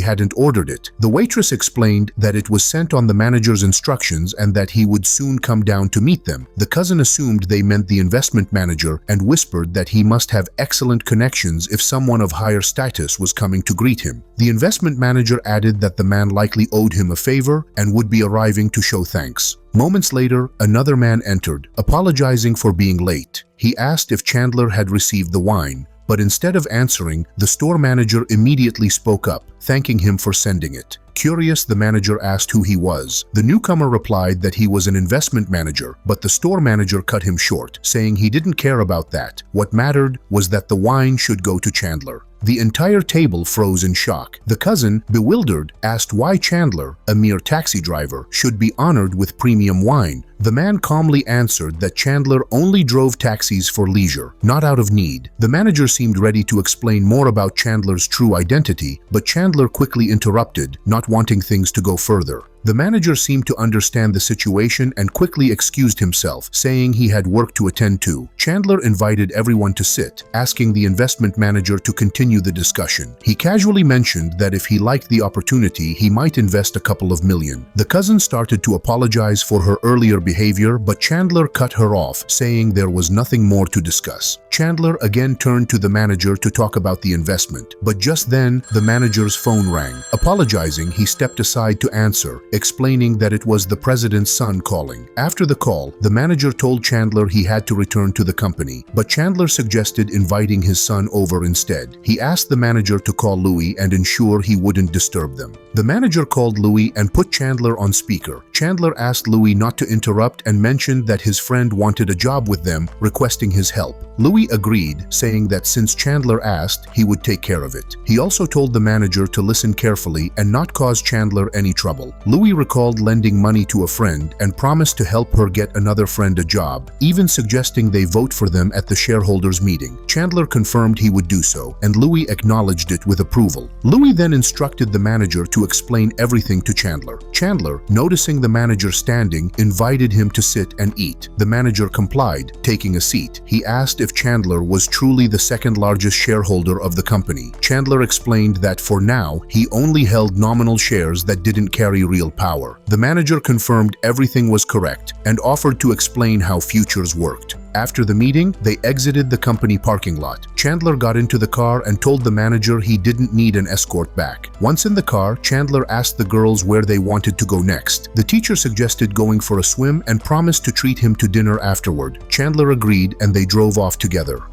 hadn't ordered it. The waitress explained that it was sent on the manager's instructions and that he would soon come down to meet them. The cousin assumed they meant the investment manager and whispered that he must have excellent connections if someone of higher status was coming to greet him. The investment manager added that the man likely owed him a favor and would be arriving to show thanks. Moments later, another man entered, apologizing for being late. He asked if Chandler had received the wine, but instead of answering, the store manager immediately spoke up, thanking him for sending it. Curious, the manager asked who he was. The newcomer replied that he was an investment manager, but the store manager cut him short, saying he didn't care about that. What mattered was that the wine should go to Chandler. The entire table froze in shock. The cousin, bewildered, asked why Chandler, a mere taxi driver, should be honored with premium wine. The man calmly answered that Chandler only drove taxis for leisure, not out of need. The manager seemed ready to explain more about Chandler's true identity, but Chandler quickly interrupted, not wanting things to go further. The manager seemed to understand the situation and quickly excused himself, saying he had work to attend to. Chandler invited everyone to sit, asking the investment manager to continue the discussion. He casually mentioned that if he liked the opportunity, he might invest a couple of million. The cousin started to apologize for her earlier behavior, but Chandler cut her off, saying there was nothing more to discuss. Chandler again turned to the manager to talk about the investment, but just then, the manager's phone rang. Apologizing, he stepped aside to answer, explaining that it was the president's son calling. After the call, the manager told Chandler he had to return to the company, but Chandler suggested inviting his son over instead. He asked the manager to call Louis and ensure he wouldn't disturb them. The manager called Louis and put Chandler on speaker. Chandler asked Louis not to interrupt and mentioned that his friend wanted a job with them, requesting his help. Louis agreed, saying that since Chandler asked, he would take care of it. He also told the manager to listen carefully and not cause Chandler any trouble. Louis recalled lending money to a friend and promised to help her get another friend a job, even suggesting they vote for them at the shareholders' meeting. Chandler confirmed he would do so, and Louis acknowledged it with approval. Louis then instructed the manager to explain everything to Chandler. Chandler, noticing the manager standing, invited him to sit and eat. The manager complied, taking a seat. He asked if Chandler was truly the second largest shareholder of the company. Chandler explained that for now, he only held nominal shares that didn't carry real power. The manager confirmed everything was correct and offered to explain how futures worked. After the meeting, they exited the company parking lot. Chandler got into the car and told the manager he didn't need an escort back. Once in the car, Chandler asked the girls where they wanted to go next. The teacher suggested going for a swim and promised to treat him to dinner afterward. Chandler agreed and they drove off together.